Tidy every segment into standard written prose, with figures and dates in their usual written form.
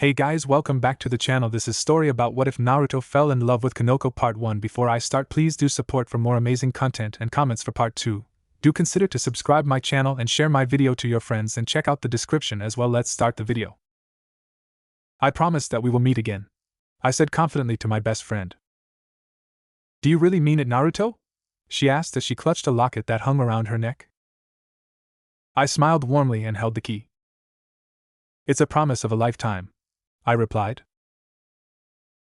Hey guys, welcome back to the channel. This is story about what if Naruto fell in love with Koneko part 1. Before I start, please do support for more amazing content and comments for part 2. Do consider to subscribe my channel and share my video to your friends and check out the description as well. Let's start the video. I promise that we will meet again, I said confidently to my best friend. Do you really mean it, Naruto? She asked as she clutched a locket that hung around her neck. I smiled warmly and held the key. It's a promise of a lifetime, I replied.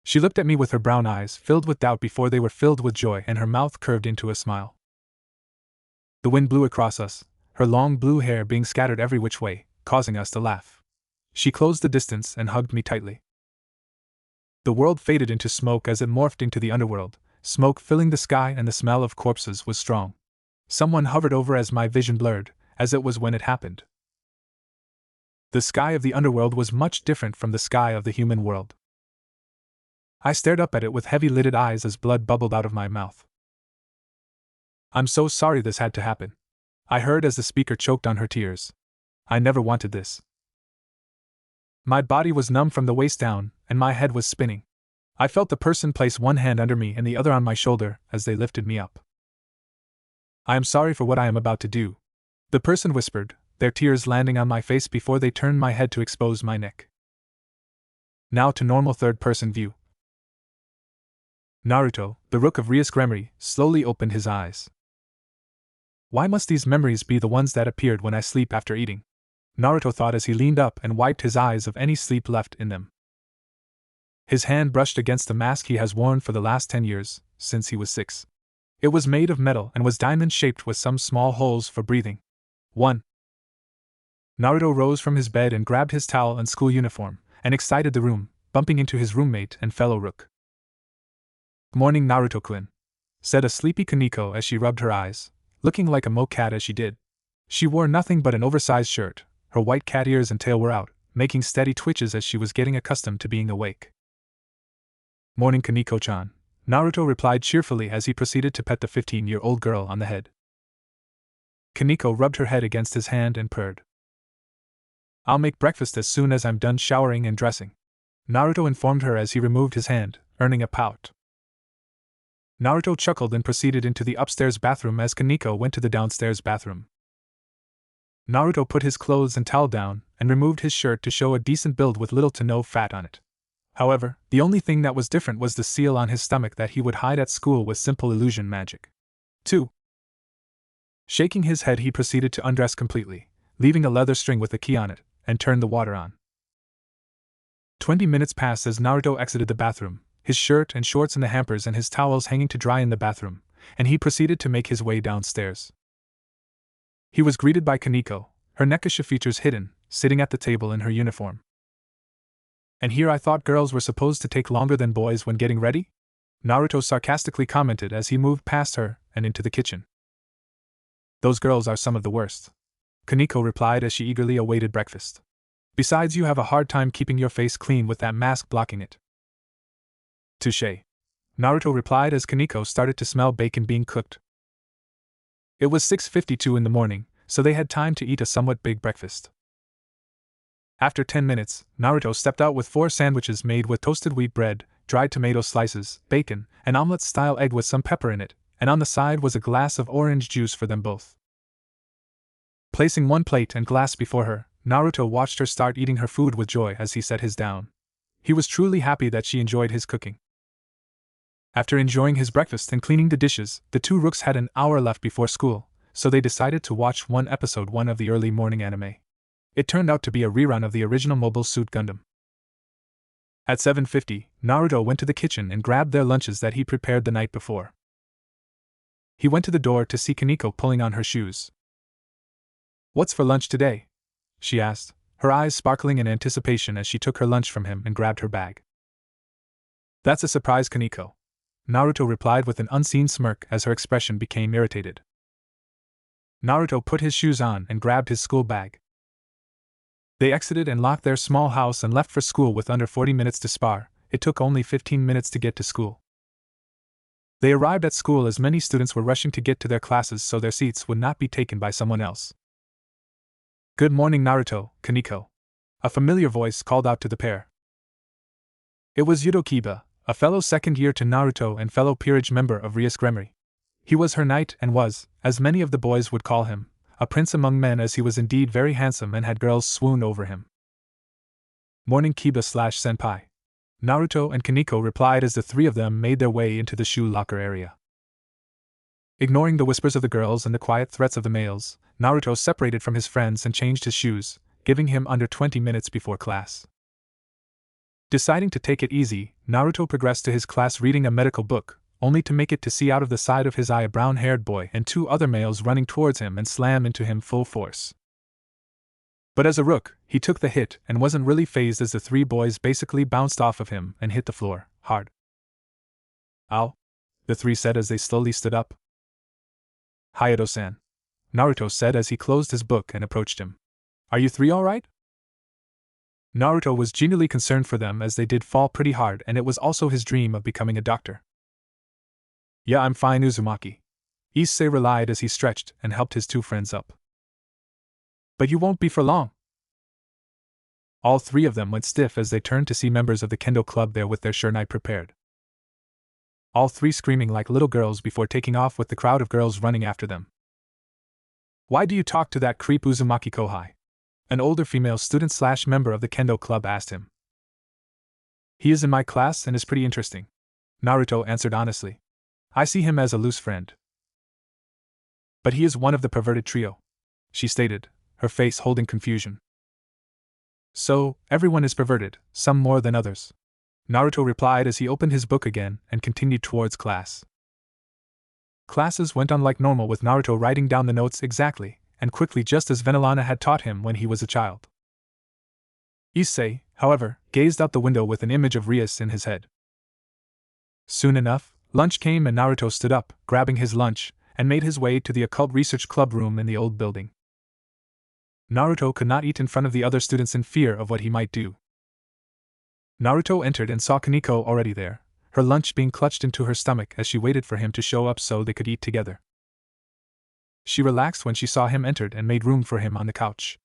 She looked at me with her brown eyes filled with doubt before they were filled with joy, and her mouth curved into a smile. The wind blew across us, her long blue hair being scattered every which way, causing us to laugh. She closed the distance and hugged me tightly. The world faded into smoke as it morphed into the underworld, smoke filling the sky and the smell of corpses was strong. Someone hovered over as my vision blurred, as it was when it happened. The sky of the underworld was much different from the sky of the human world. I stared up at it with heavy-lidded eyes as blood bubbled out of my mouth. I'm so sorry this had to happen, I heard as the speaker choked on her tears. I never wanted this. My body was numb from the waist down, and my head was spinning. I felt the person place one hand under me and the other on my shoulder as they lifted me up. I am sorry for what I am about to do, the person whispered, their tears landing on my face before they turned my head to expose my neck. Now to normal third-person view. Naruto, the rook of Rias Gremory, slowly opened his eyes. Why must these memories be the ones that appeared when I sleep after eating? Naruto thought as he leaned up and wiped his eyes of any sleep left in them. His hand brushed against the mask he has worn for the last 10 years, since he was 6. It was made of metal and was diamond-shaped with some small holes for breathing. 1. Naruto rose from his bed and grabbed his towel and school uniform, and excited the room, bumping into his roommate and fellow rook. Morning, Naruto-kun, said a sleepy Koneko as she rubbed her eyes, looking like a moe cat as she did. She wore nothing but an oversized shirt, her white cat ears and tail were out, making steady twitches as she was getting accustomed to being awake. Morning, Koneko-chan, Naruto replied cheerfully as he proceeded to pet the 15-year-old girl on the head. Koneko rubbed her head against his hand and purred. I'll make breakfast as soon as I'm done showering and dressing, Naruto informed her as he removed his hand, earning a pout. Naruto chuckled and proceeded into the upstairs bathroom as Koneko went to the downstairs bathroom. Naruto put his clothes and towel down and removed his shirt to show a decent build with little to no fat on it. However, the only thing that was different was the seal on his stomach that he would hide at school with simple illusion magic. 2. Shaking his head, he proceeded to undress completely, leaving a leather string with a key on it, and turned the water on. 20 minutes passed as Naruto exited the bathroom, his shirt and shorts in the hampers and his towels hanging to dry in the bathroom, and he proceeded to make his way downstairs. He was greeted by Koneko, her neckisha features hidden, sitting at the table in her uniform. And here I thought girls were supposed to take longer than boys when getting ready? Naruto sarcastically commented as he moved past her and into the kitchen. Those girls are some of the worst, Koneko replied as she eagerly awaited breakfast. Besides, you have a hard time keeping your face clean with that mask blocking it. Touché, Naruto replied as Koneko started to smell bacon being cooked. It was 6:52 in the morning, so they had time to eat a somewhat big breakfast. After 10 minutes, Naruto stepped out with 4 sandwiches made with toasted wheat bread, dried tomato slices, bacon, an omelet-style egg with some pepper in it, and on the side was a glass of orange juice for them both. Placing one plate and glass before her, Naruto watched her start eating her food with joy as he set his down. He was truly happy that she enjoyed his cooking. After enjoying his breakfast and cleaning the dishes, the two rooks had an hour left before school, so they decided to watch one episode 1 of the early morning anime. It turned out to be a rerun of the original Mobile Suit Gundam. At 7:50, Naruto went to the kitchen and grabbed their lunches that he prepared the night before. He went to the door to see Koneko pulling on her shoes. What's for lunch today? She asked, her eyes sparkling in anticipation as she took her lunch from him and grabbed her bag. That's a surprise, Koneko, Naruto replied with an unseen smirk as her expression became irritated. Naruto put his shoes on and grabbed his school bag. They exited and locked their small house and left for school with under 40 minutes to spare. It took only 15 minutes to get to school. They arrived at school as many students were rushing to get to their classes so their seats would not be taken by someone else. Good morning, Naruto, Koneko, a familiar voice called out to the pair. It was Yudo Kiba, a fellow second year to Naruto and fellow peerage member of Rias Gremory. He was her knight and was, as many of the boys would call him, a prince among men, as he was indeed very handsome and had girls swoon over him. Morning, Kiba/senpai. Naruto and Koneko replied as the three of them made their way into the shoe locker area. Ignoring the whispers of the girls and the quiet threats of the males, Naruto separated from his friends and changed his shoes, giving him under 20 minutes before class. Deciding to take it easy, Naruto progressed to his class reading a medical book, only to make it to see out of the side of his eye a brown-haired boy and two other males running towards him and slam into him full force. But as a rook, he took the hit and wasn't really fazed as the three boys basically bounced off of him and hit the floor, hard. Ow, the three said as they slowly stood up. Hayato-san, Naruto said as he closed his book and approached him. Are you three alright? Naruto was genuinely concerned for them as they did fall pretty hard, and it was also his dream of becoming a doctor. Yeah, I'm fine, Uzumaki. Issei relied as he stretched and helped his two friends up. But you won't be for long. All three of them went stiff as they turned to see members of the Kendo club there with their shurnai prepared. All three screaming like little girls before taking off with the crowd of girls running after them. Why do you talk to that creep, Uzumaki Kohai? An older female student/member of the Kendo club asked him. He is in my class and is pretty interesting, Naruto answered honestly. I see him as a loose friend. But he is one of the perverted trio, she stated, her face holding confusion. So, everyone is perverted, some more than others, Naruto replied as he opened his book again and continued towards class. Classes went on like normal with Naruto writing down the notes exactly and quickly just as Venelana had taught him when he was a child. Issei, however, gazed out the window with an image of Rias in his head. Soon enough, lunch came and Naruto stood up, grabbing his lunch, and made his way to the occult research club room in the old building. Naruto could not eat in front of the other students in fear of what he might do. Naruto entered and saw Koneko already there, her lunch being clutched into her stomach as she waited for him to show up so they could eat together. She relaxed when she saw him entered and made room for him on the couch.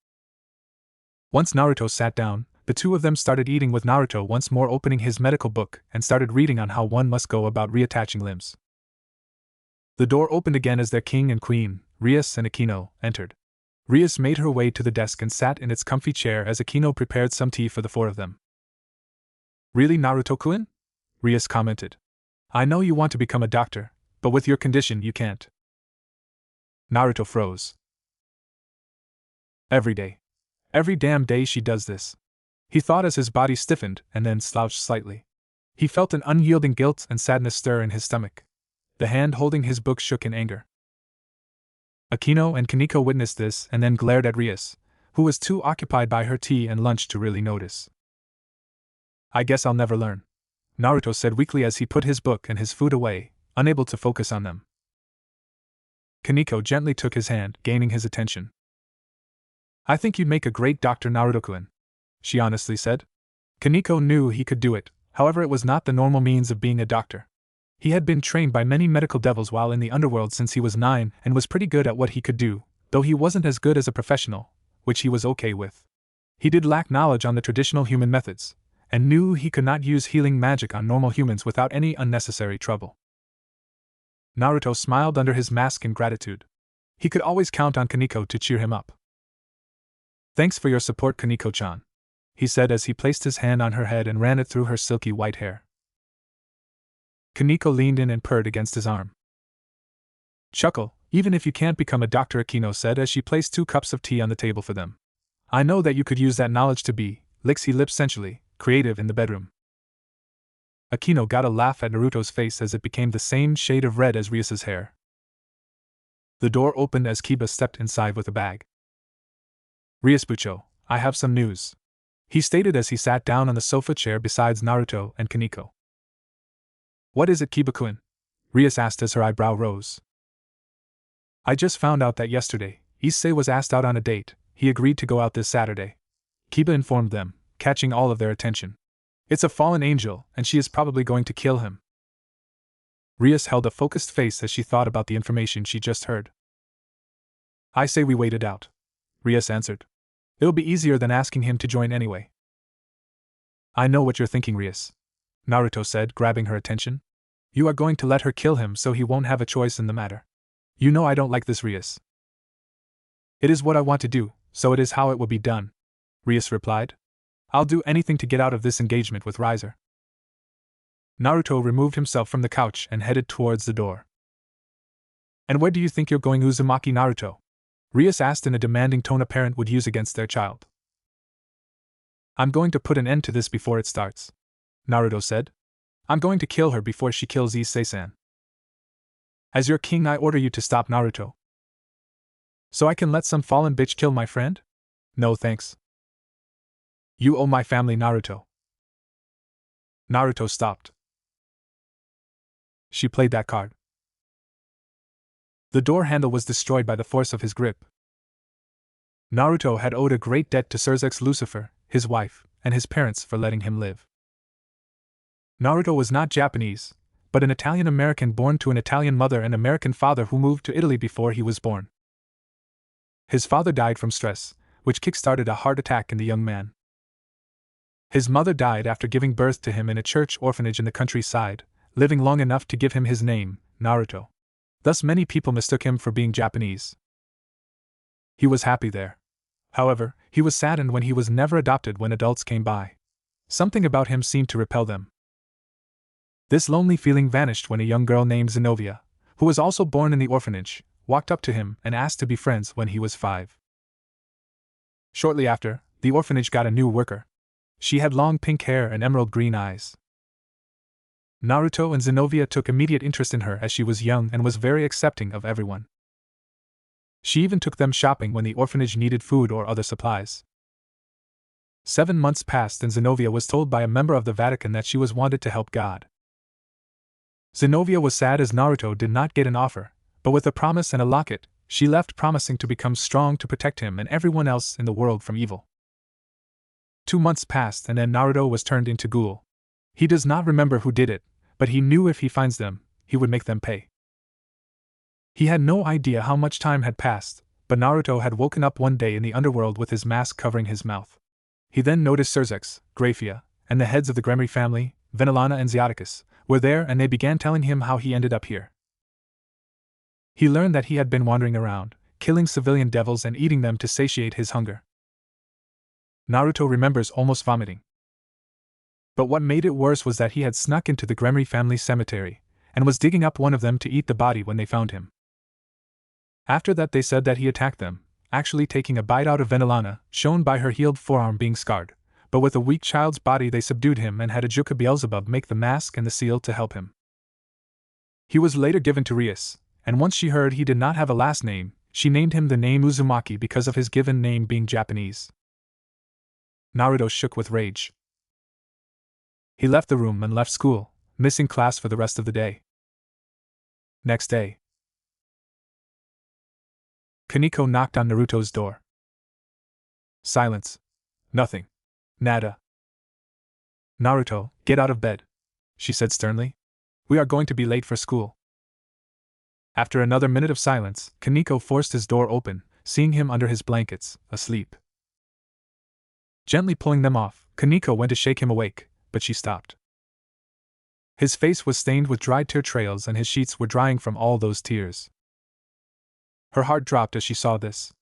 Once Naruto sat down, the two of them started eating, with Naruto once more opening his medical book and started reading on how one must go about reattaching limbs. The door opened again as their king and queen, Rias and Akino, entered. Rias made her way to the desk and sat in its comfy chair as Akino prepared some tea for the four of them. Really, Naruto-kun? Rias commented. I know you want to become a doctor, but with your condition you can't. Naruto froze. Every day. Every damn day she does this. He thought as his body stiffened and then slouched slightly. He felt an unyielding guilt and sadness stir in his stomach. The hand holding his book shook in anger. Akino and Koneko witnessed this and then glared at Rias, who was too occupied by her tea and lunch to really notice. I guess I'll never learn, Naruto said weakly as he put his book and his food away, unable to focus on them. Koneko gently took his hand, gaining his attention. I think you'd make a great doctor, Naruto-kun, she honestly said. Koneko knew he could do it, however it was not the normal means of being a doctor. He had been trained by many medical devils while in the underworld since he was 9 and was pretty good at what he could do, though he wasn't as good as a professional, which he was okay with. He did lack knowledge on the traditional human methods, and knew he could not use healing magic on normal humans without any unnecessary trouble. Naruto smiled under his mask in gratitude. He could always count on Koneko to cheer him up. Thanks for your support, Koneko-chan, he said as he placed his hand on her head and ran it through her silky white hair. Koneko leaned in and purred against his arm. Chuckle, even if you can't become a doctor, Akino said as she placed 2 cups of tea on the table for them. I know that you could use that knowledge to be, licksy lips sensually, creative in the bedroom. Akino got a laugh at Naruto's face as it became the same shade of red as Rias's hair. The door opened as Kiba stepped inside with a bag. Rias-bucho, I have some news, he stated as he sat down on the sofa chair besides Naruto and Koneko. What is it, Kiba-kun? Rias asked as her eyebrow rose. I just found out that yesterday, Issei was asked out on a date. He agreed to go out this Saturday, Kiba informed them, catching all of their attention. It's a fallen angel, and she is probably going to kill him. Rias held a focused face as she thought about the information she just heard. I say we wait it out, Rias answered. It'll be easier than asking him to join anyway. I know what you're thinking, Rias. Naruto said, grabbing her attention. You are going to let her kill him so he won't have a choice in the matter. You know I don't like this, Rias. It is what I want to do, so it is how it will be done, Rias replied. I'll do anything to get out of this engagement with Riser. Naruto removed himself from the couch and headed towards the door. And where do you think you're going, Uzumaki Naruto? Rias asked in a demanding tone a parent would use against their child. I'm going to put an end to this before it starts, Naruto said. I'm going to kill her before she kills Issei-san. As your king, I order you to stop, Naruto. So I can let some fallen bitch kill my friend? No thanks. You owe my family, Naruto. Naruto stopped. She played that card. The door handle was destroyed by the force of his grip. Naruto had owed a great debt to Surzex Lucifer, his wife, and his parents for letting him live. Naruto was not Japanese, but an Italian-American born to an Italian mother and American father who moved to Italy before he was born. His father died from stress, which kick-started a heart attack in the young man. His mother died after giving birth to him in a church orphanage in the countryside, living long enough to give him his name, Naruto. Thus many people mistook him for being Japanese. He was happy there. However, he was saddened when he was never adopted when adults came by. Something about him seemed to repel them. This lonely feeling vanished when a young girl named Zenobia, who was also born in the orphanage, walked up to him and asked to be friends when he was 5. Shortly after, the orphanage got a new worker. She had long pink hair and emerald green eyes. Naruto and Zenobia took immediate interest in her as she was young and was very accepting of everyone. She even took them shopping when the orphanage needed food or other supplies. 7 months passed and Zenobia was told by a member of the Vatican that she was wanted to help God. Zenobia was sad as Naruto did not get an offer, but with a promise and a locket, she left promising to become strong to protect him and everyone else in the world from evil. 2 months passed and then Naruto was turned into ghoul. He does not remember who did it, but he knew if he finds them, he would make them pay. He had no idea how much time had passed, but Naruto had woken up one day in the underworld with his mask covering his mouth. He then noticed Surzex, Graphia, and the heads of the Gremory family, Venilana and Zeoticus, were there and they began telling him how he ended up here. He learned that he had been wandering around, killing civilian devils and eating them to satiate his hunger. Naruto remembers almost vomiting. But what made it worse was that he had snuck into the Gremory family cemetery, and was digging up one of them to eat the body when they found him. After that they said that he attacked them, actually taking a bite out of Venilana, shown by her healed forearm being scarred, but with a weak child's body they subdued him and had Ajuka Beelzebub make the mask and the seal to help him. He was later given to Rias, and once she heard he did not have a last name, she named him the name Uzumaki because of his given name being Japanese. Naruto shook with rage. He left the room and left school, missing class for the rest of the day. Next day, Koneko knocked on Naruto's door. Silence. Nothing. Nada. Naruto, get out of bed, she said sternly. We are going to be late for school. After another minute of silence, Koneko forced his door open, seeing him under his blankets, asleep. Gently pulling them off, Koneko went to shake him awake, but she stopped. His face was stained with dried tear trails and his sheets were drying from all those tears. Her heart dropped as she saw this.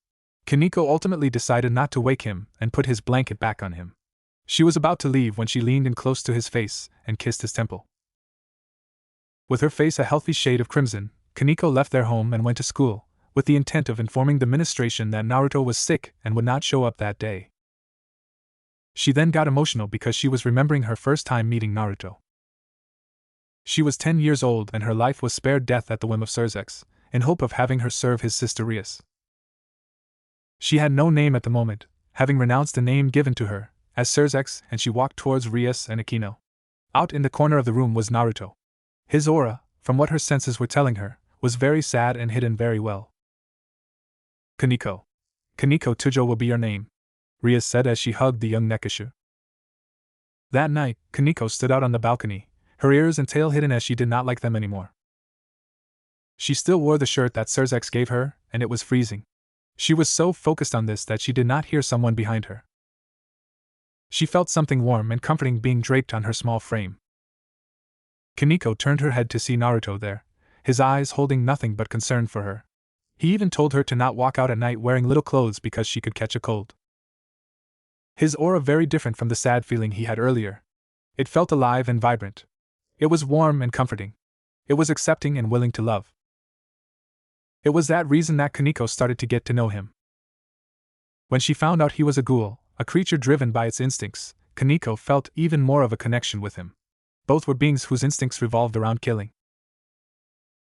Koneko ultimately decided not to wake him and put his blanket back on him. She was about to leave when she leaned in close to his face and kissed his temple. With her face a healthy shade of crimson, Koneko left their home and went to school, with the intent of informing the administration that Naruto was sick and would not show up that day. She then got emotional because she was remembering her first time meeting Naruto. She was 10 years old and her life was spared death at the whim of Surzex, in hope of having her serve his sister Rias. She had no name at the moment, having renounced the name given to her, as Surzex, and she walked towards Rias and Akino. Out in the corner of the room was Naruto. His aura, from what her senses were telling her, was very sad and hidden very well. Koneko. Koneko Tujo will be your name, Rias said as she hugged the young Nekishu. That night, Koneko stood out on the balcony, her ears and tail hidden as she did not like them anymore. She still wore the shirt that Surzex gave her, and it was freezing. She was so focused on this that she did not hear someone behind her. She felt something warm and comforting being draped on her small frame. Koneko turned her head to see Naruto there, his eyes holding nothing but concern for her. He even told her to not walk out at night wearing little clothes because she could catch a cold. His aura very different from the sad feeling he had earlier. It felt alive and vibrant. It was warm and comforting. It was accepting and willing to love. It was that reason that Koneko started to get to know him. When she found out he was a ghoul, a creature driven by its instincts, Koneko felt even more of a connection with him. Both were beings whose instincts revolved around killing.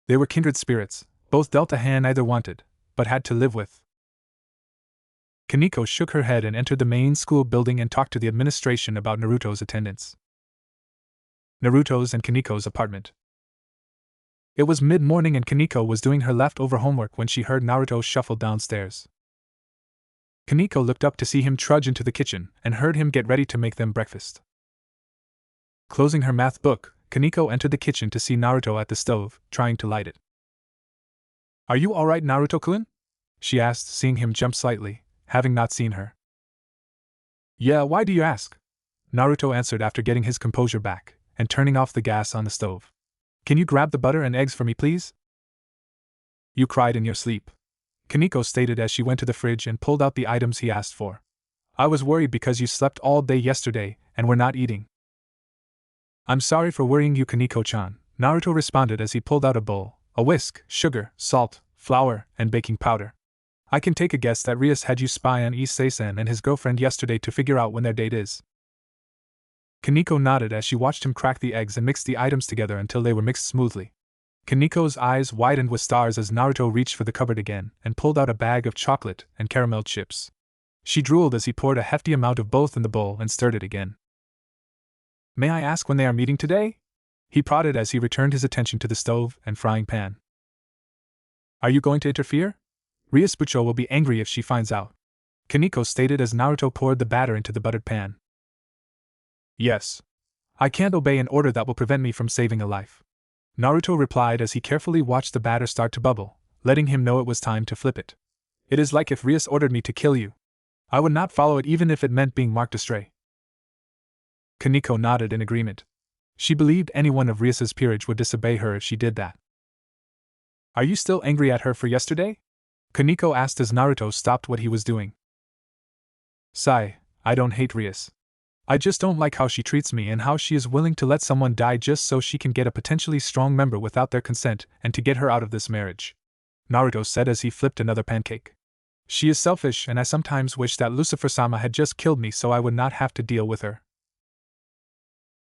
They were kindred spirits, both dealt a hand neither wanted, but had to live with. Koneko shook her head and entered the main school building and talked to the administration about Naruto's attendance. Naruto's and Kaneko's apartment. It was mid-morning and Koneko was doing her leftover homework when she heard Naruto shuffle downstairs. Koneko looked up to see him trudge into the kitchen and heard him get ready to make them breakfast. Closing her math book, Koneko entered the kitchen to see Naruto at the stove, trying to light it. "Are you alright, Naruto-kun?" she asked, seeing him jump slightly, having not seen her. "Yeah, why do you ask?" Naruto answered after getting his composure back and turning off the gas on the stove. "Can you grab the butter and eggs for me, please?" "You cried in your sleep," Koneko stated as she went to the fridge and pulled out the items he asked for. "I was worried because you slept all day yesterday and were not eating." "I'm sorry for worrying you, Koneko-chan," Naruto responded as he pulled out a bowl, a whisk, sugar, salt, flour, and baking powder. "I can take a guess that Rias had you spy on Issei-san and his girlfriend yesterday to figure out when their date is." Koneko nodded as she watched him crack the eggs and mix the items together until they were mixed smoothly. Koneko's eyes widened with stars as Naruto reached for the cupboard again and pulled out a bag of chocolate and caramel chips. She drooled as he poured a hefty amount of both in the bowl and stirred it again. "May I ask when they are meeting today?" he prodded as he returned his attention to the stove and frying pan. "Are you going to interfere? Rias Bucho will be angry if she finds out," Koneko stated as Naruto poured the batter into the buttered pan. "Yes. I can't obey an order that will prevent me from saving a life," Naruto replied as he carefully watched the batter start to bubble, letting him know it was time to flip it. "It is like if Rias ordered me to kill you. I would not follow it even if it meant being marked astray." Koneko nodded in agreement. She believed anyone of Rias's peerage would disobey her if she did that. "Are you still angry at her for yesterday?" Koneko asked as Naruto stopped what he was doing. "Sigh, I don't hate Rias. I just don't like how she treats me and how she is willing to let someone die just so she can get a potentially strong member without their consent and to get her out of this marriage," Naruto said as he flipped another pancake. "She is selfish and I sometimes wish that Lucifer-sama had just killed me so I would not have to deal with her."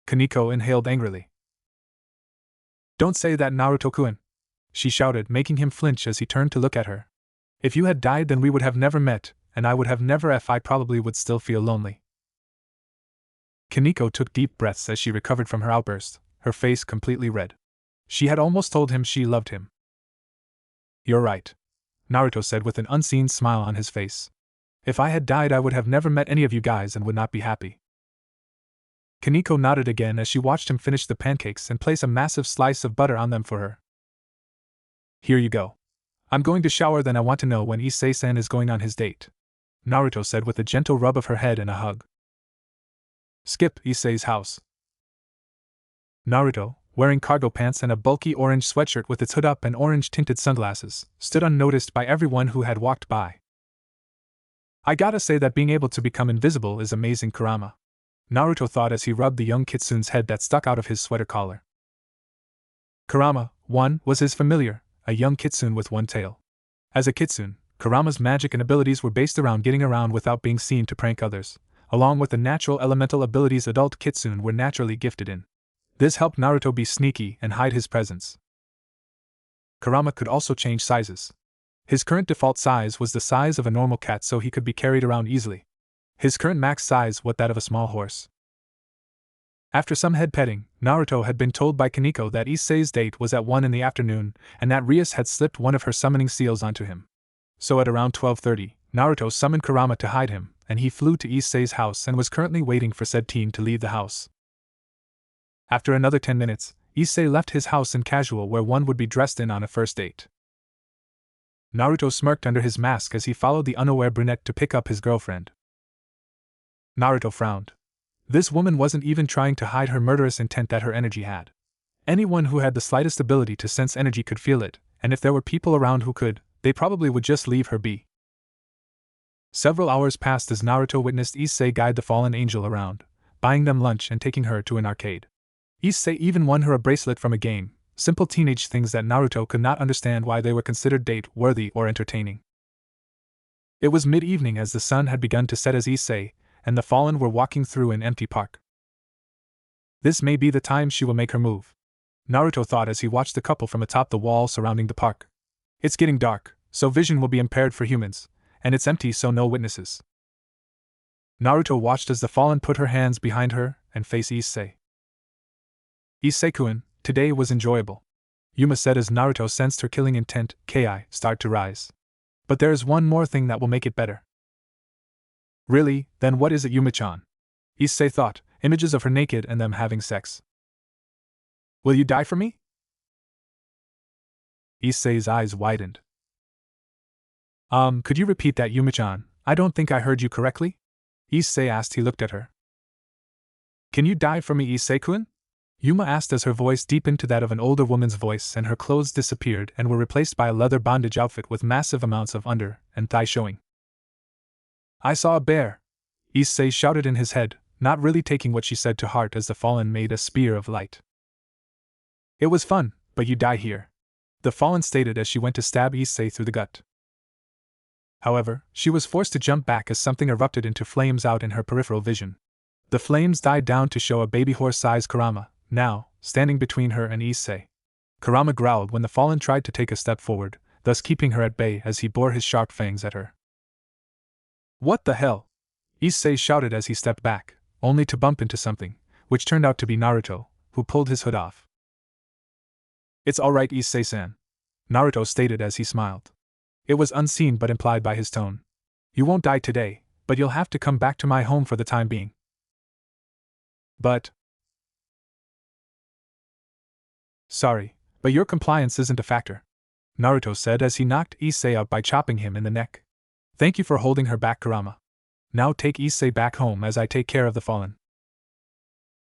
Koneko inhaled angrily. "Don't say that, Naruto-kun," she shouted, making him flinch as he turned to look at her. "If you had died then we would have never met, and I would have never I probably would still feel lonely." Koneko took deep breaths as she recovered from her outburst, her face completely red. She had almost told him she loved him. "You're right," Naruto said with an unseen smile on his face. "If I had died I would have never met any of you guys and would not be happy." Koneko nodded again as she watched him finish the pancakes and place a massive slice of butter on them for her. "Here you go. I'm going to shower, then I want to know when Issei-san is going on his date," Naruto said with a gentle rub of her head and a hug. "Skip Issei's house." Naruto, wearing cargo pants and a bulky orange sweatshirt with its hood up and orange-tinted sunglasses, stood unnoticed by everyone who had walked by. "I gotta say that being able to become invisible is amazing, Kurama," Naruto thought as he rubbed the young kitsune's head that stuck out of his sweater collar. Kurama, one, was his familiar, a young kitsune with one tail. As a kitsune, Kurama's magic and abilities were based around getting around without being seen to prank others, along with the natural elemental abilities adult kitsune were naturally gifted in. This helped Naruto be sneaky and hide his presence. Kurama could also change sizes. His current default size was the size of a normal cat, so he could be carried around easily. His current max size was that of a small horse. After some head petting, Naruto had been told by Koneko that Issei's date was at 1 in the afternoon, and that Rias had slipped one of her summoning seals onto him. So at around 12:30, Naruto summoned Kurama to hide him, and he flew to Issei's house and was currently waiting for said teen to leave the house. After another 10 minutes, Issei left his house in casual wear one would be dressed in on a first date. Naruto smirked under his mask as he followed the unaware brunette to pick up his girlfriend. Naruto frowned. This woman wasn't even trying to hide her murderous intent that her energy had. Anyone who had the slightest ability to sense energy could feel it, and if there were people around who could, they probably would just leave her be. Several hours passed as Naruto witnessed Issei guide the fallen angel around, buying them lunch and taking her to an arcade. Issei even won her a bracelet from a game, simple teenage things that Naruto could not understand why they were considered date-worthy or entertaining. It was mid-evening as the sun had begun to set as Issei and the fallen were walking through an empty park. This may be the time she will make her move, Naruto thought as he watched the couple from atop the wall surrounding the park. It's getting dark, so vision will be impaired for humans, and it's empty so no witnesses. Naruto watched as the fallen put her hands behind her and faced Issei. Issei-kun, today was enjoyable, Yuma said as Naruto sensed her killing intent, Ki, start to rise. But there is one more thing that will make it better. Really, then what is it, Yuma-chan? Issei thought, images of her naked and them having sex. Will you die for me? Issei's eyes widened. Could you repeat that, Yuma-chan? I don't think I heard you correctly? Issei asked. He looked at her. Can you die for me, Issei-kun? Yuma asked as her voice deepened to that of an older woman's voice and her clothes disappeared and were replaced by a leather bondage outfit with massive amounts of under and thigh showing. I saw a bear, Issei shouted in his head, not really taking what she said to heart as the fallen made a spear of light. It was fun, but you die here, the fallen stated as she went to stab Issei through the gut. However, she was forced to jump back as something erupted into flames out in her peripheral vision. The flames died down to show a baby horse-sized Kurama, now, standing between her and Issei. Kurama growled when the fallen tried to take a step forward, thus keeping her at bay as he bore his sharp fangs at her. What the hell? Issei shouted as he stepped back, only to bump into something, which turned out to be Naruto, who pulled his hood off. It's alright, Issei-san, Naruto stated as he smiled. It was unseen but implied by his tone. You won't die today, but you'll have to come back to my home for the time being. But... Sorry, but your compliance isn't a factor, Naruto said as he knocked Issei out by chopping him in the neck. Thank you for holding her back, Kurama. Now take Issei back home as I take care of the fallen.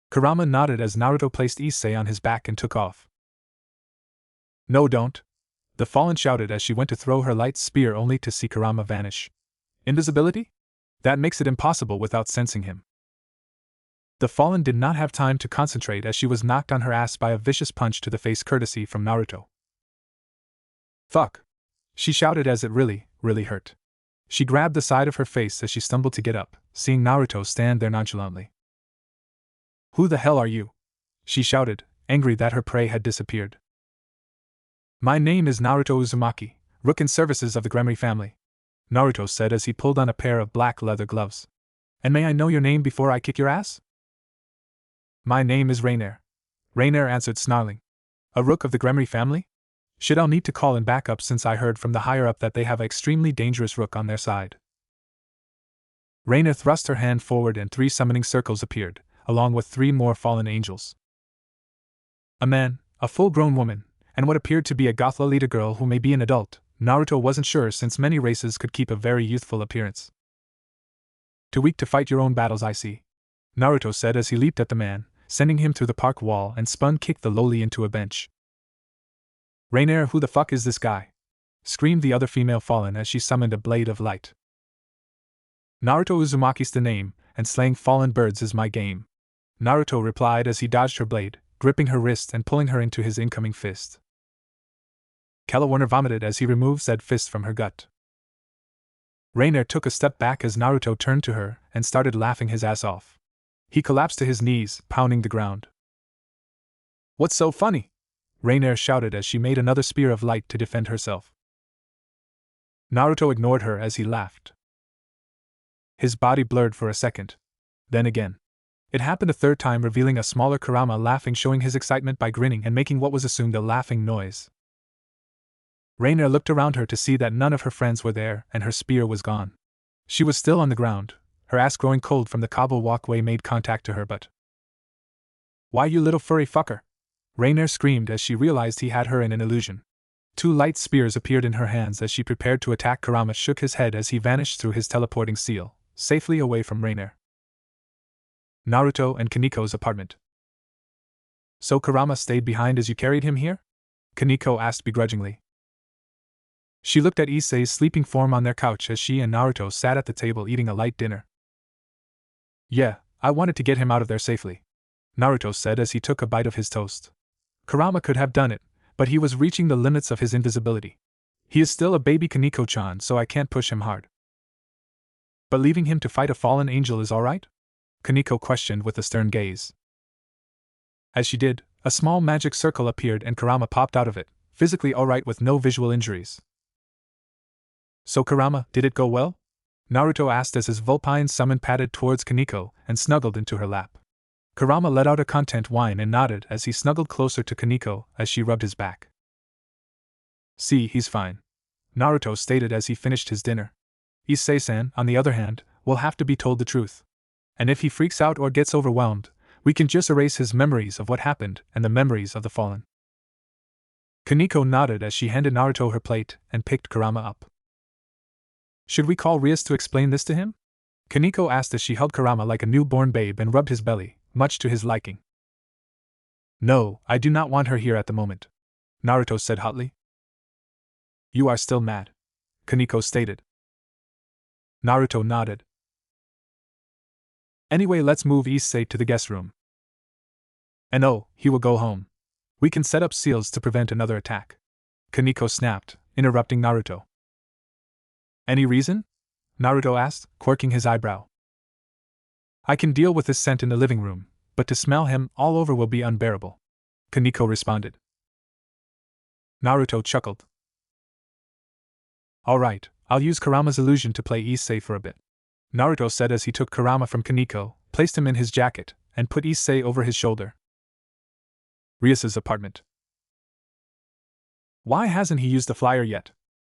Kurama nodded as Naruto placed Issei on his back and took off. No, don't, the fallen shouted as she went to throw her light spear only to see Kurama vanish. Invisibility? That makes it impossible without sensing him. The fallen did not have time to concentrate as she was knocked on her ass by a vicious punch to the face courtesy from Naruto. Fuck! She shouted as it really hurt. She grabbed the side of her face as she stumbled to get up, seeing Naruto stand there nonchalantly. Who the hell are you? She shouted, angry that her prey had disappeared. My name is Naruto Uzumaki, rook in services of the Gremory family, Naruto said as he pulled on a pair of black leather gloves. And may I know your name before I kick your ass? My name is Rainier, answered snarling. A rook of the Gremory family? Shit, I'll need to call in backup since I heard from the higher up that they have an extremely dangerous rook on their side. Rainier thrust her hand forward and 3 summoning circles appeared, along with 3 more fallen angels. A man, a full-grown woman, and what appeared to be a goth Lolita girl who may be an adult, Naruto wasn't sure since many races could keep a very youthful appearance. Too weak to fight your own battles, I see, Naruto said as he leaped at the man, sending him through the park wall and spun-kicked the loli into a bench. Rainier, who the fuck is this guy? Screamed the other female fallen as she summoned a blade of light. Naruto Uzumaki's the name, and slaying fallen birds is my game, Naruto replied as he dodged her blade, gripping her wrist and pulling her into his incoming fist. Kalawarner vomited as he removed said fist from her gut. Rainier took a step back as Naruto turned to her and started laughing his ass off. He collapsed to his knees, pounding the ground. What's so funny? Rainier shouted as she made another spear of light to defend herself. Naruto ignored her as he laughed. His body blurred for a second. Then again. It happened a third time, revealing a smaller Kurama laughing, showing his excitement by grinning and making what was assumed a laughing noise. Rainier looked around her to see that none of her friends were there and her spear was gone. She was still on the ground, her ass growing cold from the cobble walkway made contact to her butt. Why, you little furry fucker! Rainier screamed as she realized he had her in an illusion. 2 light spears appeared in her hands as she prepared to attack. Kurama shook his head as he vanished through his teleporting seal, safely away from Rainier. Naruto and Koneko's apartment. So Kurama stayed behind as you carried him here? Koneko asked begrudgingly. She looked at Issei's sleeping form on their couch as she and Naruto sat at the table eating a light dinner. Yeah, I wanted to get him out of there safely, Naruto said as he took a bite of his toast. Kurama could have done it, but he was reaching the limits of his invisibility. He is still a baby Koneko-chan, so I can't push him hard. But leaving him to fight a fallen angel is alright? Koneko questioned with a stern gaze. As she did, a small magic circle appeared and Kurama popped out of it, physically alright with no visual injuries. So Kurama, did it go well? Naruto asked as his vulpine summon padded towards Koneko and snuggled into her lap. Kurama let out a content whine and nodded as he snuggled closer to Koneko as she rubbed his back. See, he's fine, Naruto stated as he finished his dinner. Issei-san, on the other hand, will have to be told the truth. And if he freaks out or gets overwhelmed, we can just erase his memories of what happened and the memories of the fallen. Koneko nodded as she handed Naruto her plate and picked Kurama up. Should we call Rias to explain this to him? Koneko asked as she held Kurama like a newborn babe and rubbed his belly, much to his liking. No, I do not want her here at the moment, Naruto said hotly. You are still mad, Koneko stated. Naruto nodded. Anyway, let's move Issei to the guest room. And oh, he will go home. We can set up seals to prevent another attack. Koneko snapped, interrupting Naruto. Any reason? Naruto asked, quirking his eyebrow. I can deal with his scent in the living room, but to smell him all over will be unbearable, Koneko responded. Naruto chuckled. Alright, I'll use Kurama's illusion to play Issei for a bit, Naruto said as he took Kurama from Koneko, placed him in his jacket, and put Issei over his shoulder. Rias's apartment. Why hasn't he used the flyer yet?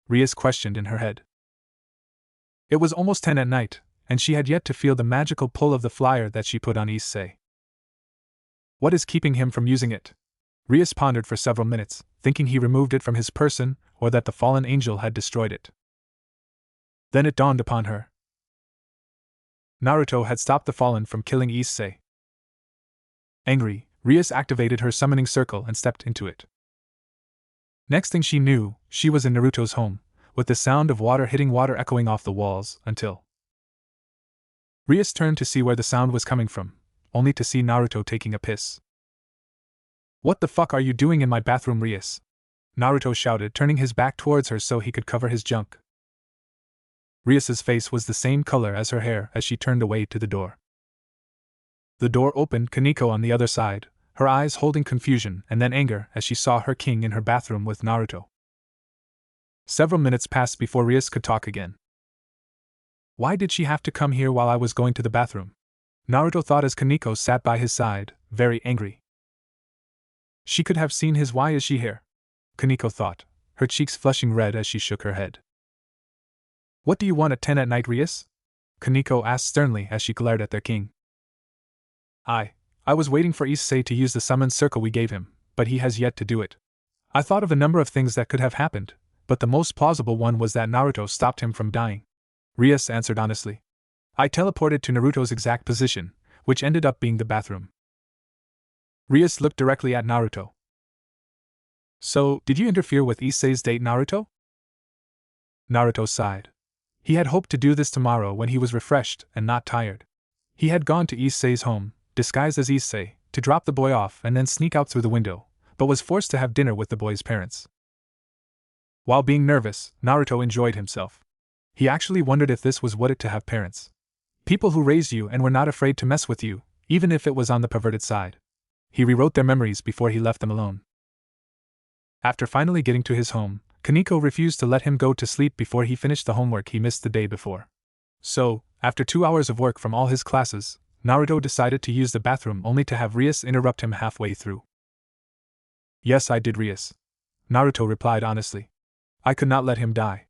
Rias questioned in her head. It was almost 10 at night, and she had yet to feel the magical pull of the flyer that she put on Issei. What is keeping him from using it? Rias pondered for several minutes, thinking he removed it from his person or that the fallen angel had destroyed it. Then it dawned upon her. Naruto had stopped the fallen from killing Issei. Angry, Rias activated her summoning circle and stepped into it. Next thing she knew, she was in Naruto's home, with the sound of water hitting water echoing off the walls, until Rias turned to see where the sound was coming from, only to see Naruto taking a piss. What the fuck are you doing in my bathroom, Rias? Naruto shouted, turning his back towards her so he could cover his junk. Rias's face was the same color as her hair as she turned away to the door. The door opened, Koneko on the other side, her eyes holding confusion and then anger as she saw her king in her bathroom with Naruto. Several minutes passed before Rias could talk again. Why did she have to come here while I was going to the bathroom? Naruto thought as Koneko sat by his side, very angry. She could have seen his why is she here? Koneko thought, her cheeks flushing red as she shook her head. What do you want at 10 at night, Rias? Koneko asked sternly as she glared at their king. I was waiting for Issei to use the summon circle we gave him, but he has yet to do it. I thought of a number of things that could have happened, but the most plausible one was that Naruto stopped him from dying. Rias answered honestly. I teleported to Naruto's exact position, which ended up being the bathroom. Rias looked directly at Naruto. So, did you interfere with Issei's date, Naruto? Naruto sighed. He had hoped to do this tomorrow when he was refreshed and not tired. He had gone to Issei's home, disguised as Issei, to drop the boy off and then sneak out through the window, but was forced to have dinner with the boy's parents. While being nervous, Naruto enjoyed himself. He actually wondered if this was what it to have parents. People who raised you and were not afraid to mess with you, even if it was on the perverted side. He rewrote their memories before he left them alone. After finally getting to his home, Koneko refused to let him go to sleep before he finished the homework he missed the day before. So, after 2 hours of work from all his classes, Naruto decided to use the bathroom only to have Rias interrupt him halfway through. Yes, I did, Rias. Naruto replied honestly. I could not let him die.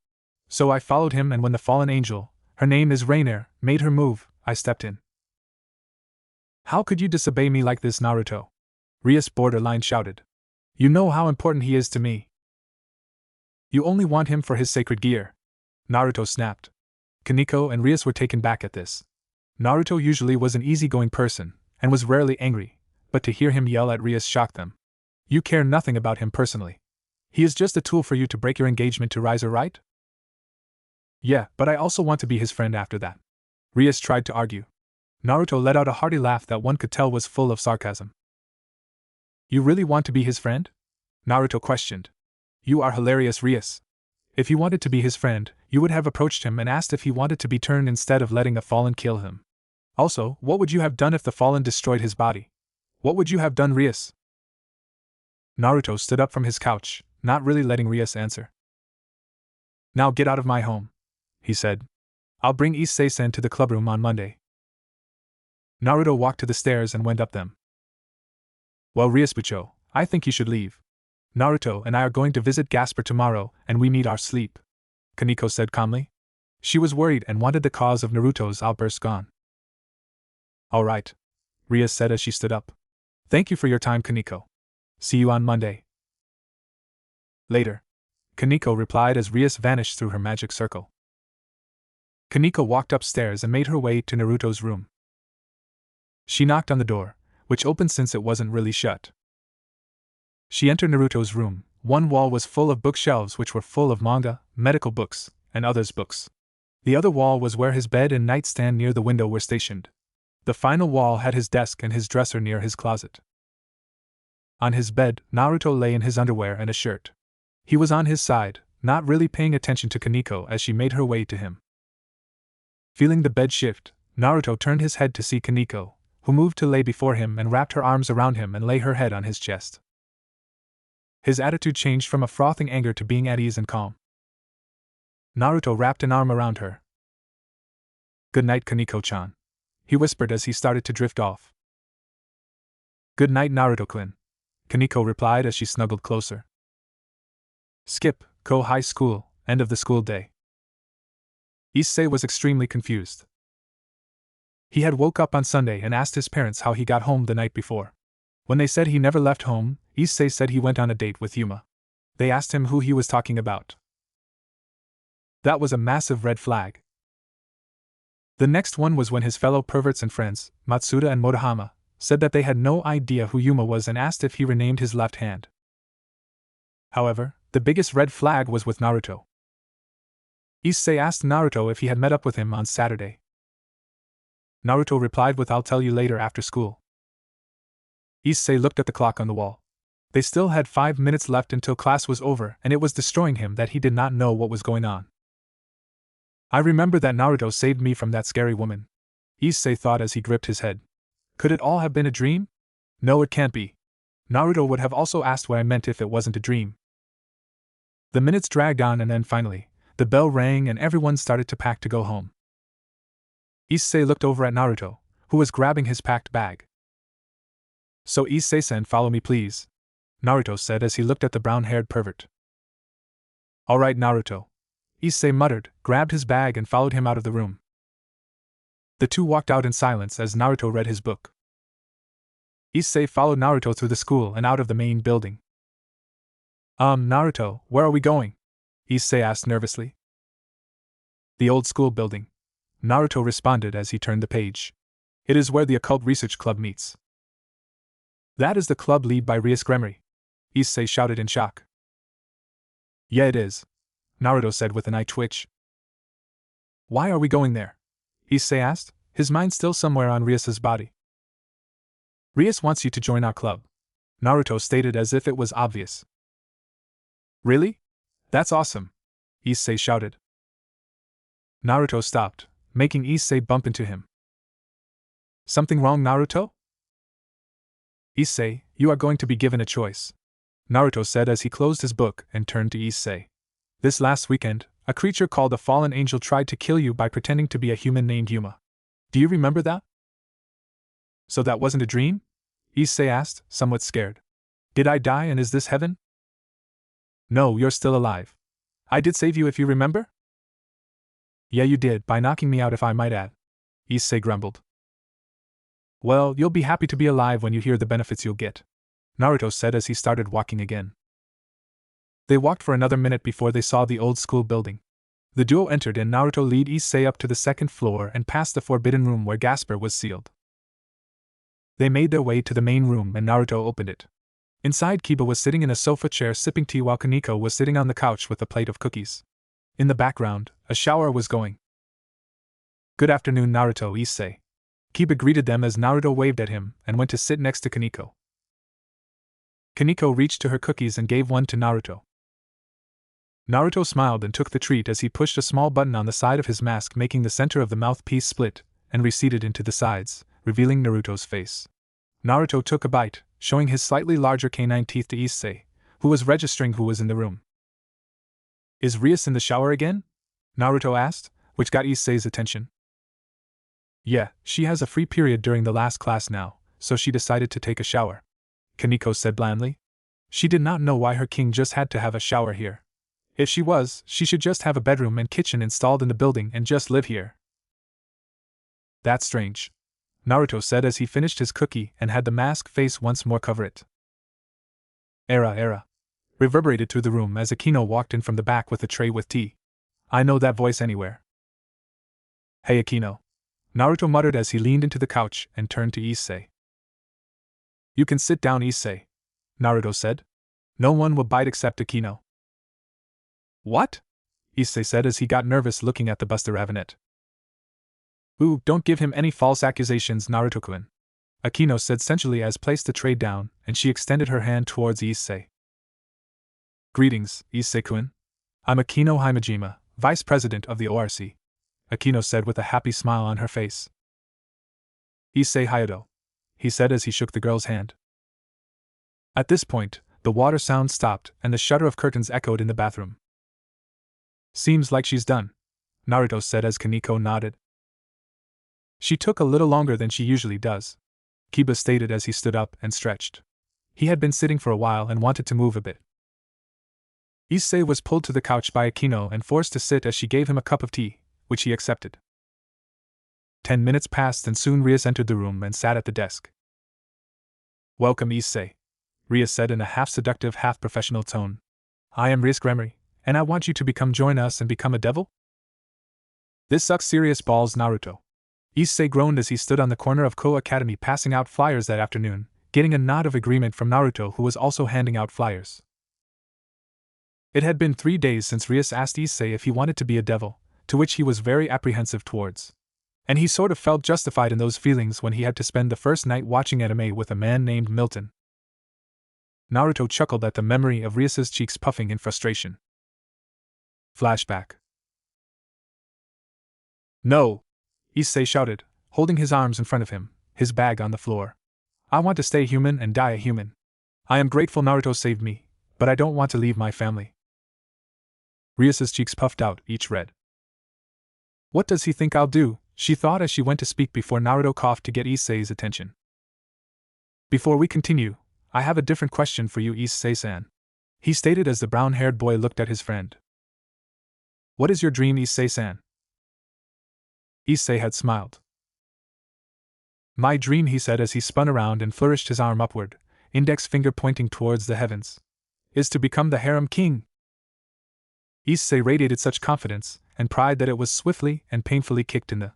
So I followed him, and when the fallen angel, her name is Rainier, made her move, I stepped in. How could you disobey me like this, Naruto? Rias borderline shouted. You know how important he is to me. You only want him for his sacred gear. Naruto snapped. Koneko and Rias were taken back at this. Naruto usually was an easygoing person, and was rarely angry, but to hear him yell at Rias shocked them. You care nothing about him personally. He is just a tool for you to break your engagement to Riser, right? Yeah, but I also want to be his friend after that. Rias tried to argue. Naruto let out a hearty laugh that one could tell was full of sarcasm. You really want to be his friend? Naruto questioned. You are hilarious, Rias. If you wanted to be his friend, you would have approached him and asked if he wanted to be turned instead of letting a fallen kill him. Also, what would you have done if the fallen destroyed his body? What would you have done, Rias? Naruto stood up from his couch, not really letting Rias answer. Now get out of my home, he said. I'll bring Issei-sen to the clubroom on Monday. Naruto walked to the stairs and went up them. Well, Rias-bucho, I think you should leave. Naruto and I are going to visit Gasper tomorrow, and we need our sleep, Koneko said calmly. She was worried and wanted the cause of Naruto's outburst gone. All right, Rias said as she stood up. Thank you for your time, Koneko. See you on Monday. Later, Koneko replied as Rias vanished through her magic circle. Koneko walked upstairs and made her way to Naruto's room. She knocked on the door, which opened since it wasn't really shut. She entered Naruto's room. One wall was full of bookshelves which were full of manga, medical books, and others' books. The other wall was where his bed and nightstand near the window were stationed. The final wall had his desk and his dresser near his closet. On his bed, Naruto lay in his underwear and a shirt. He was on his side, not really paying attention to Koneko as she made her way to him. Feeling the bed shift, Naruto turned his head to see Koneko, who moved to lay before him and wrapped her arms around him and lay her head on his chest. His attitude changed from a frothing anger to being at ease and calm. Naruto wrapped an arm around her. Good night, Koneko-chan, he whispered as he started to drift off. Good night, Naruto-kun, Koneko replied as she snuggled closer. Skip, High School, end of the school day. Issei was extremely confused. He had woke up on Sunday and asked his parents how he got home the night before. When they said he never left home, Issei said he went on a date with Yuma. They asked him who he was talking about. That was a massive red flag. The next one was when his fellow perverts and friends, Matsuda and Motohama, said that they had no idea who Yuma was and asked if he renamed his left hand. However, the biggest red flag was with Naruto. Issei asked Naruto if he had met up with him on Saturday. Naruto replied with "I'll tell you later after school." Issei looked at the clock on the wall. They still had 5 minutes left until class was over, and it was destroying him that he did not know what was going on. I remember that Naruto saved me from that scary woman, Issei thought as he gripped his head. Could it all have been a dream? No, it can't be. Naruto would have also asked what I meant if it wasn't a dream. The minutes dragged on and then finally, the bell rang and everyone started to pack to go home. Issei looked over at Naruto, who was grabbing his packed bag. So Issei-sen, follow me please, Naruto said as he looked at the brown-haired pervert. All right, Naruto, Issei muttered, grabbed his bag and followed him out of the room. The two walked out in silence as Naruto read his book. Issei followed Naruto through the school and out of the main building. Naruto, where are we going? Issei asked nervously. The old school building, Naruto responded as he turned the page. It is where the Occult Research Club meets. That is the club led by Rias Gremory, Issei shouted in shock. Yeah, it is, Naruto said with an eye twitch. Why are we going there? Issei asked, his mind still somewhere on Rias's body. Rias wants you to join our club, Naruto stated as if it was obvious. Really? That's awesome, Issei shouted. Naruto stopped, making Issei bump into him. Something wrong, Naruto? Issei, you are going to be given a choice, Naruto said as he closed his book and turned to Issei. This last weekend, a creature called a fallen angel tried to kill you by pretending to be a human named Yuma. Do you remember that? So that wasn't a dream? Issei asked, somewhat scared. Did I die and is this heaven? No, you're still alive. I did save you if you remember? Yeah, you did, by knocking me out if I might add, Issei grumbled. Well, you'll be happy to be alive when you hear the benefits you'll get, Naruto said as he started walking again. They walked for another minute before they saw the old school building. The duo entered and Naruto led Issei up to the second floor and past the forbidden room where Gasper was sealed. They made their way to the main room and Naruto opened it. Inside, Kiba was sitting in a sofa chair sipping tea while Koneko was sitting on the couch with a plate of cookies. In the background, a shower was going. "Good afternoon, Naruto," Issei. Kiba greeted them as Naruto waved at him and went to sit next to Koneko. Koneko reached to her cookies and gave one to Naruto. Naruto smiled and took the treat as he pushed a small button on the side of his mask, making the center of the mouthpiece split and receded into the sides, revealing Naruto's face. Naruto took a bite, showing his slightly larger canine teeth to Issei, who was registering who was in the room. "Is Rias in the shower again?" Naruto asked, which got Issei's attention. "Yeah, she has a free period during the last class now, so she decided to take a shower," Koneko said blandly. She did not know why her king just had to have a shower here. If she was, she should just have a bedroom and kitchen installed in the building and just live here. "That's strange," Naruto said as he finished his cookie and had the mask face once more cover it. Era, reverberated through the room as Akino walked in from the back with a tray with tea. "I know that voice anywhere." "Hey Akino," Naruto muttered as he leaned into the couch and turned to Issei. "You can sit down, Issei," Naruto said. "No one will bite except Akino." "What?" Issei said as he got nervous looking at the Buster Ravenet. "Ooh, don't give him any false accusations, Naruto-kun," Akino said sensually as placed the tray down and she extended her hand towards Issei. "Greetings, Issei-kun. I'm Akino Himejima, Vice President of the ORC," Akino said with a happy smile on her face. "Issei Hayato," he said as he shook the girl's hand. At this point, the water sound stopped and the shudder of curtains echoed in the bathroom. "Seems like she's done," Naruto said as Koneko nodded. "She took a little longer than she usually does," Kiba stated as he stood up and stretched. He had been sitting for a while and wanted to move a bit. Issei was pulled to the couch by Akino and forced to sit as she gave him a cup of tea, which he accepted. 10 minutes passed and soon Rias entered the room and sat at the desk. "Welcome, Issei," Rias said in a half-seductive, half-professional tone. "I am Rias Gremory, and I want you to join us and become a devil?" "This sucks serious balls, Naruto," Issei groaned as he stood on the corner of Koa Academy passing out flyers that afternoon, getting a nod of agreement from Naruto who was also handing out flyers. It had been 3 days since Rias asked Issei if he wanted to be a devil, to which he was very apprehensive towards. And he sort of felt justified in those feelings when he had to spend the first night watching anime with a man named Milton. Naruto chuckled at the memory of Rias's cheeks puffing in frustration. Flashback. "No!" Issei shouted, holding his arms in front of him, his bag on the floor. "I want to stay human and die a human. I am grateful Naruto saved me, but I don't want to leave my family." Rias's cheeks puffed out, each red. "What does he think I'll do?" she thought as she went to speak before Naruto coughed to get Issei's attention. "Before we continue, I have a different question for you, Issei-san," he stated as the brown-haired boy looked at his friend. "What is your dream, Issei-san?" Issei had smiled. "My dream," he said as he spun around and flourished his arm upward, index finger pointing towards the heavens, "is to become the harem king." Issei radiated such confidence and pride that it was swiftly and painfully kicked in the.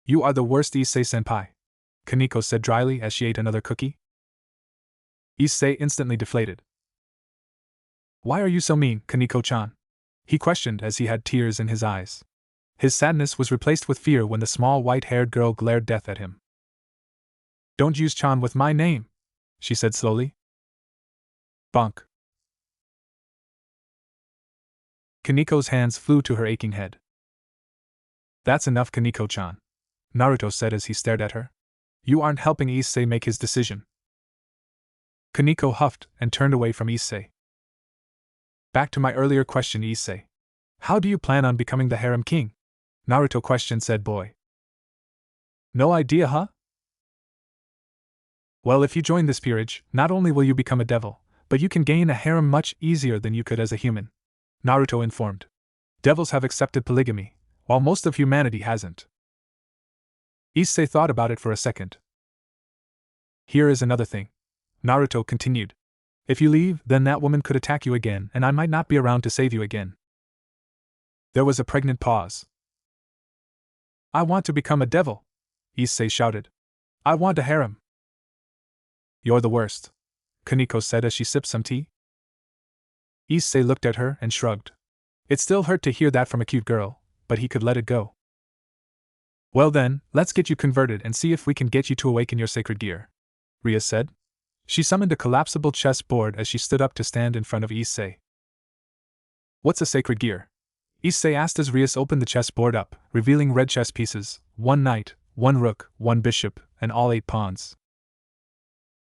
"You are the worst, Issei-senpai," Koneko said dryly as she ate another cookie. Issei instantly deflated. "Why are you so mean, Koneko-chan?" he questioned as he had tears in his eyes. His sadness was replaced with fear when the small white-haired girl glared death at him. "Don't use Chan with my name," she said slowly. Bonk. Kaneko's hands flew to her aching head. "That's enough, Koneko-chan," Naruto said as he stared at her. "You aren't helping Issei make his decision." Koneko huffed and turned away from Issei. "Back to my earlier question, Issei. How do you plan on becoming the harem king?" Naruto questioned said boy. "No idea, huh?" "Well, if you join this peerage, not only will you become a devil, but you can gain a harem much easier than you could as a human," Naruto informed. "Devils have accepted polygamy, while most of humanity hasn't." Issei thought about it for a second. "Here is another thing," Naruto continued. "If you leave, then that woman could attack you again and I might not be around to save you again." There was a pregnant pause. "I want to become a devil," Issei shouted. I want a harem. You're the worst, Koneko said as she sipped some tea. Issei looked at her and shrugged. It still hurt to hear that from a cute girl, but he could let it go. Well then, let's get you converted and see if we can get you to awaken your sacred gear, Rias said. She summoned a collapsible chess board as she stood up to stand in front of Issei. What's a sacred gear? Issei asked as Rias opened the chess board up, revealing red chess pieces, 1 knight, 1 rook, 1 bishop, and all 8 pawns.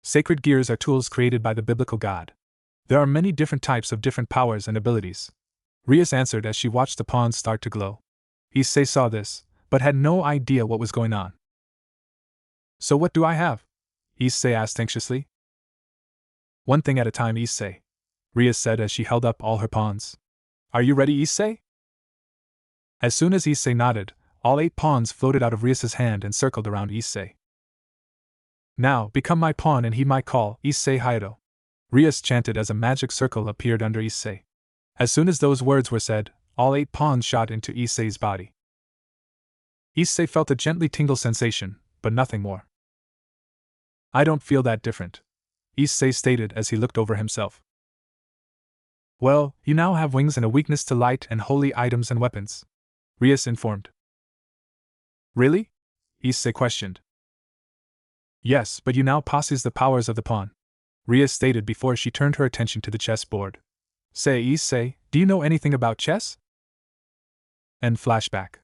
Sacred gears are tools created by the biblical God. There are many different types of different powers and abilities, Rias answered as she watched the pawns start to glow. Issei saw this, but had no idea what was going on. So what do I have? Issei asked anxiously. One thing at a time, Issei, Rias said as she held up all her pawns. Are you ready, Issei? As soon as Issei nodded, all 8 pawns floated out of Rias's hand and circled around Issei. Now, become my pawn and heed my call, Issei Hayato, Rias chanted as a magic circle appeared under Issei. As soon as those words were said, all 8 pawns shot into Issei's body. Issei felt a gently tingle sensation, but nothing more. I don't feel that different, Issei stated as he looked over himself. Well, you now have wings and a weakness to light and holy items and weapons, Rias informed. Really? Issei questioned. Yes, but you now possess the powers of the pawn, Rias stated before she turned her attention to the chessboard. Say, Issei, do you know anything about chess? End flashback.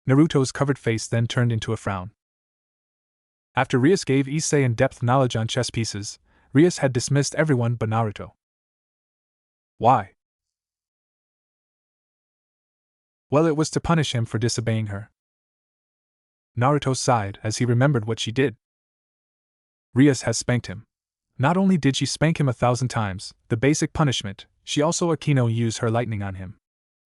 Naruto's covered face then turned into a frown. After Rias gave Issei in-depth knowledge on chess pieces, Rias had dismissed everyone but Naruto. Why? Well, it was to punish him for disobeying her. Naruto sighed as he remembered what she did. Rias has spanked him. Not only did she spank him 1,000 times, the basic punishment, she also Akino used her lightning on him.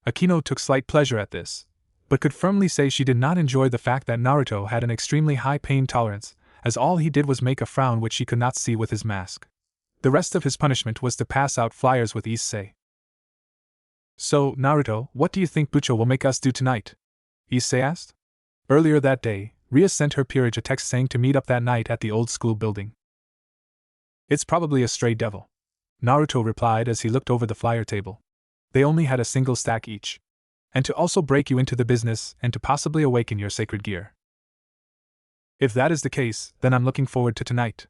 Akino took slight pleasure at this, but could firmly say she did not enjoy the fact that Naruto had an extremely high pain tolerance, as all he did was make a frown which she could not see with his mask. The rest of his punishment was to pass out flyers with Issei. So, Naruto, what do you think Bucho will make us do tonight? Issei asked. Earlier that day, Rias sent her peerage a text saying to meet up that night at the old school building. It's probably a stray devil, Naruto replied as he looked over the flyer table. They only had a single stack each. And to also break you into the business and to possibly awaken your sacred gear. If that is the case, then I'm looking forward to tonight,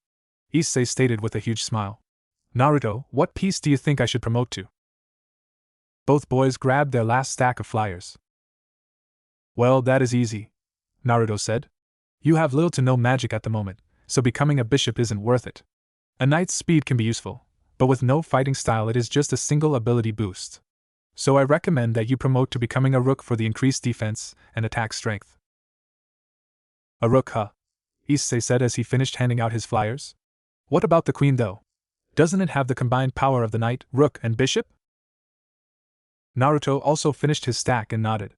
Issei stated with a huge smile. Naruto, what piece do you think I should promote to? Both boys grabbed their last stack of flyers. Well, that is easy, Naruto said. You have little to no magic at the moment, so becoming a bishop isn't worth it. A knight's speed can be useful, but with no fighting style it is just a single ability boost. So I recommend that you promote to becoming a rook for the increased defense and attack strength. A rook, huh? Issei said as he finished handing out his flyers. What about the queen though? Doesn't it have the combined power of the knight, rook, and bishop? Naruto also finished his stack and nodded.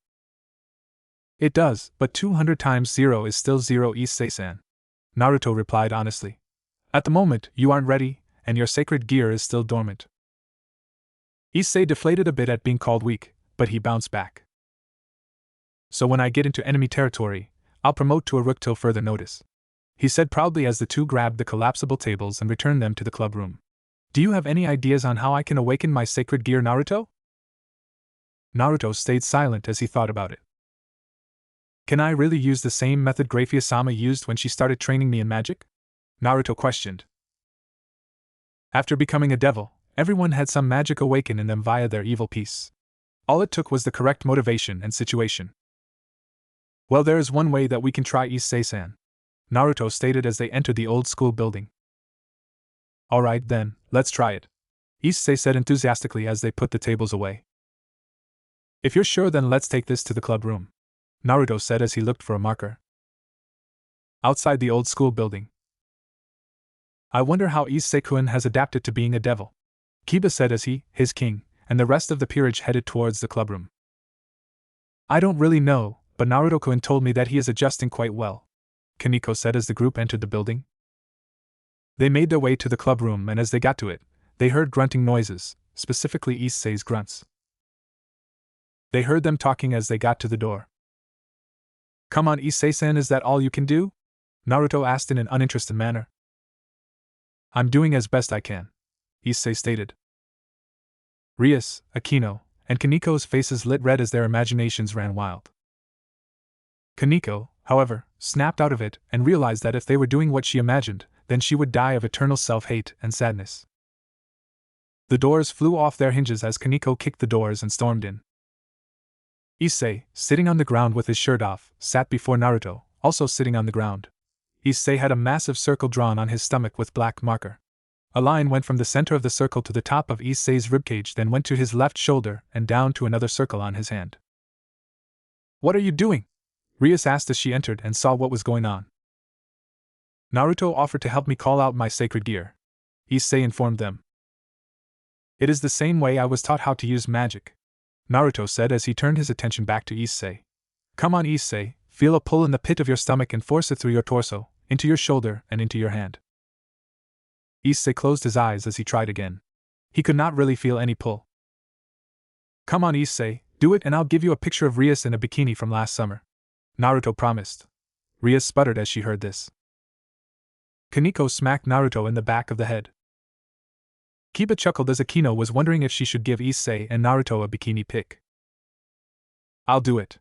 It does, but 200 times 0 is still 0, Issei-san, Naruto replied honestly. At the moment, you aren't ready, and your sacred gear is still dormant. Issei deflated a bit at being called weak, but he bounced back. So when I get into enemy territory, I'll promote to a rook till further notice, he said proudly as the two grabbed the collapsible tables and returned them to the club room. Do you have any ideas on how I can awaken my sacred gear, Naruto? Naruto stayed silent as he thought about it. Can I really use the same method Grafia-sama used when she started training me in magic? Naruto questioned. After becoming a devil, everyone had some magic awaken in them via their evil piece. All it took was the correct motivation and situation. Well, there is one way that we can try, Issei-san, Naruto stated as they entered the old school building. Alright then, let's try it, Issei said enthusiastically as they put the tables away. If you're sure, then let's take this to the club room, Naruto said as he looked for a marker. Outside the old school building. I wonder how Issei-kun has adapted to being a devil, Kiba said as he, his king, and the rest of the peerage headed towards the clubroom. I don't really know, but Naruto-kun told me that he is adjusting quite well, Koneko said as the group entered the building. They made their way to the clubroom, and as they got to it, they heard grunting noises, specifically Issei's grunts. They heard them talking as they got to the door. Come on, Issei-san, is that all you can do? Naruto asked in an uninterested manner. I'm doing as best I can, Issei stated. Rias, Akino, and Kaneko's faces lit red as their imaginations ran wild. Koneko, however, snapped out of it and realized that if they were doing what she imagined, then she would die of eternal self-hate and sadness. The doors flew off their hinges as Koneko kicked the doors and stormed in. Issei, sitting on the ground with his shirt off, sat before Naruto, also sitting on the ground. Issei had a massive circle drawn on his stomach with black marker. A line went from the center of the circle to the top of Issei's ribcage, then went to his left shoulder and down to another circle on his hand. What are you doing? Rias asked as she entered and saw what was going on. Naruto offered to help me call out my sacred gear, Issei informed them. It is the same way I was taught how to use magic, Naruto said as he turned his attention back to Issei. Come on, Issei, feel a pull in the pit of your stomach and force it through your torso, into your shoulder, and into your hand. Issei closed his eyes as he tried again. He could not really feel any pull. Come on, Issei, do it and I'll give you a picture of Rias in a bikini from last summer, Naruto promised. Rias sputtered as she heard this. Koneko smacked Naruto in the back of the head. Kiba chuckled as Akino was wondering if she should give Issei and Naruto a bikini pic. I'll do it,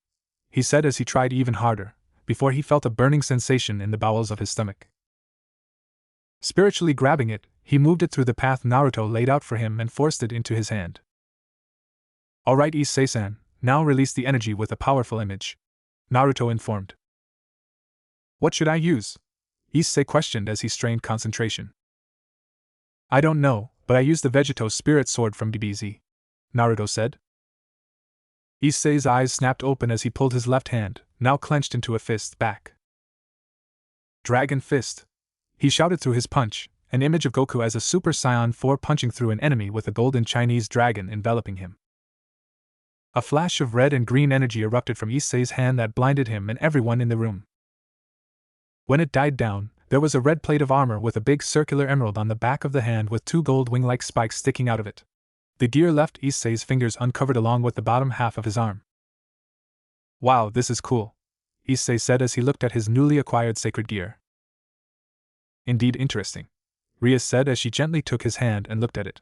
he said as he tried even harder, before he felt a burning sensation in the bowels of his stomach. Spiritually grabbing it, he moved it through the path Naruto laid out for him and forced it into his hand. Alright, Issei-san, now release the energy with a powerful image, Naruto informed. What should I use? Issei questioned as he strained concentration. I don't know, but I used the Vegito Spirit Sword from DBZ, Naruto said. Issei's eyes snapped open as he pulled his left hand, now clenched into a fist, back. Dragon Fist! He shouted through his punch, an image of Goku as a Super Saiyan 4 punching through an enemy with a golden Chinese dragon enveloping him. A flash of red and green energy erupted from Issei's hand that blinded him and everyone in the room. When it died down, there was a red plate of armor with a big circular emerald on the back of the hand with 2 gold wing-like spikes sticking out of it. The gear left Issei's fingers uncovered along with the bottom half of his arm. Wow, this is cool, Issei said as he looked at his newly acquired sacred gear. Indeed interesting, Rias said as she gently took his hand and looked at it.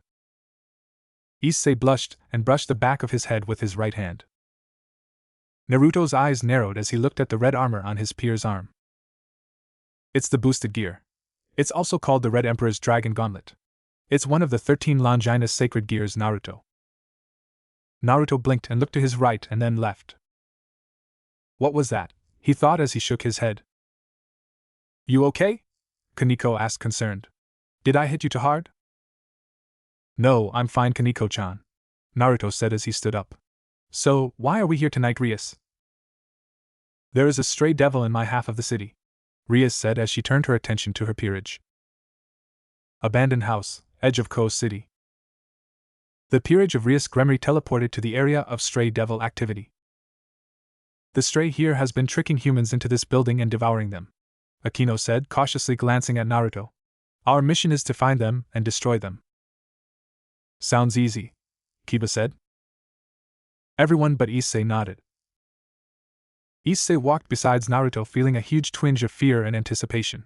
Issei blushed and brushed the back of his head with his right hand. Naruto's eyes narrowed as he looked at the red armor on his peer's arm. It's the boosted gear. It's also called the Red Emperor's Dragon Gauntlet. It's one of the 13 Longinus sacred gears, Naruto. Naruto blinked and looked to his right and then left. What was that? He thought as he shook his head. You okay? Koneko asked concerned. Did I hit you too hard? No, I'm fine, Koneko-chan, Naruto said as he stood up. So, why are we here tonight, Rias? There is a stray devil in my half of the city, Rias said as she turned her attention to her peerage. Abandoned house, edge of Ko City. The peerage of Rias Gremory teleported to the area of stray devil activity. The stray here has been tricking humans into this building and devouring them, Akino said, cautiously glancing at Naruto. Our mission is to find them and destroy them. Sounds easy, Kiba said. Everyone but Issei nodded. Issei walked beside Naruto feeling a huge twinge of fear and anticipation.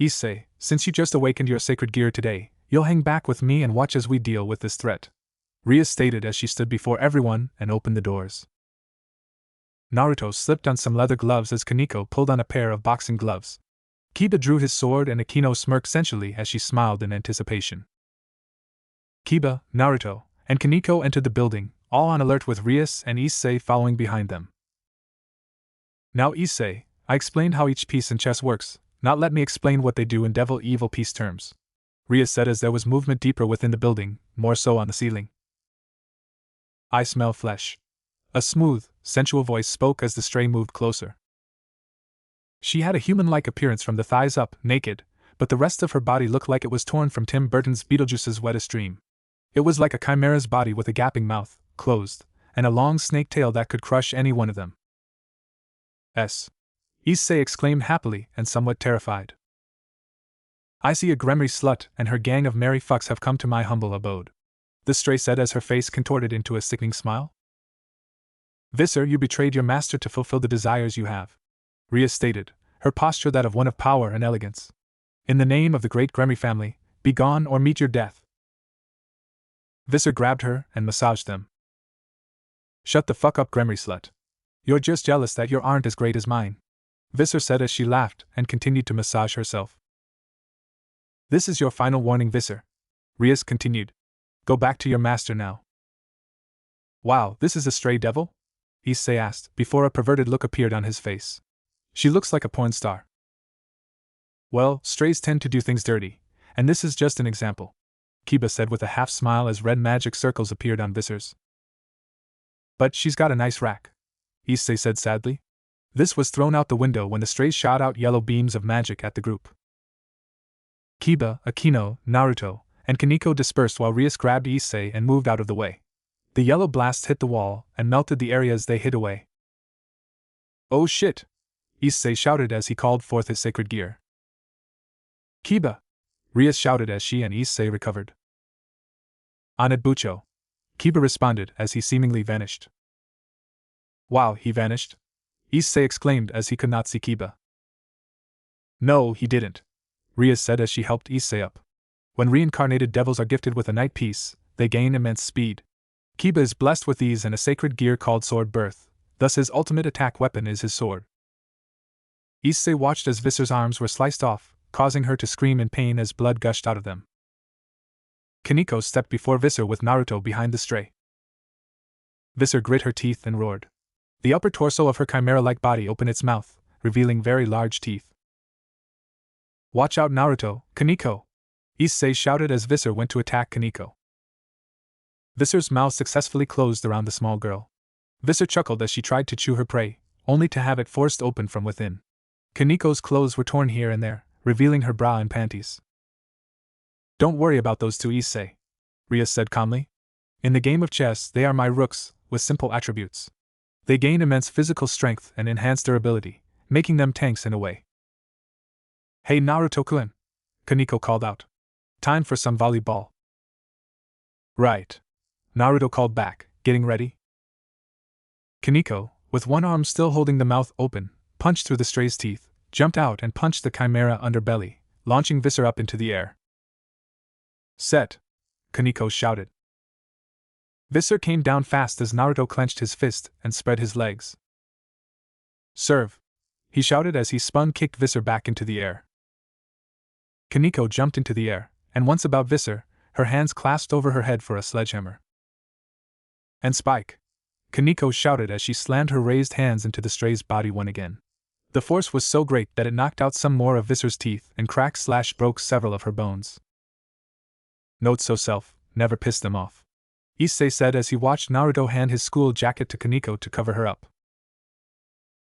Issei, since you just awakened your sacred gear today, you'll hang back with me and watch as we deal with this threat, Rias stated as she stood before everyone and opened the doors. Naruto slipped on some leather gloves as Koneko pulled on a pair of boxing gloves. Kiba drew his sword and Akino smirked sensually as she smiled in anticipation. Kiba, Naruto, and Koneko entered the building, all on alert with Rias and Issei following behind them. Now Issei, I explained how each piece in chess works, not let me explain what they do in devil-evil piece terms, Rias said as there was movement deeper within the building, more so on the ceiling. I smell flesh. A smooth, sensual voice spoke as the stray moved closer. She had a human-like appearance from the thighs up, naked, but the rest of her body looked like it was torn from Tim Burton's Beetlejuice's wettest dream. It was like a chimera's body with a gaping mouth, closed, and a long snake tail that could crush any one of them. Issei exclaimed happily and somewhat terrified. I see a Gremory slut and her gang of merry fucks have come to my humble abode, the stray said as her face contorted into a sickening smile. Visser, you betrayed your master to fulfill the desires you have, Rias stated, her posture that of one of power and elegance. In the name of the great Gremry family, be gone or meet your death. Visser grabbed her and massaged them. Shut the fuck up, Gremry slut. You're just jealous that you aren't as great as mine, Visser said as she laughed and continued to massage herself. This is your final warning, Visser, Rias continued. Go back to your master now. Wow, this is a stray devil? Issei asked, before a perverted look appeared on his face. She looks like a porn star. Well, strays tend to do things dirty, and this is just an example, Kiba said with a half smile as red magic circles appeared on Visser's. But she's got a nice rack, Issei said sadly. This was thrown out the window when the strays shot out yellow beams of magic at the group. Kiba, Akino, Naruto, and Koneko dispersed while Rias grabbed Issei and moved out of the way. The yellow blast hit the wall and melted the areas they hid away. Oh shit! Issei shouted as he called forth his sacred gear. Kiba! Rias shouted as she and Issei recovered. Onit Bucho! Kiba responded as he seemingly vanished. Wow, he vanished? Issei exclaimed as he could not see Kiba. No, he didn't, Rias said as she helped Issei up. When reincarnated devils are gifted with a night piece, they gain immense speed. Kiba is blessed with these and a sacred gear called Sword Birth, thus his ultimate attack weapon is his sword. Issei watched as Visser's arms were sliced off, causing her to scream in pain as blood gushed out of them. Koneko stepped before Visser with Naruto behind the stray. Visser grit her teeth and roared. The upper torso of her chimera-like body opened its mouth, revealing very large teeth. Watch out, Naruto, Koneko! Issei shouted as Visser went to attack Koneko. Visser's mouth successfully closed around the small girl. Visser chuckled as she tried to chew her prey, only to have it forced open from within. Koneko's clothes were torn here and there, revealing her bra and panties. Don't worry about those two, Issei, Rias said calmly. In the game of chess, they are my rooks, with simple attributes. They gain immense physical strength and enhance durability, making them tanks in a way. Hey Naruto-kun, Koneko called out. Time for some volleyball. Right. Naruto called back, getting ready. Koneko, with one arm still holding the mouth open, punched through the stray's teeth, jumped out and punched the chimera underbelly, launching Visser up into the air. Set! Koneko shouted. Visser came down fast as Naruto clenched his fist and spread his legs. Serve! He shouted as he spun-kicked Visser back into the air. Koneko jumped into the air, and once about Visser, her hands clasped over her head for a sledgehammer. And spike! Koneko shouted as she slammed her raised hands into the stray's body once again. The force was so great that it knocked out some more of Visser's teeth and broke several of her bones. Note to self, never piss them off, Issei said as he watched Naruto hand his school jacket to Koneko to cover her up.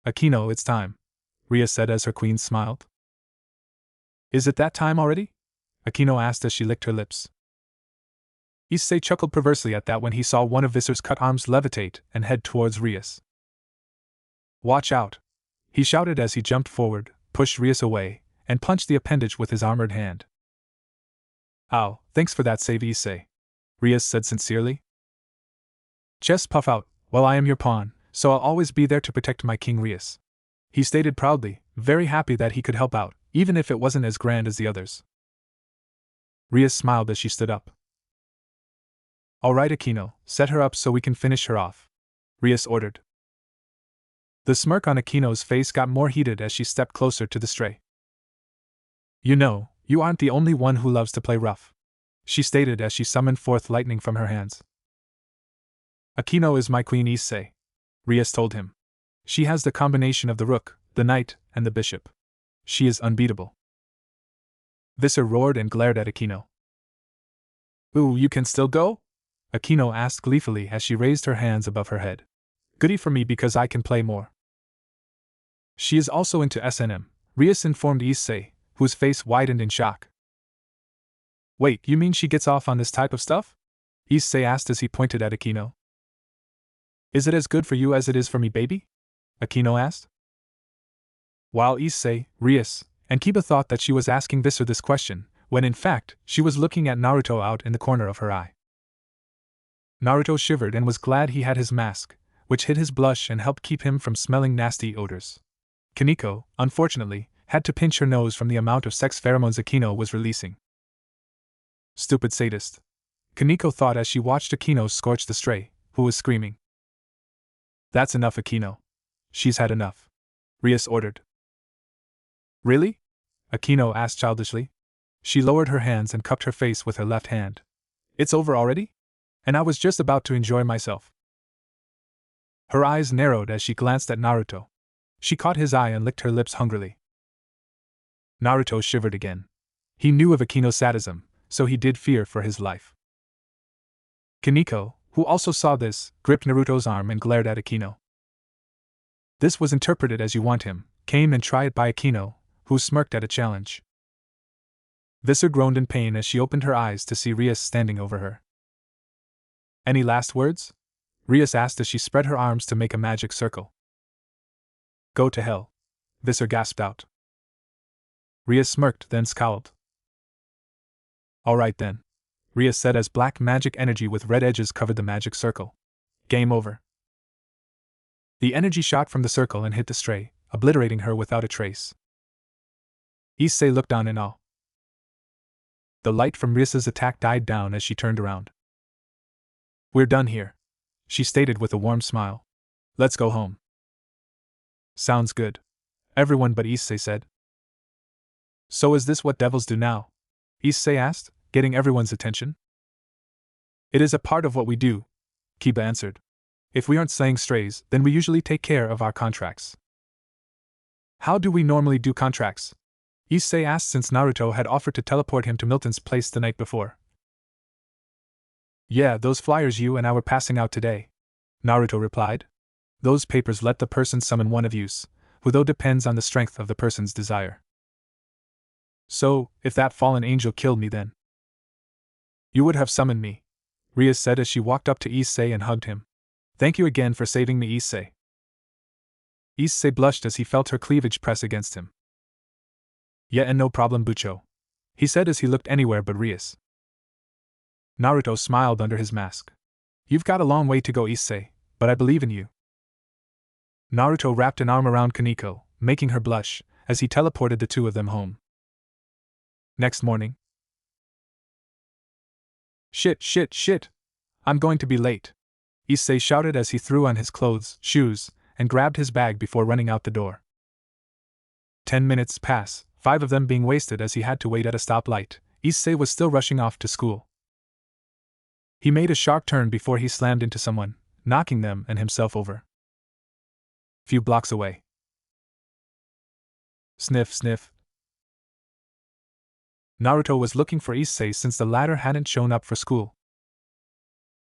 Akino, it's time, Rias said as her queen smiled. Is it that time already? Akino asked as she licked her lips. Issei chuckled perversely at that when he saw one of Visser's cut arms levitate and head towards Rias. Watch out! He shouted as he jumped forward, pushed Rias away, and punched the appendage with his armored hand. Ow, thanks for that save, Issei, Rias said sincerely. Chest puff out, well, I am your pawn, so I'll always be there to protect my king Rias, he stated proudly, very happy that he could help out, even if it wasn't as grand as the others. Rias smiled as she stood up. Alright Akino, set her up so we can finish her off, Rias ordered. The smirk on Akino's face got more heated as she stepped closer to the stray. You know, you aren't the only one who loves to play rough, she stated as she summoned forth lightning from her hands. Akino is my queen, Issei, Rias told him. She has the combination of the rook, the knight, and the bishop. She is unbeatable. Visser roared and glared at Akino. Ooh, you can still go? Akino asked gleefully as she raised her hands above her head. Goody for me because I can play more. She is also into S&M, Rias informed Issei, whose face widened in shock. Wait, you mean she gets off on this type of stuff? Issei asked as he pointed at Akino. Is it as good for you as it is for me, baby? Akino asked. While Issei, Rias, and Kiba thought that she was asking Visser this question, when in fact, she was looking at Naruto out in the corner of her eye. Naruto shivered and was glad he had his mask, which hid his blush and helped keep him from smelling nasty odors. Koneko, unfortunately, had to pinch her nose from the amount of sex pheromones Akino was releasing. Stupid sadist. Koneko thought as she watched Akino scorch the stray, who was screaming. That's enough, Akino. She's had enough. Rias ordered. Really? Akino asked childishly. She lowered her hands and cupped her face with her left hand. It's over already? And I was just about to enjoy myself. Her eyes narrowed as she glanced at Naruto. She caught his eye and licked her lips hungrily. Naruto shivered again. He knew of Akino's sadism, so he did fear for his life. Koneko, who also saw this, gripped Naruto's arm and glared at Akino. This was interpreted as "you want him," came and try it by Akino, who smirked at a challenge. Visser groaned in pain as she opened her eyes to see Rias standing over her. Any last words? Rias asked as she spread her arms to make a magic circle. Go to hell. Visser gasped out. Rias smirked, then scowled. All right then, Rias said as black magic energy with red edges covered the magic circle. Game over. The energy shot from the circle and hit the stray, obliterating her without a trace. Issei looked on in awe. The light from Rias's attack died down as she turned around. We're done here, she stated with a warm smile. Let's go home. Sounds good. Everyone but Issei said. So is this what devils do now? Issei asked, getting everyone's attention. It is a part of what we do, Kiba answered. If we aren't slaying strays, then we usually take care of our contracts. How do we normally do contracts? Issei asked since Naruto had offered to teleport him to Milton's place the night before. Yeah, those flyers you and I were passing out today, Naruto replied. Those papers let the person summon one of yous, who though depends on the strength of the person's desire. So, if that fallen angel killed me then? You would have summoned me, Rias said as she walked up to Issei and hugged him. Thank you again for saving me, Issei. Issei blushed as he felt her cleavage press against him. Yeah, and no problem, Bucho, he said as he looked anywhere but Rias. Naruto smiled under his mask. You've got a long way to go, Issei, but I believe in you. Naruto wrapped an arm around Koneko, making her blush, as he teleported the two of them home. Next morning. Shit! I'm going to be late, Issei shouted as he threw on his clothes, shoes, and grabbed his bag before running out the door. 10 minutes pass, 5 of them being wasted as he had to wait at a stoplight. Issei was still rushing off to school. He made a sharp turn before he slammed into someone, knocking them and himself over. Few blocks away. Sniff, sniff. Naruto was looking for Issei since the latter hadn't shown up for school.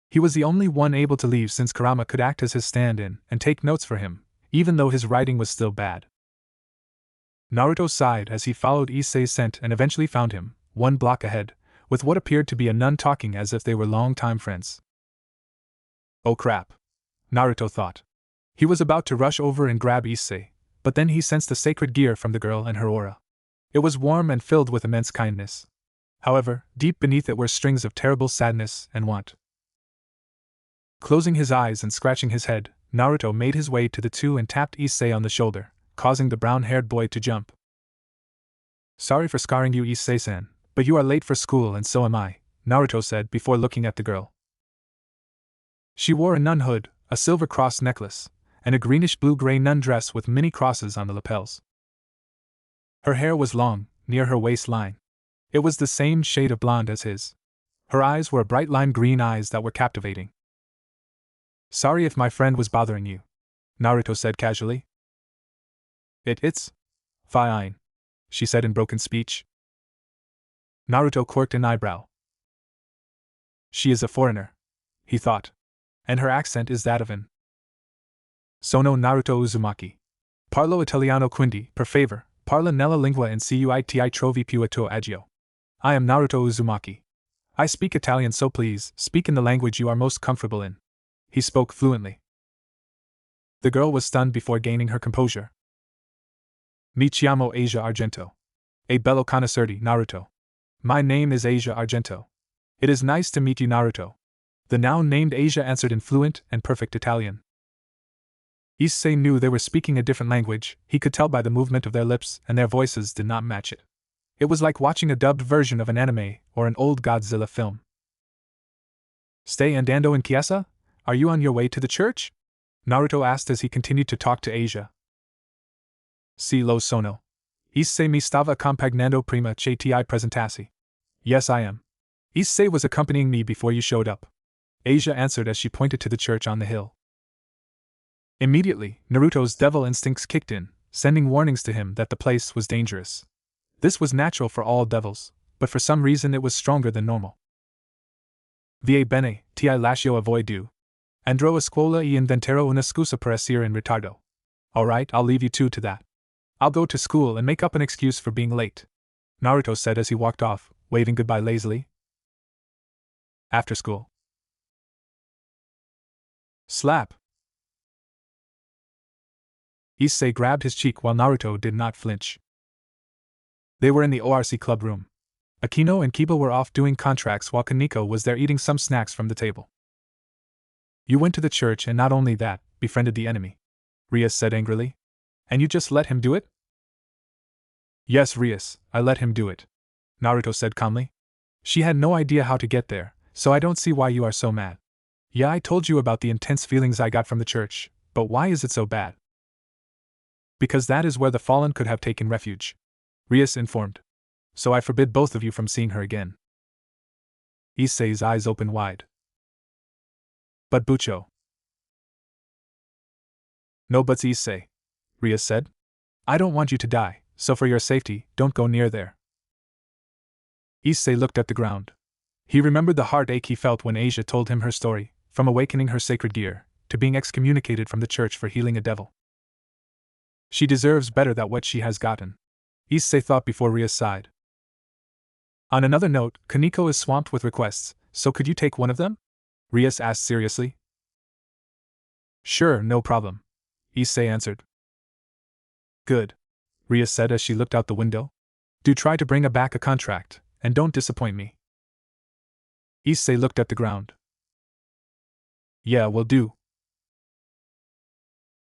He was the only one able to leave since Kurama could act as his stand-in and take notes for him, even though his writing was still bad. Naruto sighed as he followed Issei's scent and eventually found him, 1 block ahead, with what appeared to be a nun talking as if they were long-time friends. Oh crap, Naruto thought. He was about to rush over and grab Issei, but then he sensed the sacred gear from the girl and her aura. It was warm and filled with immense kindness. However, deep beneath it were strings of terrible sadness and want. Closing his eyes and scratching his head, Naruto made his way to the two and tapped Issei on the shoulder, causing the brown-haired boy to jump. Sorry for scarring you, Issei-san, but you are late for school and so am I, Naruto said before looking at the girl. She wore a nun hood, a silver cross necklace, and a greenish-blue-gray nun dress with many crosses on the lapels. Her hair was long, near her waistline. It was the same shade of blonde as his. Her eyes were bright lime green eyes that were captivating. Sorry if my friend was bothering you, Naruto said casually. It's fine, she said in broken speech. Naruto quirked an eyebrow. She is a foreigner, he thought, and her accent is that of an. Sono Naruto Uzumaki. Parlo Italiano quindi, per favor, parla nella lingua in cui ti trovi più a tuo agio. I am Naruto Uzumaki. I speak Italian, so please, speak in the language you are most comfortable in. He spoke fluently. The girl was stunned before gaining her composure. Mi chiamo Asia Argento. A bello connoisseurdi, Naruto. My name is Asia Argento. It is nice to meet you, Naruto. The now named Asia answered in fluent and perfect Italian. Issei knew they were speaking a different language. He could tell by the movement of their lips, and their voices did not match it. It was like watching a dubbed version of an anime or an old Godzilla film. "Stay andando in chiesa? Are you on your way to the church?" Naruto asked as he continued to talk to Asia. "Si lo sono. Issei mi stava accompagnando prima che ti presentassi." "Yes, I am. Issei was accompanying me before you showed up," Asia answered as she pointed to the church on the hill. Immediately, Naruto's devil instincts kicked in, sending warnings to him that the place was dangerous. This was natural for all devils, but for some reason it was stronger than normal. "Va bene, ti lascio a voi due. Andrò a scuola e inventerò una scusa per essere in ritardo." "Alright, I'll leave you two to that. I'll go to school and make up an excuse for being late," Naruto said as he walked off, waving goodbye lazily. After school. Slap! Issei grabbed his cheek while Naruto did not flinch. They were in the ORC club room. Akino and Kiba were off doing contracts while Koneko was there eating some snacks from the table. "You went to the church and not only that, befriended the enemy," Rias said angrily. "And you just let him do it?" "Yes, Rias, I let him do it," Naruto said calmly. "She had no idea how to get there, so I don't see why you are so mad." "Yeah, I told you about the intense feelings I got from the church, but why is it so bad?" "Because that is where the fallen could have taken refuge," Rias informed. "So I forbid both of you from seeing her again." Issei's eyes opened wide. "But Bucho." "No buts, Issei," Rias said. "I don't want you to die, so for your safety, don't go near there." Issei looked at the ground. He remembered the heartache he felt when Asia told him her story, from awakening her sacred gear, to being excommunicated from the church for healing a devil. She deserves better than what she has gotten, Issei thought before Rias sighed. On another note, Koneko is swamped with requests, so could you take one of them? Rias asked seriously. Sure, no problem, Issei answered. Good, Rias said as she looked out the window. Do try to bring back a contract, and don't disappoint me. Issei looked at the ground. Yeah, will do.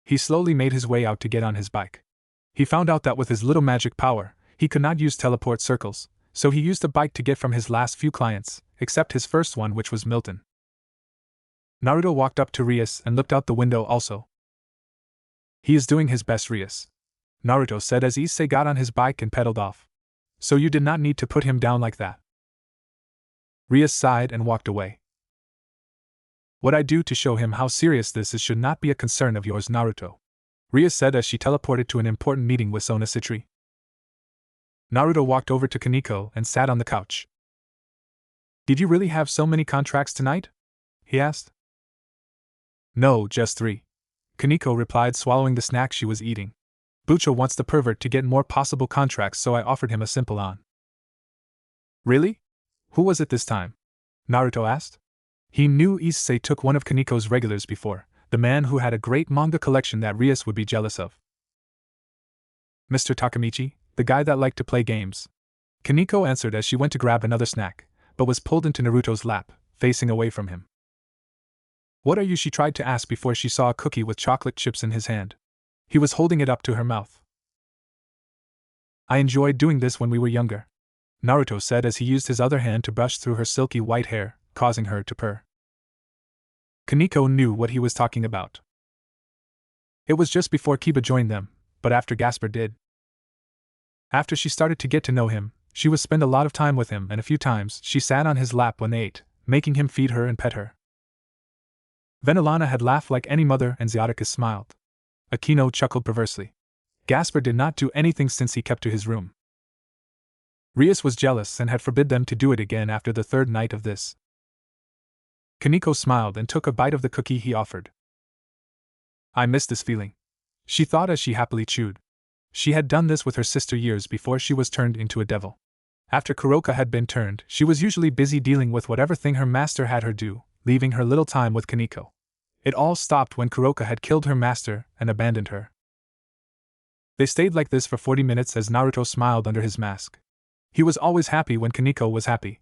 He slowly made his way out to get on his bike. He found out that with his little magic power, he could not use teleport circles, so he used a bike to get from his last few clients, except his first one, which was Milton. Naruto walked up to Rias and looked out the window also. He is doing his best, Rias, Naruto said as Issei got on his bike and pedaled off. So you did not need to put him down like that. Rias sighed and walked away. What I do to show him how serious this is should not be a concern of yours, Naruto, Rias said as she teleported to an important meeting with Sona Citri. Naruto walked over to Koneko and sat on the couch. Did you really have so many contracts tonight? He asked. No, just 3. Koneko replied, swallowing the snack she was eating. Bucho wants the pervert to get more possible contracts, so I offered him a simple on. Really? Who was it this time? Naruto asked. He knew Issei took one of Kaneko's regulars before, the man who had a great manga collection that Rias would be jealous of. Mr. Takamichi, the guy that liked to play games. Koneko answered as she went to grab another snack, but was pulled into Naruto's lap, facing away from him. What are you? She tried to ask before she saw a cookie with chocolate chips in his hand. He was holding it up to her mouth. I enjoyed doing this when we were younger, Naruto said as he used his other hand to brush through her silky white hair, causing her to purr. Koneko knew what he was talking about. It was just before Kiba joined them, but after Gasper did. After she started to get to know him, she would spend a lot of time with him, and a few times she sat on his lap when they ate, making him feed her and pet her. Venilana had laughed like any mother and Zeoticus smiled. Akino chuckled perversely. Gasper did not do anything since he kept to his room. Rias was jealous and had forbid them to do it again after the third night of this. Koneko smiled and took a bite of the cookie he offered. I miss this feeling, she thought as she happily chewed. She had done this with her sister years before she was turned into a devil. After Kuroka had been turned, she was usually busy dealing with whatever thing her master had her do, leaving her little time with Koneko. It all stopped when Kuroka had killed her master and abandoned her. They stayed like this for 40 minutes as Naruto smiled under his mask. He was always happy when Koneko was happy.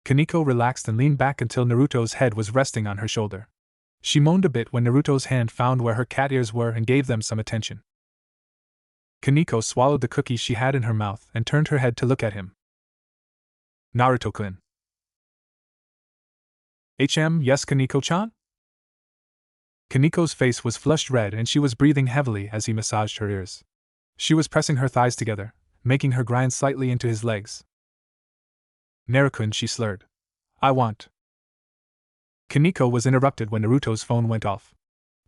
Koneko relaxed and leaned back until Naruto's head was resting on her shoulder. She moaned a bit when Naruto's hand found where her cat ears were and gave them some attention. Koneko swallowed the cookie she had in her mouth and turned her head to look at him. Naruto-kun. Yes, Koneko-chan? Kaneko's face was flushed red and she was breathing heavily as he massaged her ears. She was pressing her thighs together, making her grind slightly into his legs. Naruto-kun, she slurred. I want. Koneko was interrupted when Naruto's phone went off.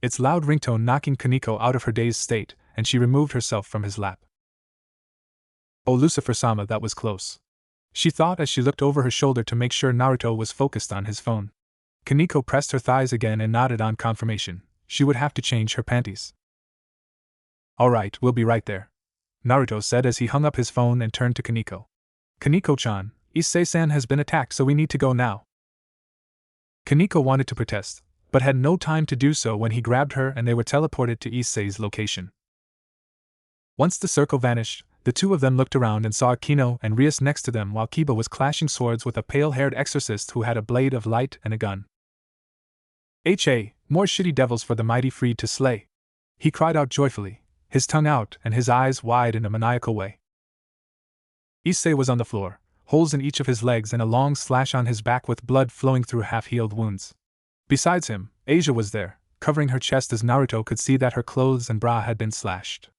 Its loud ringtone knocking Koneko out of her dazed state, and she removed herself from his lap. Oh, Lucifer-sama, that was close. She thought as she looked over her shoulder to make sure Naruto was focused on his phone. Koneko pressed her thighs again and nodded on confirmation. She would have to change her panties. Alright, we'll be right there, Naruto said as he hung up his phone and turned to Koneko. Koneko-chan, Issei-san has been attacked, so we need to go now. Koneko wanted to protest, but had no time to do so when he grabbed her and they were teleported to Issei's location. Once the circle vanished, the two of them looked around and saw Akino and Rias next to them while Kiba was clashing swords with a pale-haired exorcist who had a blade of light and a gun. More shitty devils for the mighty freed to slay! He cried out joyfully, his tongue out and his eyes wide in a maniacal way. Issei was on the floor, holes in each of his legs and a long slash on his back with blood flowing through half-healed wounds. Besides him, Asia was there, covering her chest as Naruto could see that her clothes and bra had been slashed.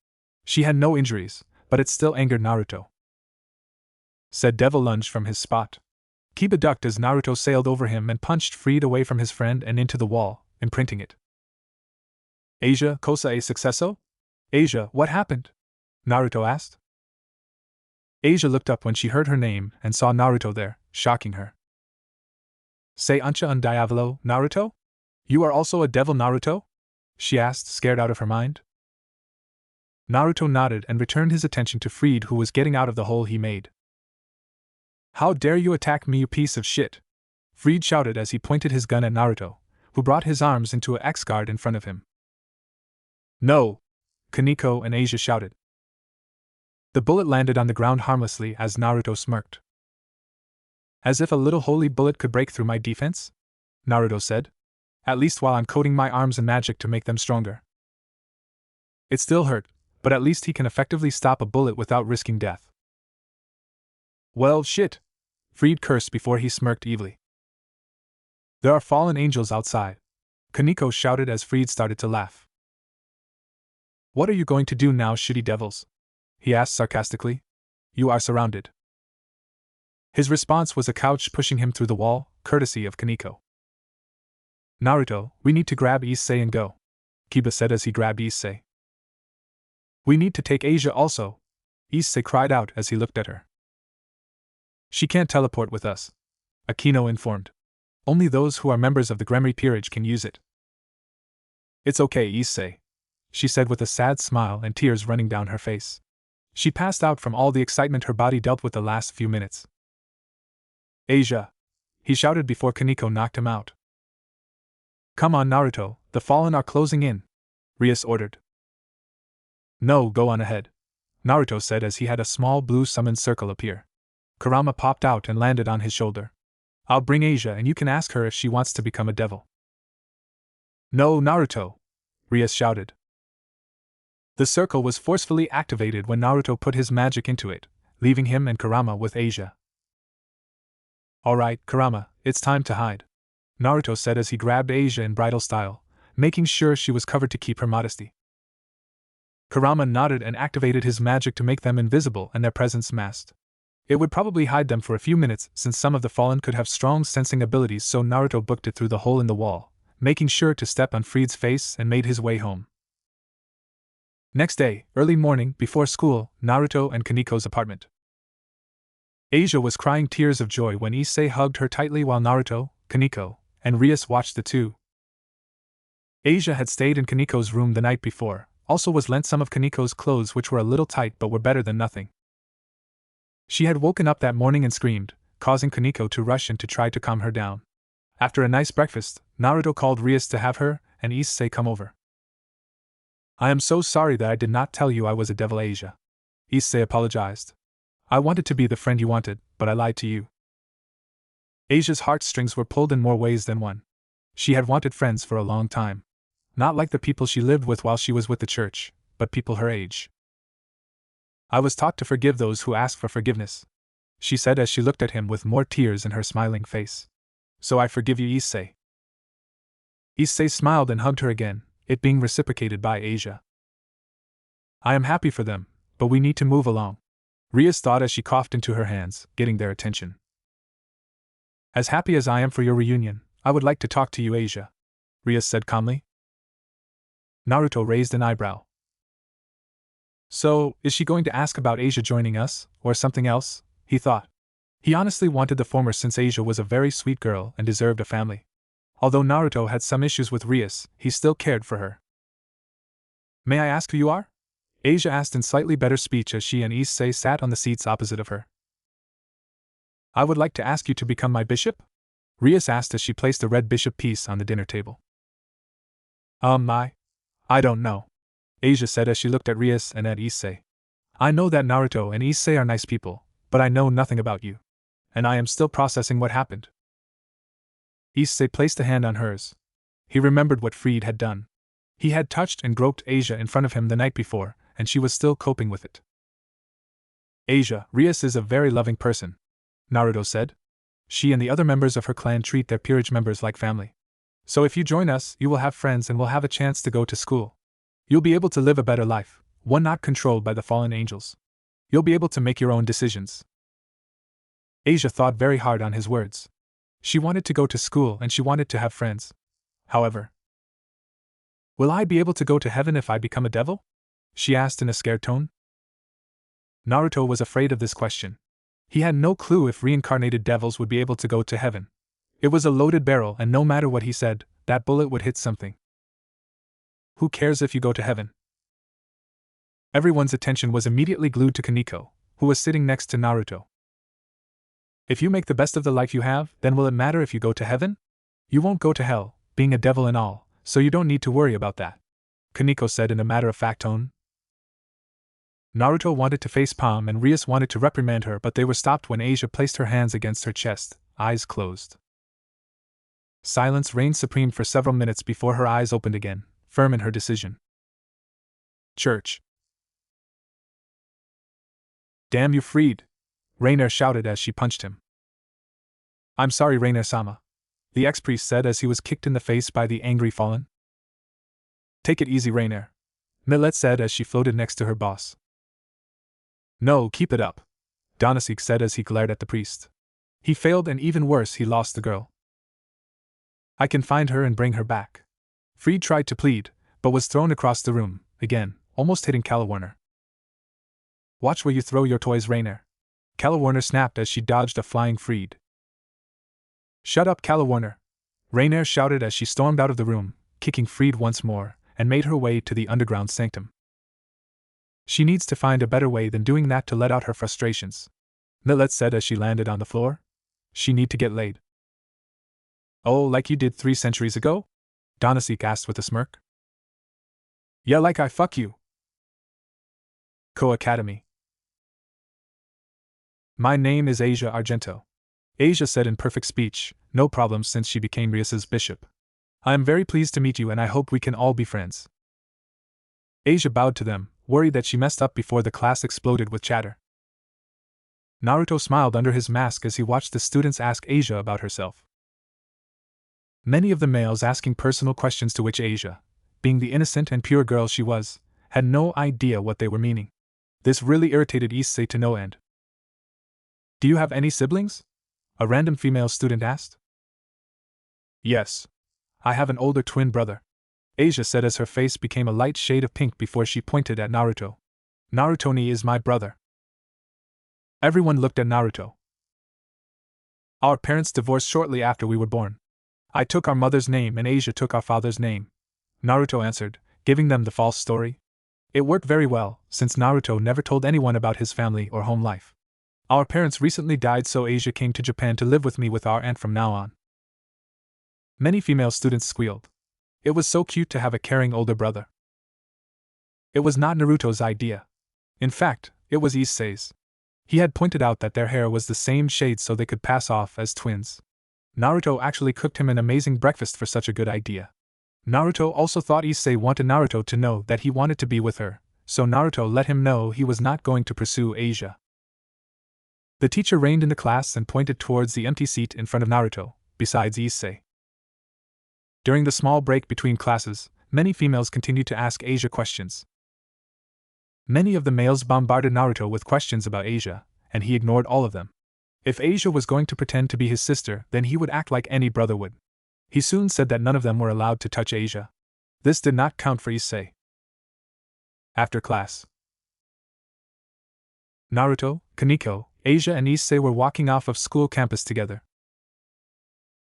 She had no injuries, but it still angered Naruto. Said Devil lunged from his spot. Kiba ducked as Naruto sailed over him and punched Freed away from his friend and into the wall, imprinting it. Asia, cosa e successo? Asia, what happened? Naruto asked. Asia looked up when she heard her name and saw Naruto there, shocking her. Sei ancha un diavolo, Naruto? You are also a devil, Naruto? She asked, scared out of her mind. Naruto nodded and returned his attention to Freed, who was getting out of the hole he made. How dare you attack me, you piece of shit! Freed shouted as he pointed his gun at Naruto, who brought his arms into a X-guard in front of him. No! Koneko and Asia shouted. The bullet landed on the ground harmlessly as Naruto smirked. As if a little holy bullet could break through my defense? Naruto said. At least while I'm coating my arms in magic to make them stronger. It still hurt, but at least he can effectively stop a bullet without risking death. Well, shit! Freed cursed before he smirked evilly. There are fallen angels outside, Koneko shouted as Freed started to laugh. What are you going to do now, shitty devils? He asked sarcastically. You are surrounded. His response was a couch pushing him through the wall, courtesy of Koneko. Naruto, we need to grab Issei and go, Kiba said as he grabbed Issei. We need to take Asia also, Issei cried out as he looked at her. She can't teleport with us, Akino informed. Only those who are members of the Gremry peerage can use it. It's okay, Issei, she said with a sad smile and tears running down her face. She passed out from all the excitement her body dealt with the last few minutes. Asia! He shouted before Koneko knocked him out. Come on, Naruto, the fallen are closing in, Rias ordered. No, go on ahead, Naruto said as he had a small blue summon circle appear. Kurama popped out and landed on his shoulder. I'll bring Asia and you can ask her if she wants to become a devil. No, Naruto! Rias shouted. The circle was forcefully activated when Naruto put his magic into it, leaving him and Kurama with Asia. Alright, Kurama, it's time to hide, Naruto said as he grabbed Asia in bridal style, making sure she was covered to keep her modesty. Kurama nodded and activated his magic to make them invisible and their presence masked. It would probably hide them for a few minutes since some of the fallen could have strong sensing abilities, so Naruto booked it through the hole in the wall, making sure to step on Freed's face and made his way home. Next day, early morning, before school, Naruto and Kaneko's apartment. Asia was crying tears of joy when Issei hugged her tightly while Naruto, Koneko, and Rias watched the two. Asia had stayed in Kaneko's room the night before, also was lent some of Kaneko's clothes which were a little tight but were better than nothing. She had woken up that morning and screamed, causing Koneko to rush in to try to calm her down. After a nice breakfast, Naruto called Rias to have her and Issei come over. I am so sorry that I did not tell you I was a devil, Asia, Issei apologized. I wanted to be the friend you wanted, but I lied to you. Asia's heartstrings were pulled in more ways than one. She had wanted friends for a long time. Not like the people she lived with while she was with the church, but people her age. I was taught to forgive those who ask for forgiveness, she said as she looked at him with more tears in her smiling face. So I forgive you, Issei. Issei smiled and hugged her again, it being reciprocated by Asia. I am happy for them, but we need to move along, Rias thought as she coughed into her hands, getting their attention. As happy as I am for your reunion, I would like to talk to you, Asia, Rias said calmly. Naruto raised an eyebrow. So, is she going to ask about Asia joining us, or something else? He thought. He honestly wanted the former since Asia was a very sweet girl and deserved a family. Although Naruto had some issues with Rias, he still cared for her. May I ask who you are? Asia asked in slightly better speech as she and Issei sat on the seats opposite of her. I would like to ask you to become my bishop? Rias asked as she placed a red bishop piece on the dinner table. I don't know, Asia said as she looked at Rias and at Issei. I know that Naruto and Issei are nice people, but I know nothing about you. And I am still processing what happened. Issei placed a hand on hers. He remembered what Fried had done. He had touched and groped Asia in front of him the night before, and she was still coping with it. Asia, Rias is a very loving person, Naruto said. She and the other members of her clan treat their peerage members like family. So if you join us, you will have friends and will have a chance to go to school. You'll be able to live a better life, one not controlled by the fallen angels. You'll be able to make your own decisions. Asia thought very hard on his words. She wanted to go to school and she wanted to have friends. However, will I be able to go to heaven if I become a devil? She asked in a scared tone. Naruto was afraid of this question. He had no clue if reincarnated devils would be able to go to heaven. It was a loaded barrel and no matter what he said, that bullet would hit something. Who cares if you go to heaven? Everyone's attention was immediately glued to Koneko, who was sitting next to Naruto. If you make the best of the life you have, then will it matter if you go to heaven? You won't go to hell, being a devil and all, so you don't need to worry about that, Koneko said in a matter-of-fact tone. Naruto wanted to facepalm and Rias wanted to reprimand her, but they were stopped when Asia placed her hands against her chest, eyes closed. Silence reigned supreme for several minutes before her eyes opened again, firm in her decision. Church. Damn you, Fried! Reiner shouted as she punched him. I'm sorry, Reiner-sama, the ex-priest said as he was kicked in the face by the angry fallen. Take it easy, Reiner, Millet said as she floated next to her boss. No, keep it up, Donasik said as he glared at the priest. He failed and even worse, he lost the girl. I can find her and bring her back. Fried tried to plead, but was thrown across the room, again, almost hitting Kalawarner. Watch where you throw your toys, Reiner, Kalawarner snapped as she dodged a flying Fried. Shut up, Kalawarner, Reiner shouted as she stormed out of the room, kicking Fried once more, and made her way to the underground sanctum. She needs to find a better way than doing that to let out her frustrations, Millet said as she landed on the floor. She need to get laid. Oh, like you did 3 centuries ago? Donasik asked with a smirk. Yeah, like I fuck you. Co-Academy. My name is Asia Argento, Asia said in perfect speech, no problem since she became Rias's bishop. I am very pleased to meet you and I hope we can all be friends. Asia bowed to them, worried that she messed up before the class exploded with chatter. Naruto smiled under his mask as he watched the students ask Asia about herself. Many of the males asking personal questions to which Asia, being the innocent and pure girl she was, had no idea what they were meaning. This really irritated Issei to no end. Do you have any siblings? A random female student asked. Yes. I have an older twin brother, Asia said as her face became a light shade of pink before she pointed at Naruto. Naruto-ni is my brother. Everyone looked at Naruto. Our parents divorced shortly after we were born. I took our mother's name and Asia took our father's name, Naruto answered, giving them the false story. It worked very well, since Naruto never told anyone about his family or home life. Our parents recently died, so Asia came to Japan to live with me with our aunt from now on. Many female students squealed. It was so cute to have a caring older brother. It was not Naruto's idea. In fact, it was Issei's. He had pointed out that their hair was the same shade so they could pass off as twins. Naruto actually cooked him an amazing breakfast for such a good idea. Naruto also thought Issei wanted Naruto to know that he wanted to be with her, so Naruto let him know he was not going to pursue Asia. The teacher reined in the class and pointed towards the empty seat in front of Naruto, besides Issei. During the small break between classes, many females continued to ask Asia questions. Many of the males bombarded Naruto with questions about Asia, and he ignored all of them. If Asia was going to pretend to be his sister, then he would act like any brother would. He soon said that none of them were allowed to touch Asia. This did not count for Issei. After class, Naruto, Koneko, Asia and Issei were walking off of school campus together.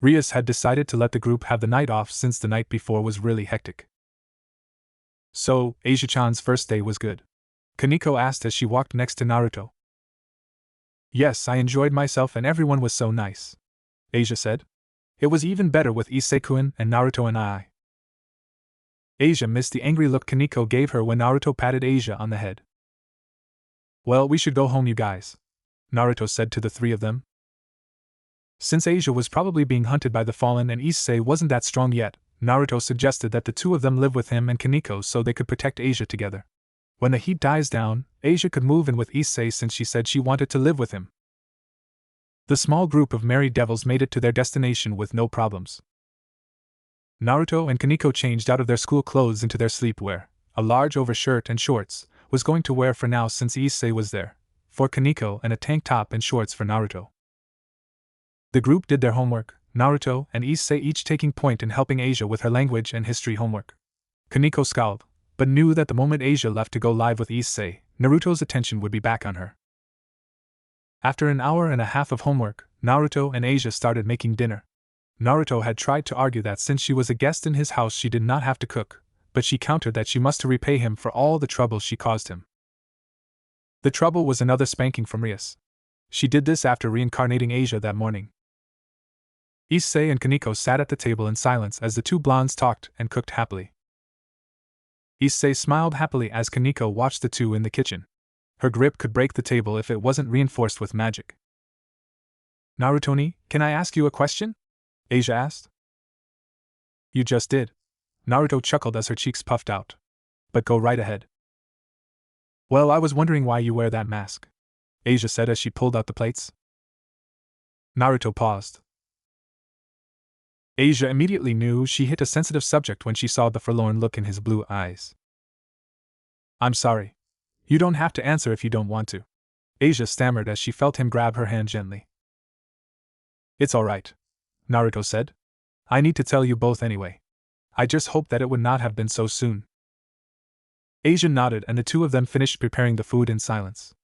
Rias had decided to let the group have the night off since the night before was really hectic. So, Asia-chan's first day was good? Koneko asked as she walked next to Naruto. Yes, I enjoyed myself and everyone was so nice, Asia said. It was even better with Issei-kun and Naruto and I. Asia missed the angry look Koneko gave her when Naruto patted Asia on the head. Well, we should go home, you guys, Naruto said to the three of them. Since Asia was probably being hunted by the Fallen and Issei wasn't that strong yet, Naruto suggested that the two of them live with him and Koneko so they could protect Asia together. When the heat dies down, Asia could move in with Issei since she said she wanted to live with him. The small group of merry devils made it to their destination with no problems. Naruto and Koneko changed out of their school clothes into their sleepwear, a large overshirt and shorts, was going to wear for now since Issei was there, for Koneko and a tank top and shorts for Naruto. The group did their homework, Naruto and Issei each taking point in helping Asia with her language and history homework. Koneko scowled, but knew that the moment Asia left to go live with Issei, Naruto's attention would be back on her. After an hour and a half of homework, Naruto and Asia started making dinner. Naruto had tried to argue that since she was a guest in his house she did not have to cook, but she countered that she must repay him for all the trouble she caused him. The trouble was another spanking from Rias. She did this after reincarnating Asia that morning. Issei and Koneko sat at the table in silence as the two blondes talked and cooked happily. Issei smiled happily as Koneko watched the two in the kitchen. Her grip could break the table if it wasn't reinforced with magic. Narutoni, can I ask you a question? Asia asked. You just did. Naruto chuckled as her cheeks puffed out. But go right ahead. Well, I was wondering why you wear that mask, Asia said as she pulled out the plates. Naruto paused. Asia immediately knew she hit a sensitive subject when she saw the forlorn look in his blue eyes. I'm sorry. You don't have to answer if you don't want to, Asia stammered as she felt him grab her hand gently. It's alright, Naruto said. I need to tell you both anyway. I just hoped that it would not have been so soon. Asia nodded and the two of them finished preparing the food in silence.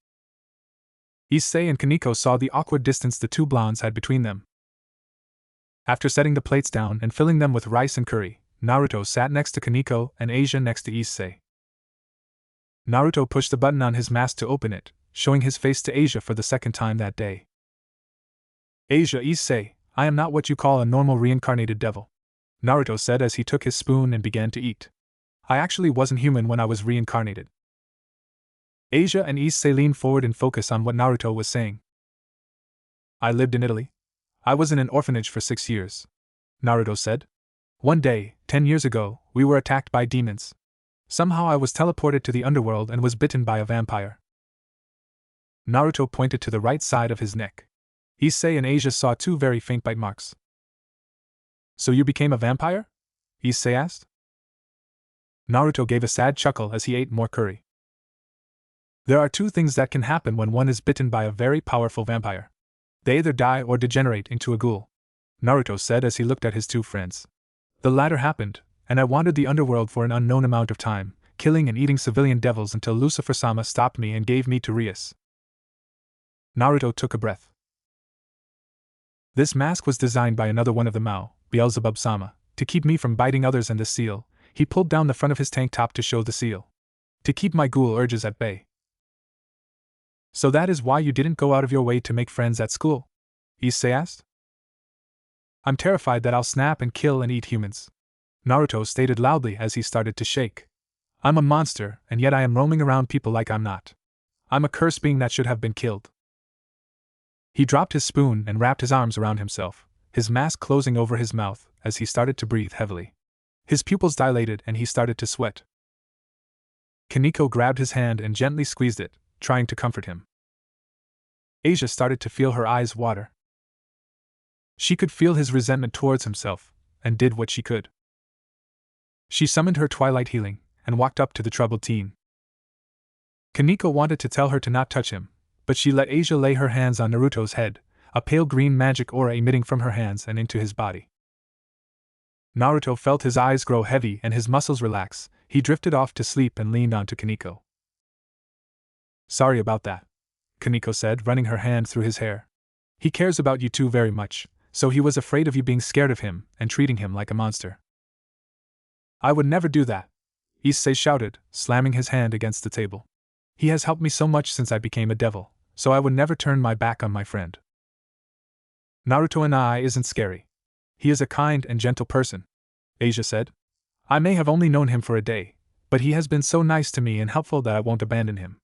Issei and Koneko saw the awkward distance the two blondes had between them. After setting the plates down and filling them with rice and curry, Naruto sat next to Koneko and Asia next to Issei. Naruto pushed the button on his mask to open it, showing his face to Asia for the second time that day. Asia, Issei, I am not what you call a normal reincarnated devil, Naruto said as he took his spoon and began to eat. I actually wasn't human when I was reincarnated. Asia and Issei leaned forward in focus on what Naruto was saying. I lived in Italy. I was in an orphanage for 6 years, Naruto said. One day, 10 years ago, we were attacked by demons. Somehow I was teleported to the underworld and was bitten by a vampire. Naruto pointed to the right side of his neck. Issei and Asia saw 2 very faint bite marks. So you became a vampire? Issei asked. Naruto gave a sad chuckle as he ate more curry. There are 2 things that can happen when one is bitten by a very powerful vampire. They either die or degenerate into a ghoul, Naruto said as he looked at his 2 friends. The latter happened, and I wandered the underworld for an unknown amount of time, killing and eating civilian devils until Lucifer-sama stopped me and gave me to Rias. Naruto took a breath. This mask was designed by another one of the Mao, Beelzebub-sama, to keep me from biting others, and the seal. He pulled down the front of his tank top to show the seal. To keep my ghoul urges at bay. So that is why you didn't go out of your way to make friends at school? Issei asked. I'm terrified that I'll snap and kill and eat humans, Naruto stated loudly as he started to shake. I'm a monster, and yet I am roaming around people like I'm not. I'm a cursed being that should have been killed. He dropped his spoon and wrapped his arms around himself, his mask closing over his mouth as he started to breathe heavily. His pupils dilated and he started to sweat. Koneko grabbed his hand and gently squeezed it, trying to comfort him. Asia started to feel her eyes water. She could feel his resentment towards himself, and did what she could. She summoned her twilight healing, and walked up to the troubled teen. Koneko wanted to tell her to not touch him, but she let Asia lay her hands on Naruto's head, a pale green magic aura emitting from her hands and into his body. Naruto felt his eyes grow heavy and his muscles relax. He drifted off to sleep and leaned onto Koneko. "Sorry about that," Koneko said, running her hand through his hair. "He cares about you two very much, so he was afraid of you being scared of him and treating him like a monster." "I would never do that," Issei shouted, slamming his hand against the table. "He has helped me so much since I became a devil, so I would never turn my back on my friend. Naruto and I isn't scary. He is a kind and gentle person," Asia said. "I may have only known him for a day, but he has been so nice to me and helpful that I won't abandon him."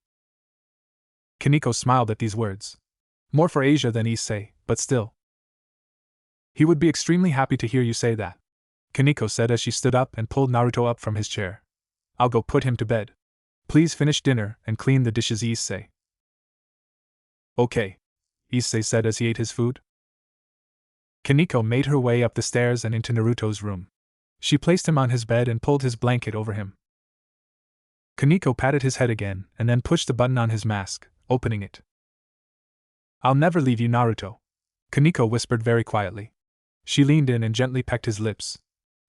Koneko smiled at these words. More for Asia than Issei, but still. "He would be extremely happy to hear you say that," Koneko said as she stood up and pulled Naruto up from his chair. "I'll go put him to bed. Please finish dinner and clean the dishes, Issei." "Okay," Issei said as he ate his food. Koneko made her way up the stairs and into Naruto's room. She placed him on his bed and pulled his blanket over him. Koneko patted his head again and then pushed the button on his mask, opening it. "I'll never leave you, Naruto," Koneko whispered very quietly. She leaned in and gently pecked his lips.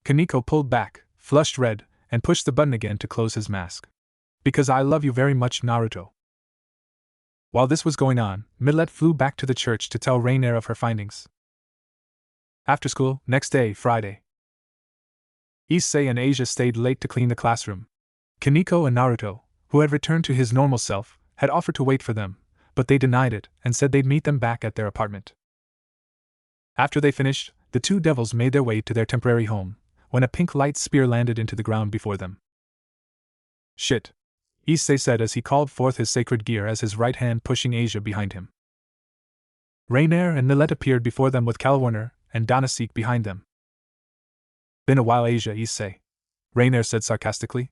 Koneko pulled back, flushed red, and pushed the button again to close his mask. "Because I love you very much, Naruto." While this was going on, Millet flew back to the church to tell Rainier of her findings. After school, next day, Friday. Issei and Asia stayed late to clean the classroom. Koneko and Naruto, who had returned to his normal self, had offered to wait for them, but they denied it and said they'd meet them back at their apartment. After they finished, the two devils made their way to their temporary home, when a pink light spear landed into the ground before them. "Shit," Issei said as he called forth his sacred gear as his right hand pushing Asia behind him. Rainier and Millet appeared before them with Kalwarner and Donasek behind them. "Been a while, Asia," Issei, Rainier said sarcastically.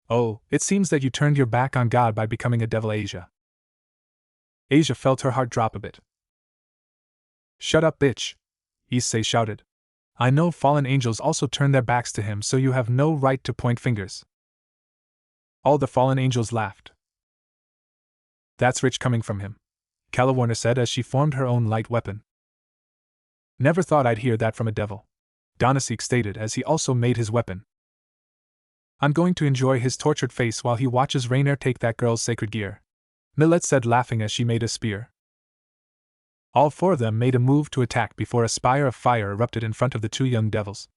"Oh, it seems that you turned your back on God by becoming a devil, Asia." Asia felt her heart drop a bit. "Shut up, bitch," Issei shouted. "I know fallen angels also turn their backs to him, so you have no right to point fingers." All the fallen angels laughed. "That's rich coming from him," Kalwarner said as she formed her own light weapon. "Never thought I'd hear that from a devil," Donasek stated as he also made his weapon. "I'm going to enjoy his tortured face while he watches Rainier take that girl's sacred gear," Millet said, laughing as she made a spear. All four of them made a move to attack before a spire of fire erupted in front of the two young devils.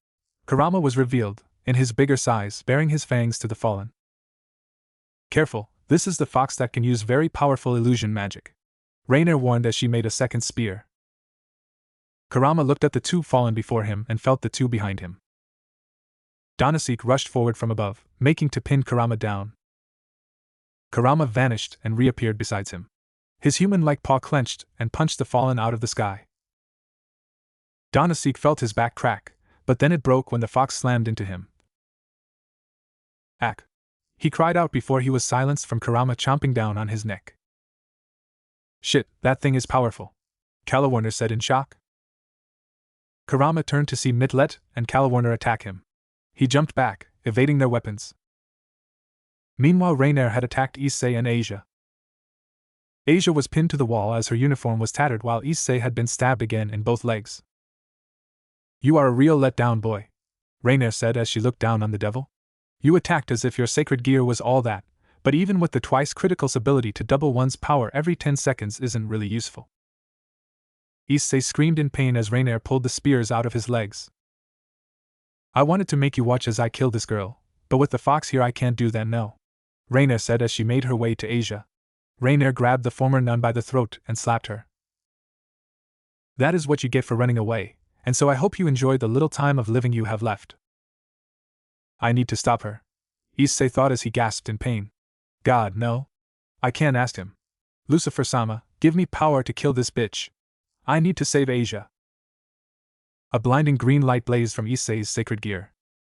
Kurama was revealed, in his bigger size, baring his fangs to the fallen. "Careful, this is the fox that can use very powerful illusion magic," Rainier warned as she made a second spear. Kurama looked at the two fallen before him and felt the two behind him. Donasek rushed forward from above, making to pin Kurama down. Kurama vanished and reappeared beside him. His human-like paw clenched and punched the fallen out of the sky. Donasek felt his back crack, but then it broke when the fox slammed into him. "Ack!" he cried out before he was silenced from Kurama chomping down on his neck. "Shit, that thing is powerful," Kalwarner said in shock. Kurama turned to see Millet and Kalwarner attack him. He jumped back, evading their weapons. Meanwhile, Rainier had attacked Issei and Asia. Asia was pinned to the wall as her uniform was tattered, while Issei had been stabbed again in both legs. "You are a real letdown, boy," Rainier said as she looked down on the devil. "You attacked as if your sacred gear was all that, but even with the twice critical's ability to double one's power every 10 seconds isn't really useful." Issei screamed in pain as Rainier pulled the spears out of his legs. "I wanted to make you watch as I kill this girl, but with the fox here I can't do that, no," Rainier said as she made her way to Asia. Rainier grabbed the former nun by the throat and slapped her. "That is what you get for running away, and so I hope you enjoy the little time of living you have left." "I need to stop her," Issei thought as he gasped in pain. "God, no. I can't ask him. Lucifer-sama, give me power to kill this bitch. I need to save Asia." A blinding green light blazed from Issei's sacred gear.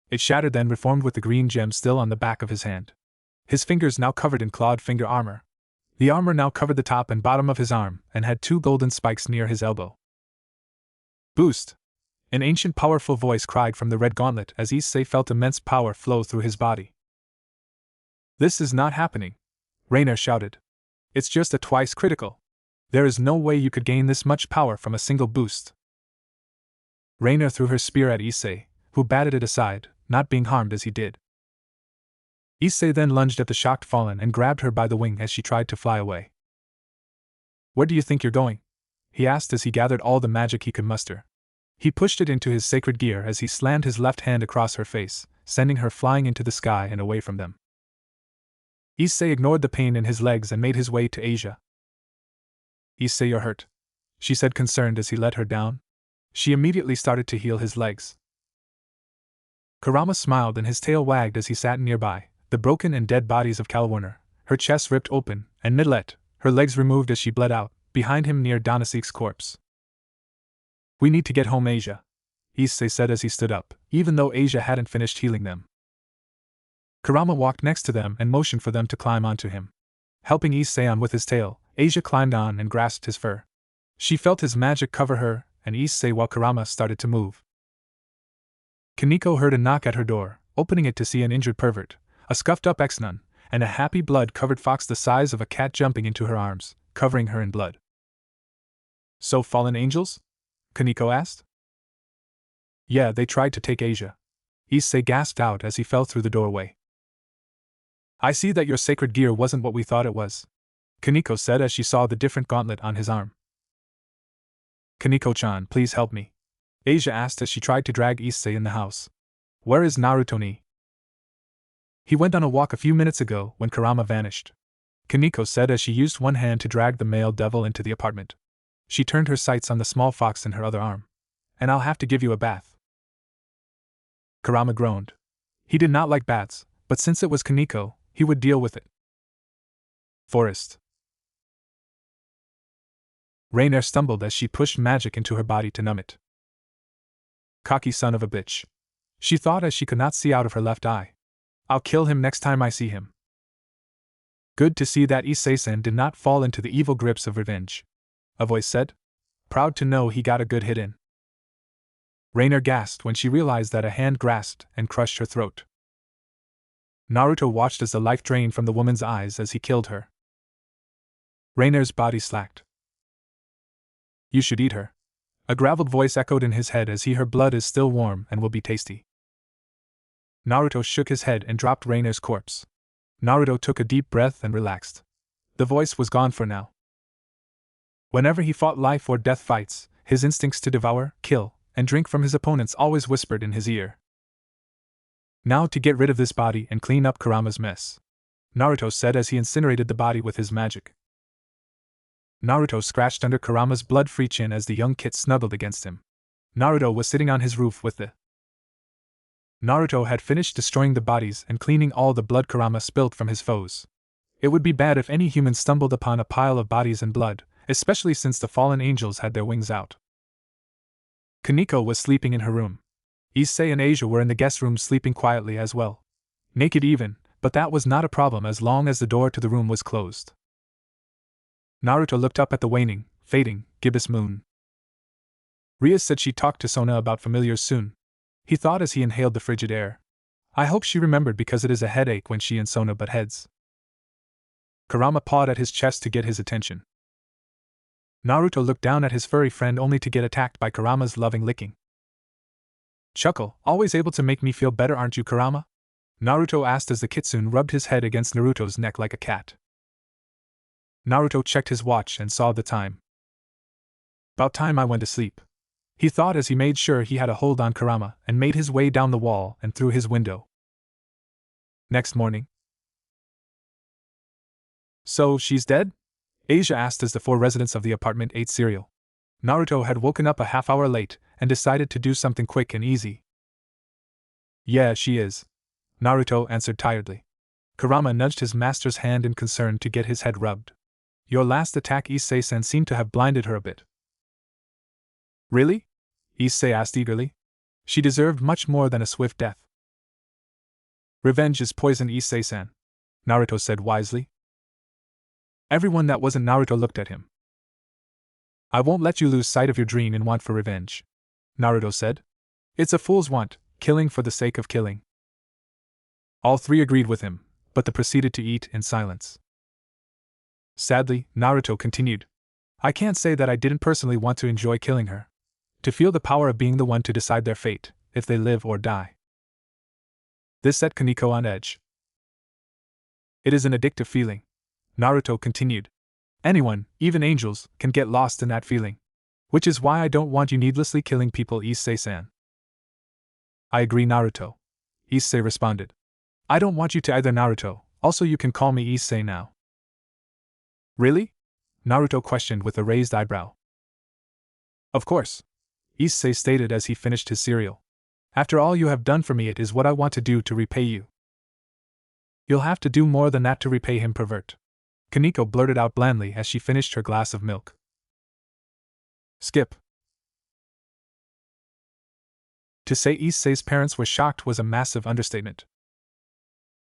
It shattered then reformed with the green gem still on the back of his hand. His fingers now covered in clawed finger armor. The armor now covered the top and bottom of his arm, and had 2 golden spikes near his elbow. Boost! An ancient powerful voice cried from the red gauntlet as Issei felt immense power flow through his body. This is not happening, Rainer shouted. It's just a twice critical. There is no way you could gain this much power from a single boost. Rainer threw her spear at Issei, who batted it aside, not being harmed as he did. Issei then lunged at the shocked fallen and grabbed her by the wing as she tried to fly away. Where do you think you're going? He asked as he gathered all the magic he could muster. He pushed it into his sacred gear as he slammed his left hand across her face, sending her flying into the sky and away from them. Issei ignored the pain in his legs and made his way to Asia. Issei, you're hurt, she said concerned as he let her down. She immediately started to heal his legs. Kurama smiled and his tail wagged as he sat nearby, the broken and dead bodies of Kalwarner, her chest ripped open, and Midlet, her legs removed as she bled out, behind him near Donasik's corpse. We need to get home, Asia, Issei said as he stood up, even though Asia hadn't finished healing them. Kurama walked next to them and motioned for them to climb onto him. Helping Issei on with his tail, Asia climbed on and grasped his fur. She felt his magic cover her and Issei while Kurama started to move. Koneko heard a knock at her door, opening it to see an injured pervert, a scuffed-up ex-nun, and a happy blood-covered fox the size of a cat jumping into her arms, covering her in blood. So fallen angels? Koneko asked. Yeah, they tried to take Asia. Issei gasped out as he fell through the doorway. I see that your sacred gear wasn't what we thought it was, Koneko said as she saw the different gauntlet on his arm. Koneko-chan, please help me, Asia asked as she tried to drag Issei in the house. Where is Naruto-ni? He went on a walk a few minutes ago when Kurama vanished, Koneko said as she used one hand to drag the male devil into the apartment. She turned her sights on the small fox in her other arm. And I'll have to give you a bath. Kurama groaned. He did not like baths, but since it was Koneko, he would deal with it. Forest. Rainer stumbled as she pushed magic into her body to numb it. Cocky son of a bitch, she thought as she could not see out of her left eye. I'll kill him next time I see him. Good to see that Issei-sen did not fall into the evil grips of revenge, a voice said. Proud to know he got a good hit in. Rainer gasped when she realized that a hand grasped and crushed her throat. Naruto watched as the life drained from the woman's eyes as he killed her. Rainer's body slacked. You should eat her. A graveled voice echoed in his head as her blood is still warm and will be tasty. Naruto shook his head and dropped Rainer's corpse. Naruto took a deep breath and relaxed. The voice was gone for now. Whenever he fought life or death fights, his instincts to devour, kill, and drink from his opponents always whispered in his ear. Now to get rid of this body and clean up Kurama's mess, Naruto said as he incinerated the body with his magic. Naruto scratched under Kurama's blood-free chin as the young kid snuggled against him. Naruto was sitting on his roof with the... Naruto had finished destroying the bodies and cleaning all the blood Kurama spilled from his foes. It would be bad if any human stumbled upon a pile of bodies and blood, especially since the fallen angels had their wings out. Koneko was sleeping in her room. Issei and Asia were in the guest room sleeping quietly as well. Naked even, but that was not a problem as long as the door to the room was closed. Naruto looked up at the waning, fading, gibbous moon. Rias said she talked to Sona about familiars soon. He thought as he inhaled the frigid air. I hope she remembered because it is a headache when she and Sona butt heads. Kurama pawed at his chest to get his attention. Naruto looked down at his furry friend only to get attacked by Kurama's loving licking. Chuckle, always able to make me feel better, aren't you, Kurama? Naruto asked as the kitsune rubbed his head against Naruto's neck like a cat. Naruto checked his watch and saw the time. About time I went to sleep, he thought as he made sure he had a hold on Kurama and made his way down the wall and through his window. Next morning. So, she's dead? Asia asked as the 4 residents of the apartment ate cereal. Naruto had woken up a half hour late and decided to do something quick and easy. Yeah, she is, Naruto answered tiredly. Kurama nudged his master's hand in concern to get his head rubbed. Your last attack, Issei-sen, seemed to have blinded her a bit. Really? Issei asked eagerly. She deserved much more than a swift death. Revenge is poison, Issei-san, Naruto said wisely. Everyone that wasn't Naruto looked at him. I won't let you lose sight of your dream and want for revenge, Naruto said. It's a fool's want, killing for the sake of killing. All three agreed with him, but they proceeded to eat in silence. Sadly, Naruto continued. I can't say that I didn't personally want to enjoy killing her. To feel the power of being the one to decide their fate, if they live or die. This set Koneko on edge. It is an addictive feeling, Naruto continued. Anyone, even angels, can get lost in that feeling. Which is why I don't want you needlessly killing people, Issei-san. I agree, Naruto, Issei responded. I don't want you to either, Naruto, also you can call me Issei now. Really? Naruto questioned with a raised eyebrow. Of course, Issei stated as he finished his cereal. After all you have done for me, it is what I want to do to repay you. You'll have to do more than that to repay him, pervert, Koneko blurted out blandly as she finished her glass of milk. Skip. To say Issei's parents were shocked was a massive understatement.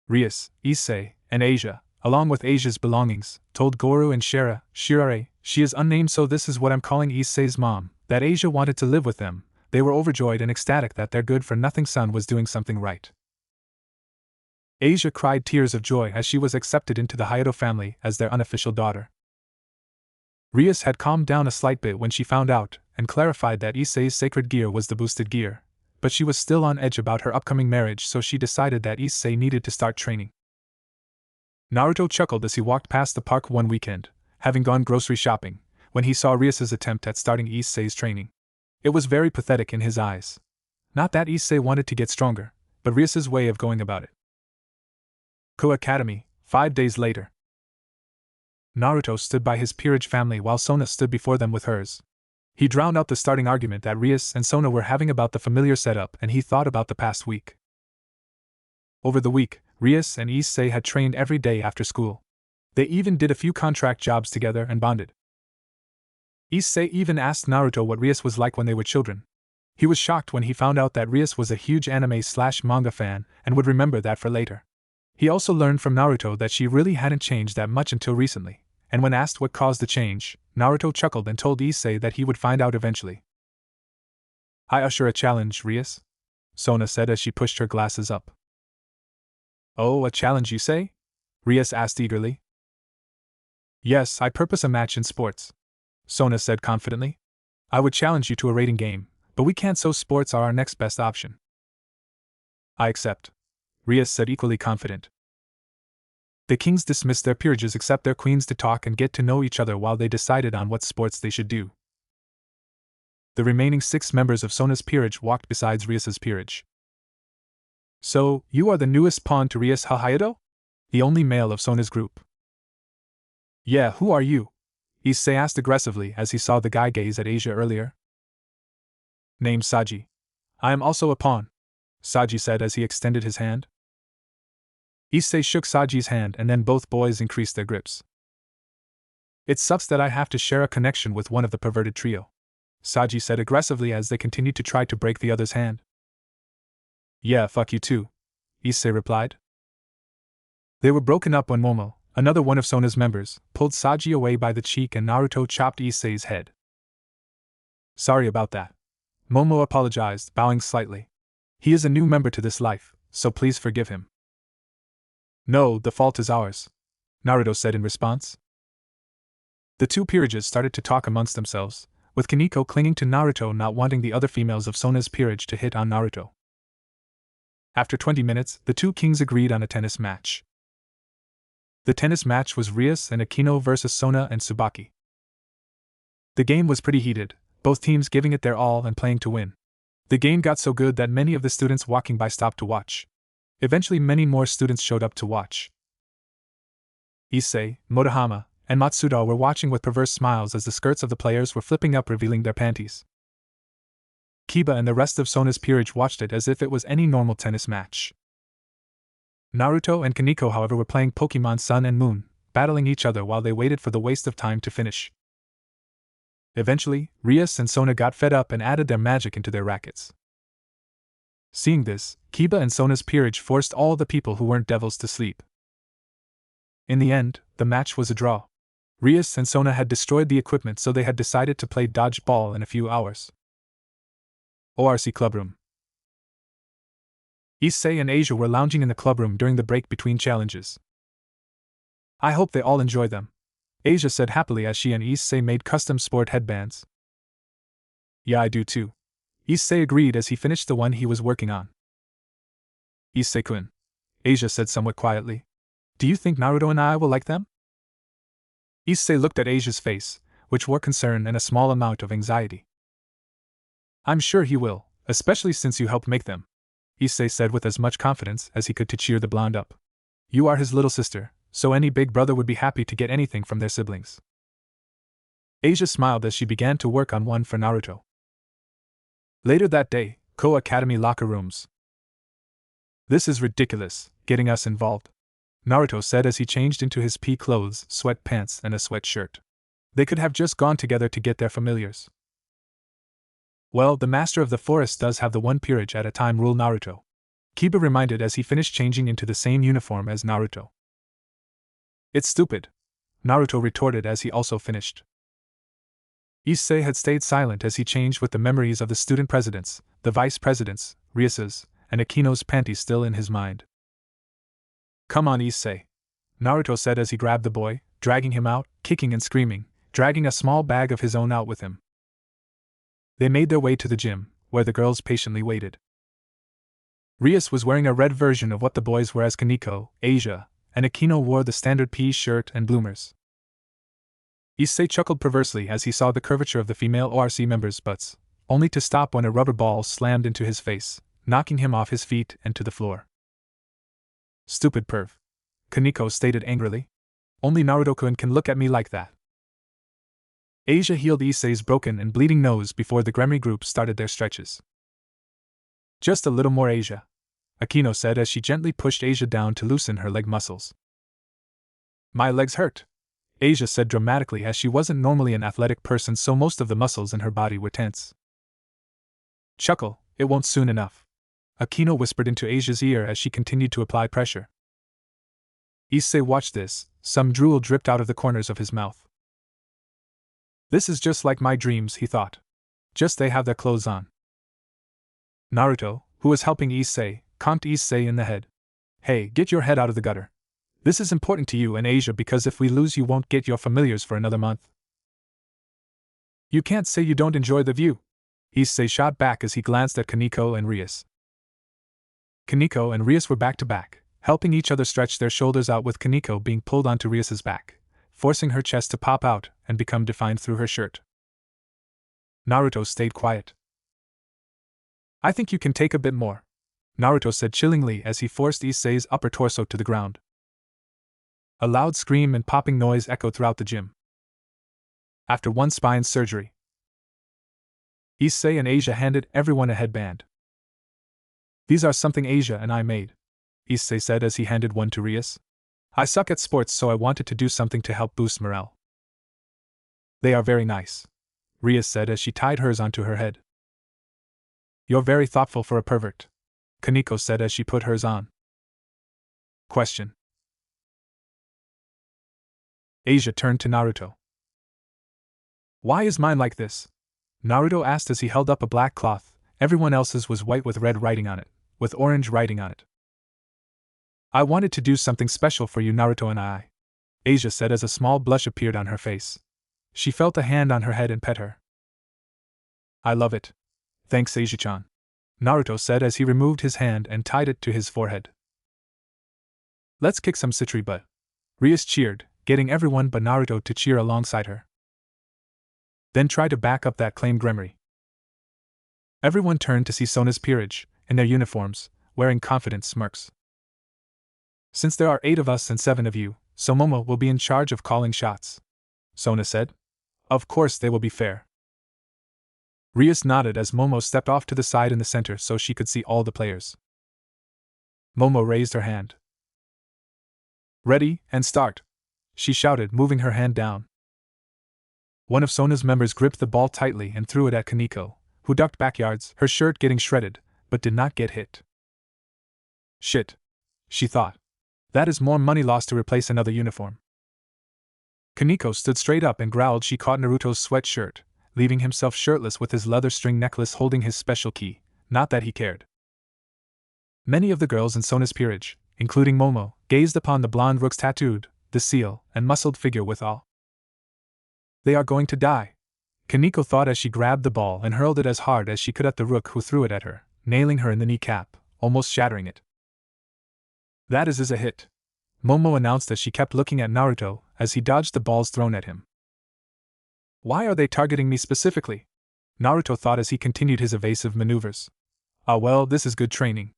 Rias, Issei, and Asia, along with Asia's belongings, told Goru and Shirare, she is unnamed, so this is what I'm calling Issei's mom, that Asia wanted to live with them. They were overjoyed and ecstatic that their good-for-nothing son was doing something right. Asia cried tears of joy as she was accepted into the Hayato family as their unofficial daughter. Rias had calmed down a slight bit when she found out, and clarified that Issei's sacred gear was the boosted gear, but she was still on edge about her upcoming marriage, so she decided that Issei needed to start training. Naruto chuckled as he walked past the park one weekend, having gone grocery shopping, when he saw Rias's attempt at starting Issei's training. It was very pathetic in his eyes. Not that Issei wanted to get stronger, but Rias's way of going about it. Ko Academy, 5 days later. Naruto stood by his peerage family while Sona stood before them with hers. He drowned out the starting argument that Rias and Sona were having about the familiar setup, and he thought about the past week. Over the week, Rias and Issei had trained every day after school. They even did a few contract jobs together and bonded. Issei even asked Naruto what Rias was like when they were children. He was shocked when he found out that Rias was a huge anime/manga fan and would remember that for later. He also learned from Naruto that she really hadn't changed that much until recently, and when asked what caused the change, Naruto chuckled and told Issei that he would find out eventually. I usher a challenge, Rias, Sona said as she pushed her glasses up. Oh, a challenge you say? Rias asked eagerly. Yes, I purpose a match in sports, Sona said confidently. I would challenge you to a rating game, but we can't, so sports are our next best option. I accept, Rias said equally confident. The kings dismissed their peerages except their queens to talk and get to know each other while they decided on what sports they should do. The remaining 6 members of Sona's peerage walked besides Rias's peerage. So, you are the newest pawn to Rias Hayato? The only male of Sona's group. Yeah, who are you? Issei asked aggressively as he saw the guy gaze at Asia earlier. Named Saji. I am also a pawn, Saji said as he extended his hand. Issei shook Saji's hand and then both boys increased their grips. It sucks that I have to share a connection with one of the perverted trio, Saji said aggressively as they continued to try to break the other's hand. Yeah, fuck you too, Issei replied. They were broken up when Momo, another one of Sona's members, pulled Saji away by the cheek and Naruto chopped Issei's head. Sorry about that, Momo apologized, bowing slightly. He is a new member to this life, so please forgive him. No, the fault is ours, Naruto said in response. The two peerages started to talk amongst themselves, with Koneko clinging to Naruto, not wanting the other females of Sona's peerage to hit on Naruto. After 20 minutes, the two kings agreed on a tennis match. The tennis match was Rias and Akino versus Sona and Tsubaki. The game was pretty heated, both teams giving it their all and playing to win. The game got so good that many of the students walking by stopped to watch. Eventually many more students showed up to watch. Issei, Motohama, and Matsuda were watching with perverse smiles as the skirts of the players were flipping up, revealing their panties. Kiba and the rest of Sona's peerage watched it as if it was any normal tennis match. Naruto and Koneko, however, were playing Pokemon Sun and Moon, battling each other while they waited for the waste of time to finish. Eventually, Rias and Sona got fed up and added their magic into their rackets. Seeing this, Kiba and Sona's peerage forced all the people who weren't devils to sleep. In the end, the match was a draw. Rias and Sona had destroyed the equipment, so they had decided to play dodgeball in a few hours. ORC Clubroom. Issei and Asia were lounging in the clubroom during the break between challenges. I hope they all enjoy them, Asia said happily as she and Issei made custom sport headbands. Yeah, I do too, Issei agreed as he finished the one he was working on. Issei-kun, Asia said somewhat quietly. Do you think Naruto and I will like them? Issei looked at Asia's face, which wore concern and a small amount of anxiety. I'm sure he will, especially since you helped make them, Issei said with as much confidence as he could to cheer the blonde up. You are his little sister, so any big brother would be happy to get anything from their siblings. Asia smiled as she began to work on one for Naruto. Later that day, Koa Academy locker rooms. This is ridiculous, getting us involved, Naruto said as he changed into his pea clothes, sweatpants, and a sweatshirt. They could have just gone together to get their familiars. Well, the master of the forest does have the one peerage at a time rule, Naruto, Kiba reminded as he finished changing into the same uniform as Naruto. It's stupid, Naruto retorted as he also finished. Issei had stayed silent as he changed with the memories of the student presidents, the vice presidents, Rias's, and Akino's panties still in his mind. Come on, Issei, Naruto said as he grabbed the boy, dragging him out, kicking and screaming, dragging a small bag of his own out with him. They made their way to the gym, where the girls patiently waited. Rias was wearing a red version of what the boys were as Koneko, Asia, and Akino wore the standard pea shirt and bloomers. Issei chuckled perversely as he saw the curvature of the female ORC members' butts, only to stop when a rubber ball slammed into his face, knocking him off his feet and to the floor. Stupid perv, Koneko stated angrily. Only Naruto-kun can look at me like that. Asia healed Issei's broken and bleeding nose before the Gremry group started their stretches. Just a little more, Asia, Akino said as she gently pushed Asia down to loosen her leg muscles. My legs hurt, Asia said dramatically as she wasn't normally an athletic person, so most of the muscles in her body were tense. Chuckle, it won't soon enough, Akino whispered into Asia's ear as she continued to apply pressure. Issei watched this, some drool dripped out of the corners of his mouth. This is just like my dreams, he thought. Just they have their clothes on. Naruto, who was helping Issei, conked Issei in the head. Hey, get your head out of the gutter. This is important to you and Asia because if we lose you won't get your familiars for another month. You can't say you don't enjoy the view, Issei shot back as he glanced at Koneko and Rias. Koneko and Rias were back to back, helping each other stretch their shoulders out with Koneko being pulled onto Rias's back, forcing her chest to pop out and become defined through her shirt. Naruto stayed quiet. I think you can take a bit more, Naruto said chillingly as he forced Issei's upper torso to the ground. A loud scream and popping noise echoed throughout the gym. After one spine surgery, Issei and Asia handed everyone a headband. These are something Asia and I made, Issei said as he handed one to Rias. I suck at sports, so I wanted to do something to help boost morale. They are very nice, Rias said as she tied hers onto her head. You're very thoughtful for a pervert, Koneko said as she put hers on. Question. Asia turned to Naruto. Why is mine like this? Naruto asked as he held up a black cloth. Everyone else's was white with red writing on it, with orange writing on it. I wanted to do something special for you, Naruto and I, Asia said as a small blush appeared on her face. She felt a hand on her head and pet her. I love it. Thanks, Asia-chan, Naruto said as he removed his hand and tied it to his forehead. Let's kick some Citri butt, Rias cheered, getting everyone but Naruto to cheer alongside her. Then try to back up that claim, Gremry. Everyone turned to see Sona's peerage, in their uniforms, wearing confident smirks. Since there are 8 of us and 7 of you, so Momo will be in charge of calling shots, Sona said. Of course they will be fair. Rias nodded as Momo stepped off to the side in the center so she could see all the players. Momo raised her hand. Ready, and start, she shouted, moving her hand down. One of Sona's members gripped the ball tightly and threw it at Koneko, who ducked backyards, her shirt getting shredded, but did not get hit. Shit, she thought. That is more money lost to replace another uniform. Koneko stood straight up and growled. She caught Naruto's sweatshirt, leaving himself shirtless with his leather string necklace holding his special key, not that he cared. Many of the girls in Sona's peerage, including Momo, gazed upon the blonde rook's tattooed, the seal, and muscled figure with awe. They are going to die, Koneko thought as she grabbed the ball and hurled it as hard as she could at the rook who threw it at her, nailing her in the kneecap, almost shattering it. That is a hit, Momo announced as she kept looking at Naruto as he dodged the balls thrown at him. Why are they targeting me specifically? Naruto thought as he continued his evasive maneuvers. Ah well, this is good training.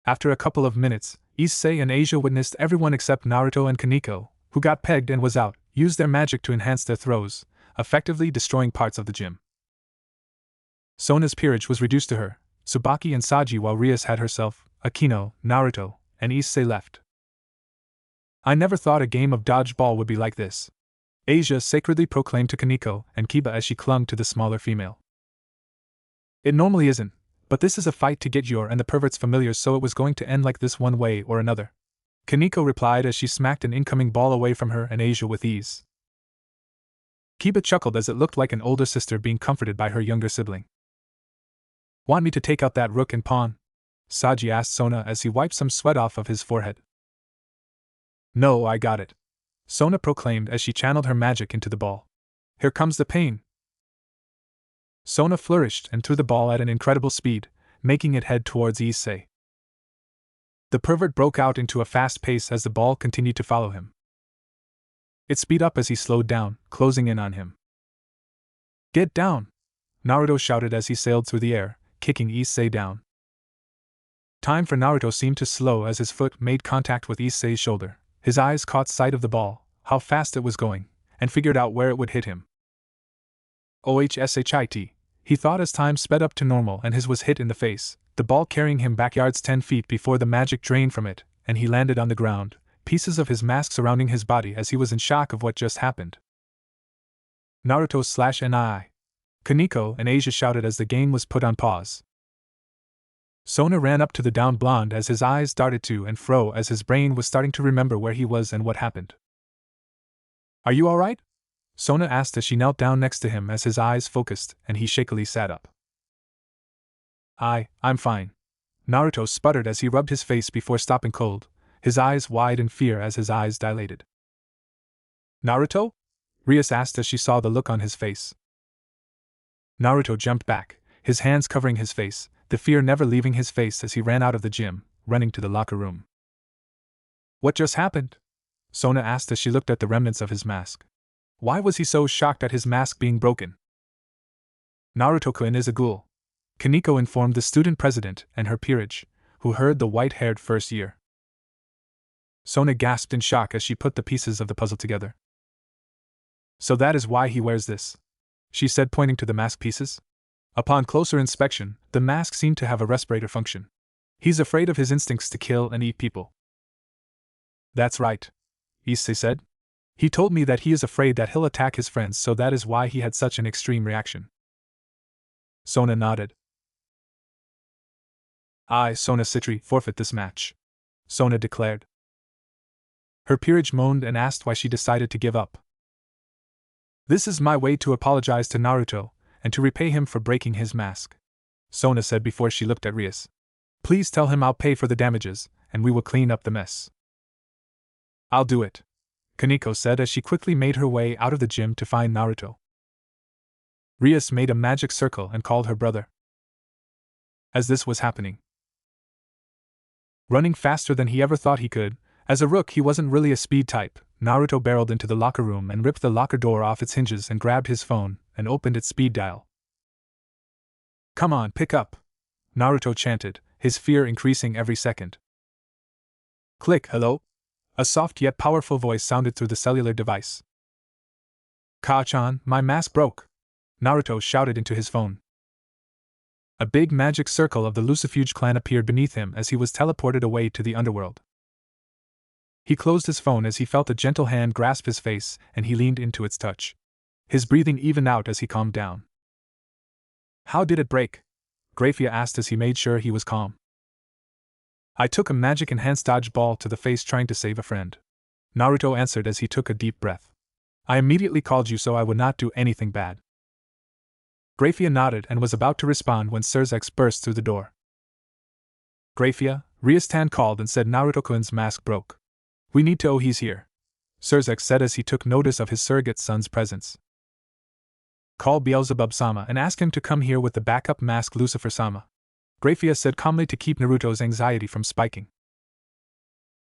After a couple of minutes, Issei and Asia witnessed everyone except Naruto and Koneko, who got pegged and was out, use their magic to enhance their throws, effectively destroying parts of the gym. Sona's peerage was reduced to her, Tsubaki and Saji, while Rias had herself, Akino, Naruto, and Issei left. I never thought a game of dodgeball would be like this, Asia sacredly proclaimed to Koneko and Kiba as she clung to the smaller female. It normally isn't, but this is a fight to get your and the pervert's familiars, so it was going to end like this one way or another, Koneko replied as she smacked an incoming ball away from her and Asia with ease. Kiba chuckled as it looked like an older sister being comforted by her younger sibling. Want me to take out that rook and pawn? Saji asked Sona as he wiped some sweat off of his forehead. No, I got it, Sona proclaimed as she channeled her magic into the ball. Here comes the pain. Sona flourished and threw the ball at an incredible speed, making it head towards Issei. The pervert broke out into a fast pace as the ball continued to follow him. It sped up as he slowed down, closing in on him. Get down! Naruto shouted as he sailed through the air, kicking Issei down. Time for Naruto seemed to slow as his foot made contact with Issei's shoulder. His eyes caught sight of the ball, how fast it was going, and figured out where it would hit him. OHSHIT, he thought as time sped up to normal and his was hit in the face, the ball carrying him backyards 10 feet before the magic drained from it, and he landed on the ground, pieces of his mask surrounding his body as he was in shock of what just happened. Naruto/NI. Koneko and Asia shouted as the game was put on pause. Sona ran up to the downed blonde as his eyes darted to and fro as his brain was starting to remember where he was and what happened. Are you alright? Sona asked as she knelt down next to him as his eyes focused and he shakily sat up. I'm fine, Naruto sputtered as he rubbed his face before stopping cold, his eyes wide in fear as his eyes dilated. Naruto? Rias asked as she saw the look on his face. Naruto jumped back, his hands covering his face, the fear never leaving his face as he ran out of the gym, running to the locker room. What just happened? Sona asked as she looked at the remnants of his mask. Why was he so shocked at his mask being broken? Naruto-kun is a ghoul, Koneko informed the student president and her peerage, who heard the white-haired first year. Sona gasped in shock as she put the pieces of the puzzle together. So that is why he wears this, she said, pointing to the mask pieces. Upon closer inspection, the mask seemed to have a respirator function. He's afraid of his instincts to kill and eat people. That's right, Issei said. He told me that he is afraid that he'll attack his friends, so that is why he had such an extreme reaction. Sona nodded. Sona Citri, forfeit this match, Sona declared. Her peerage moaned and asked why she decided to give up. This is my way to apologize to Naruto, and to repay him for breaking his mask, Sona said before she looked at Rias. Please tell him I'll pay for the damages, and we will clean up the mess. I'll do it, Koneko said as she quickly made her way out of the gym to find Naruto. Rias made a magic circle and called her brother. As this was happening, running faster than he ever thought he could, as a rook he wasn't really a speed type, Naruto barreled into the locker room and ripped the locker door off its hinges and grabbed his phone and opened its speed dial. Come on, pick up, Naruto chanted, his fear increasing every second. Click, hello? A soft yet powerful voice sounded through the cellular device. Ka-chan, my mask broke, Naruto shouted into his phone. A big magic circle of the Lucifuge clan appeared beneath him as he was teleported away to the underworld. He closed his phone as he felt a gentle hand grasp his face and he leaned into its touch. His breathing evened out as he calmed down. How did it break? Grafia asked as he made sure he was calm. I took a magic-enhanced dodge ball to the face trying to save a friend. Naruto answered as he took a deep breath. I immediately called you so I would not do anything bad. Grafia nodded and was about to respond when Surzex burst through the door. Grafia, Rias-tan called and said Naruto-kun's mask broke. We need to. Oh, he's here, Surzex said as he took notice of his surrogate son's presence. Call Beelzebub-sama and ask him to come here with the backup mask Lucifer-sama, Grafia said calmly to keep Naruto's anxiety from spiking.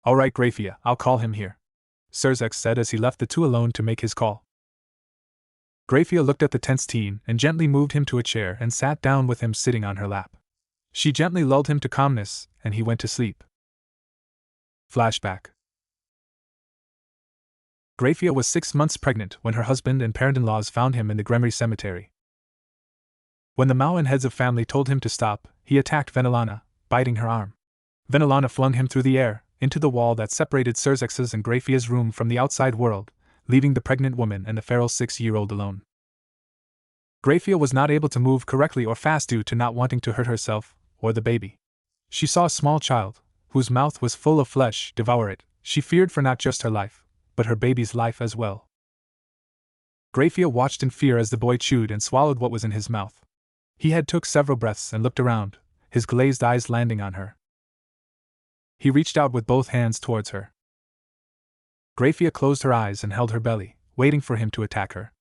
Alright Grafia, I'll call him here, Surzex said as he left the two alone to make his call. Grafia looked at the tense teen and gently moved him to a chair and sat down with him sitting on her lap. She gently lulled him to calmness, and he went to sleep. Flashback. Grafia was 6 months pregnant when her husband and parent-in-laws found him in the Gremory cemetery. When the Maoan heads of family told him to stop, he attacked Venelana, biting her arm. Venelana flung him through the air, into the wall that separated Surzex's and Grafia's room from the outside world, leaving the pregnant woman and the feral 6-year-old alone. Grafia was not able to move correctly or fast due to not wanting to hurt herself, or the baby. She saw a small child, whose mouth was full of flesh, devour it. She feared for not just her life, but her baby's life as well. Grafia watched in fear as the boy chewed and swallowed what was in his mouth. He had took several breaths and looked around, his glazed eyes landing on her. He reached out with both hands towards her. Grafia closed her eyes and held her belly, waiting for him to attack her.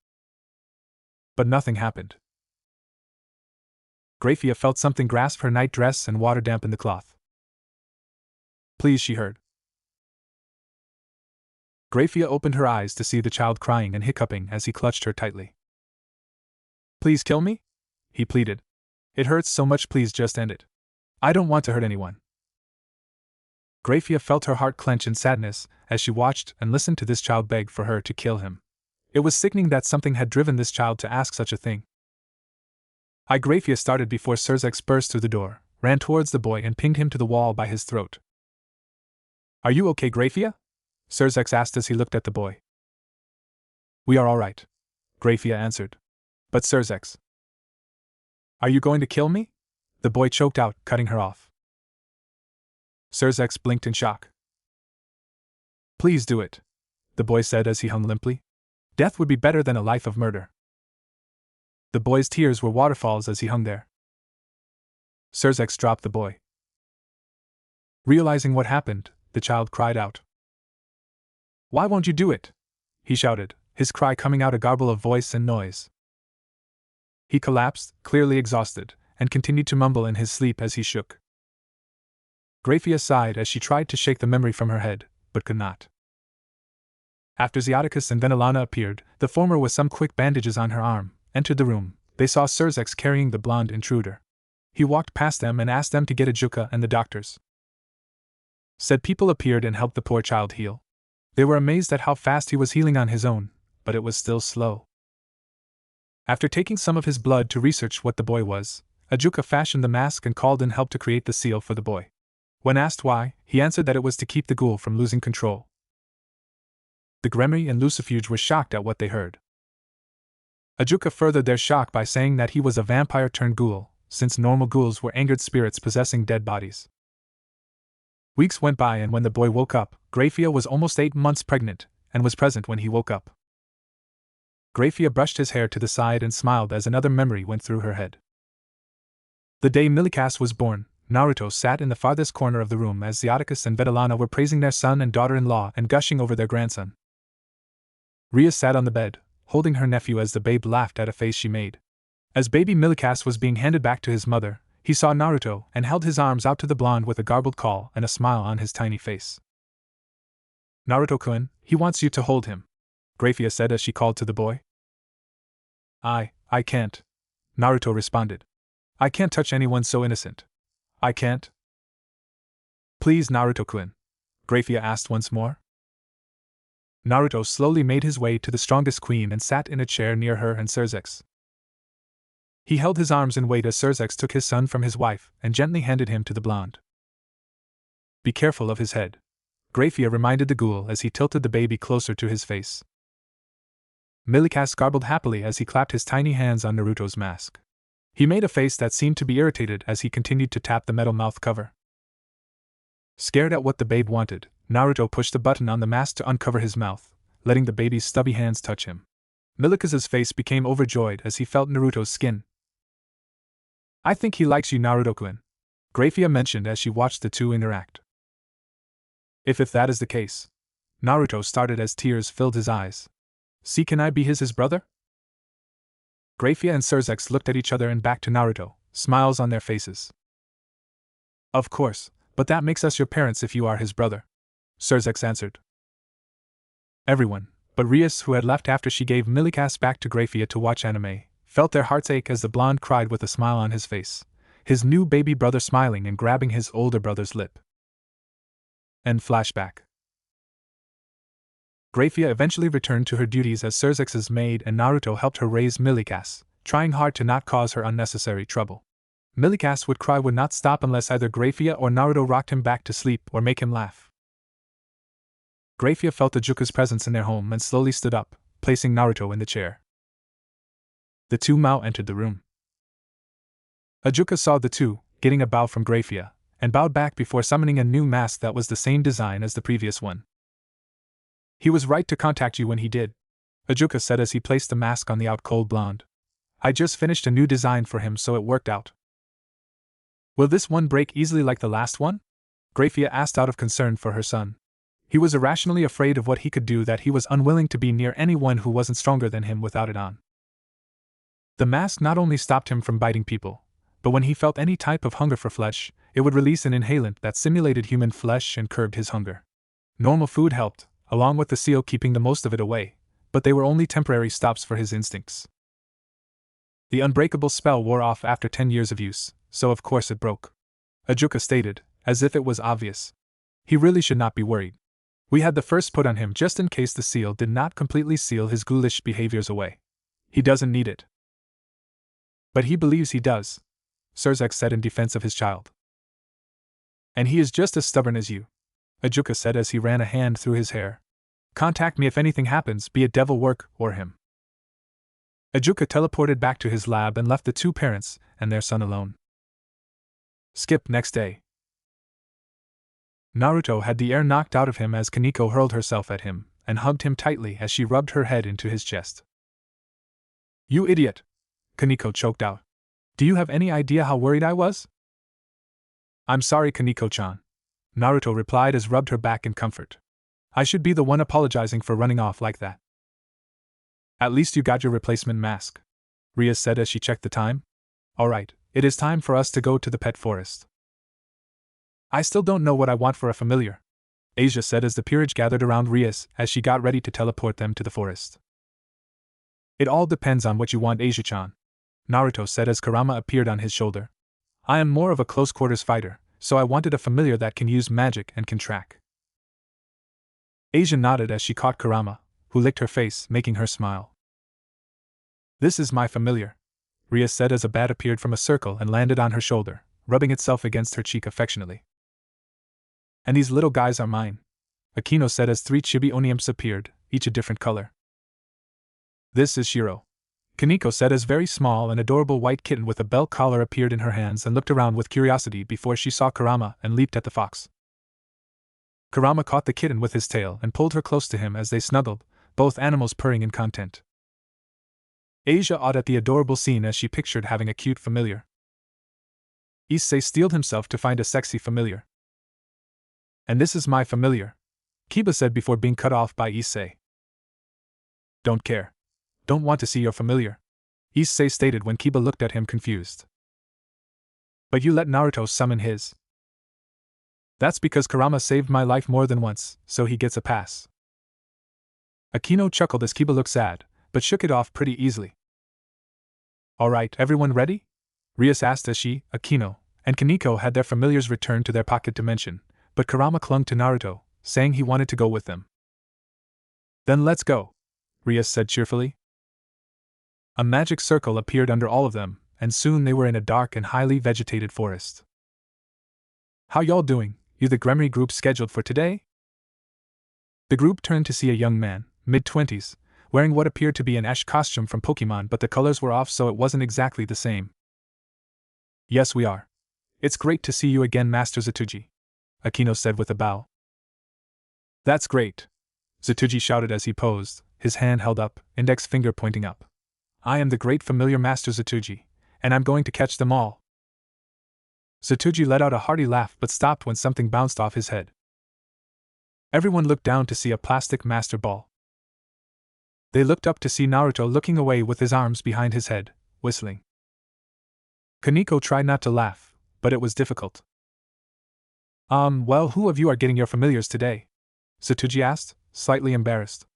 But nothing happened. Grafia felt something grasp her night dress and water dampen the cloth. Please, she heard. Grafia opened her eyes to see the child crying and hiccuping as he clutched her tightly. Please kill me? He pleaded. It hurts so much, please just end it. I don't want to hurt anyone. Grafia felt her heart clench in sadness as she watched and listened to this child beg for her to kill him. It was sickening that something had driven this child to ask such a thing. Grafia started before Surzex burst through the door, ran towards the boy and pinned him to the wall by his throat. Are you okay, Grafia? Surzex asked as he looked at the boy. We are all right, Grafia answered. But Surzex, are you going to kill me? The boy choked out, cutting her off. Surzex blinked in shock. Please do it, the boy said as he hung limply. Death would be better than a life of murder. The boy's tears were waterfalls as he hung there. Surzex dropped the boy. Realizing what happened, the child cried out. Why won't you do it? He shouted, his cry coming out a garble of voice and noise. He collapsed, clearly exhausted, and continued to mumble in his sleep as he shook. Grafia sighed as she tried to shake the memory from her head, but could not. After Zeoticus and Venelana appeared, the former with some quick bandages on her arm, entered the room. They saw Surzex carrying the blonde intruder. He walked past them and asked them to get a juka and the doctors. Said people appeared and helped the poor child heal. They were amazed at how fast he was healing on his own, but it was still slow. After taking some of his blood to research what the boy was, Ajuka fashioned the mask and called in help to create the seal for the boy. When asked why, he answered that it was to keep the ghoul from losing control. The Gremory and Lucifuge were shocked at what they heard. Ajuka furthered their shock by saying that he was a vampire turned ghoul, since normal ghouls were angered spirits possessing dead bodies. Weeks went by, and when the boy woke up, Grafia was almost 8 months pregnant, and was present when he woke up. Grafia brushed his hair to the side and smiled as another memory went through her head. The day Milikas was born, Naruto sat in the farthest corner of the room as Zeoticus and Venelana were praising their son and daughter-in-law and gushing over their grandson. Rias sat on the bed, holding her nephew as the babe laughed at a face she made. As baby Milikas was being handed back to his mother, he saw Naruto and held his arms out to the blonde with a garbled call and a smile on his tiny face. Naruto-kun, he wants you to hold him, Grafia said as she called to the boy. I can't, Naruto responded. I can't touch anyone so innocent. I can't. Please, Naruto-kun, Grafia asked once more. Naruto slowly made his way to the strongest queen and sat in a chair near her and Surzex. He held his arms in wait as Surzex took his son from his wife and gently handed him to the blonde. Be careful of his head, Grafia reminded the ghoul as he tilted the baby closer to his face. Milikas garbled happily as he clapped his tiny hands on Naruto's mask. He made a face that seemed to be irritated as he continued to tap the metal mouth cover. Scared at what the babe wanted, Naruto pushed a button on the mask to uncover his mouth, letting the baby's stubby hands touch him. Milikas's face became overjoyed as he felt Naruto's skin. "I think he likes you, Naruto-kun," Grafia mentioned as she watched the two interact. If that is the case," Naruto started as tears filled his eyes. "See, can I be his brother?" Grafia and Surzex looked at each other and back to Naruto, smiles on their faces. "Of course, but that makes us your parents if you are his brother," Surzex answered. Everyone, but Rias, who had left after she gave Milikas back to Grafia to watch anime, felt their hearts ache as the blonde cried with a smile on his face, his new baby brother smiling and grabbing his older brother's lip. End flashback. Grafia eventually returned to her duties as Surzex's maid and Naruto helped her raise Milikas, trying hard to not cause her unnecessary trouble. Milikas would not stop unless either Grafia or Naruto rocked him back to sleep or make him laugh. Grafia felt Ajuka's presence in their home and slowly stood up, placing Naruto in the chair. The two Mao entered the room. Ajuka saw the two, getting a bow from Grafia, and bowed back before summoning a new mask that was the same design as the previous one. "He was right to contact you when he did," Ajuka said as he placed the mask on the out-cold blonde. "I just finished a new design for him, so it worked out." "Will this one break easily like the last one?" Grafia asked out of concern for her son. He was irrationally afraid of what he could do that he was unwilling to be near anyone who wasn't stronger than him without it on. The mask not only stopped him from biting people, but when he felt any type of hunger for flesh, it would release an inhalant that simulated human flesh and curbed his hunger. Normal food helped, along with the seal keeping the most of it away, but they were only temporary stops for his instincts. The unbreakable spell wore off after 10 years of use, so of course it broke. Ajuka stated, as if it was obvious. "He really should not be worried. We had the first put on him just in case the seal did not completely seal his ghoulish behaviors away. He doesn't need it." "But he believes he does," Surzex said in defense of his child. "And he is just as stubborn as you," Ajuka said as he ran a hand through his hair. "Contact me if anything happens, be it devil work or him." Ajuka teleported back to his lab and left the two parents and their son alone. Skip next day. Naruto had the air knocked out of him as Koneko hurled herself at him and hugged him tightly as she rubbed her head into his chest. "You idiot!" Koneko choked out. "Do you have any idea how worried I was?" "I'm sorry, Koneko-chan," Naruto replied as rubbed her back in comfort. "I should be the one apologizing for running off like that." "At least you got your replacement mask," Rias said as she checked the time. "Alright, it is time for us to go to the pet forest." "I still don't know what I want for a familiar," Asia said as the peerage gathered around Rias as she got ready to teleport them to the forest. "It all depends on what you want, Asia-chan," Naruto said as Kurama appeared on his shoulder. "I am more of a close-quarters fighter, so I wanted a familiar that can use magic and can track." Asia nodded as she caught Kurama, who licked her face, making her smile. "This is my familiar," Rias said as a bat appeared from a circle and landed on her shoulder, rubbing itself against her cheek affectionately. "And these little guys are mine," Akino said as 3 chibi oni-imps appeared, each a different color. "This is Shiro," Koneko said as very small and adorable white kitten with a belt collar appeared in her hands and looked around with curiosity before she saw Kurama and leaped at the fox. Kurama caught the kitten with his tail and pulled her close to him as they snuggled, both animals purring in content. Asia awed at the adorable scene as she pictured having a cute familiar. Issei steeled himself to find a sexy familiar. "And this is my familiar," Kiba said before being cut off by Issei. "Don't care. Don't want to see your familiar," Issei stated when Kiba looked at him confused. "But you let Naruto summon his." "That's because Kurama saved my life more than once, so he gets a pass." Akino chuckled as Kiba looked sad, but shook it off pretty easily. "Alright, everyone ready?" Rias asked as she, Akino, and Koneko had their familiars returned to their pocket dimension, but Kurama clung to Naruto, saying he wanted to go with them. "Then let's go," Rias said cheerfully. A magic circle appeared under all of them, and soon they were in a dark and highly vegetated forest. "How y'all doing? You the Gremory group scheduled for today?" The group turned to see a young man, mid-20s, wearing what appeared to be an Ash costume from Pokemon, but the colors were off, so it wasn't exactly the same. Yes, we are. It's great to see you again, Master Zatuji, Akino said with a bow. That's great, Zatuji shouted as he posed, his hand held up, index finger pointing up. I am the great familiar Master Zatuji, and I'm going to catch them all. Zatuji let out a hearty laugh but stopped when something bounced off his head. Everyone looked down to see a plastic master ball. They looked up to see Naruto looking away with his arms behind his head, whistling. Koneko tried not to laugh, but it was difficult. Well, who of you are getting your familiars today? Zatuji asked, slightly embarrassed.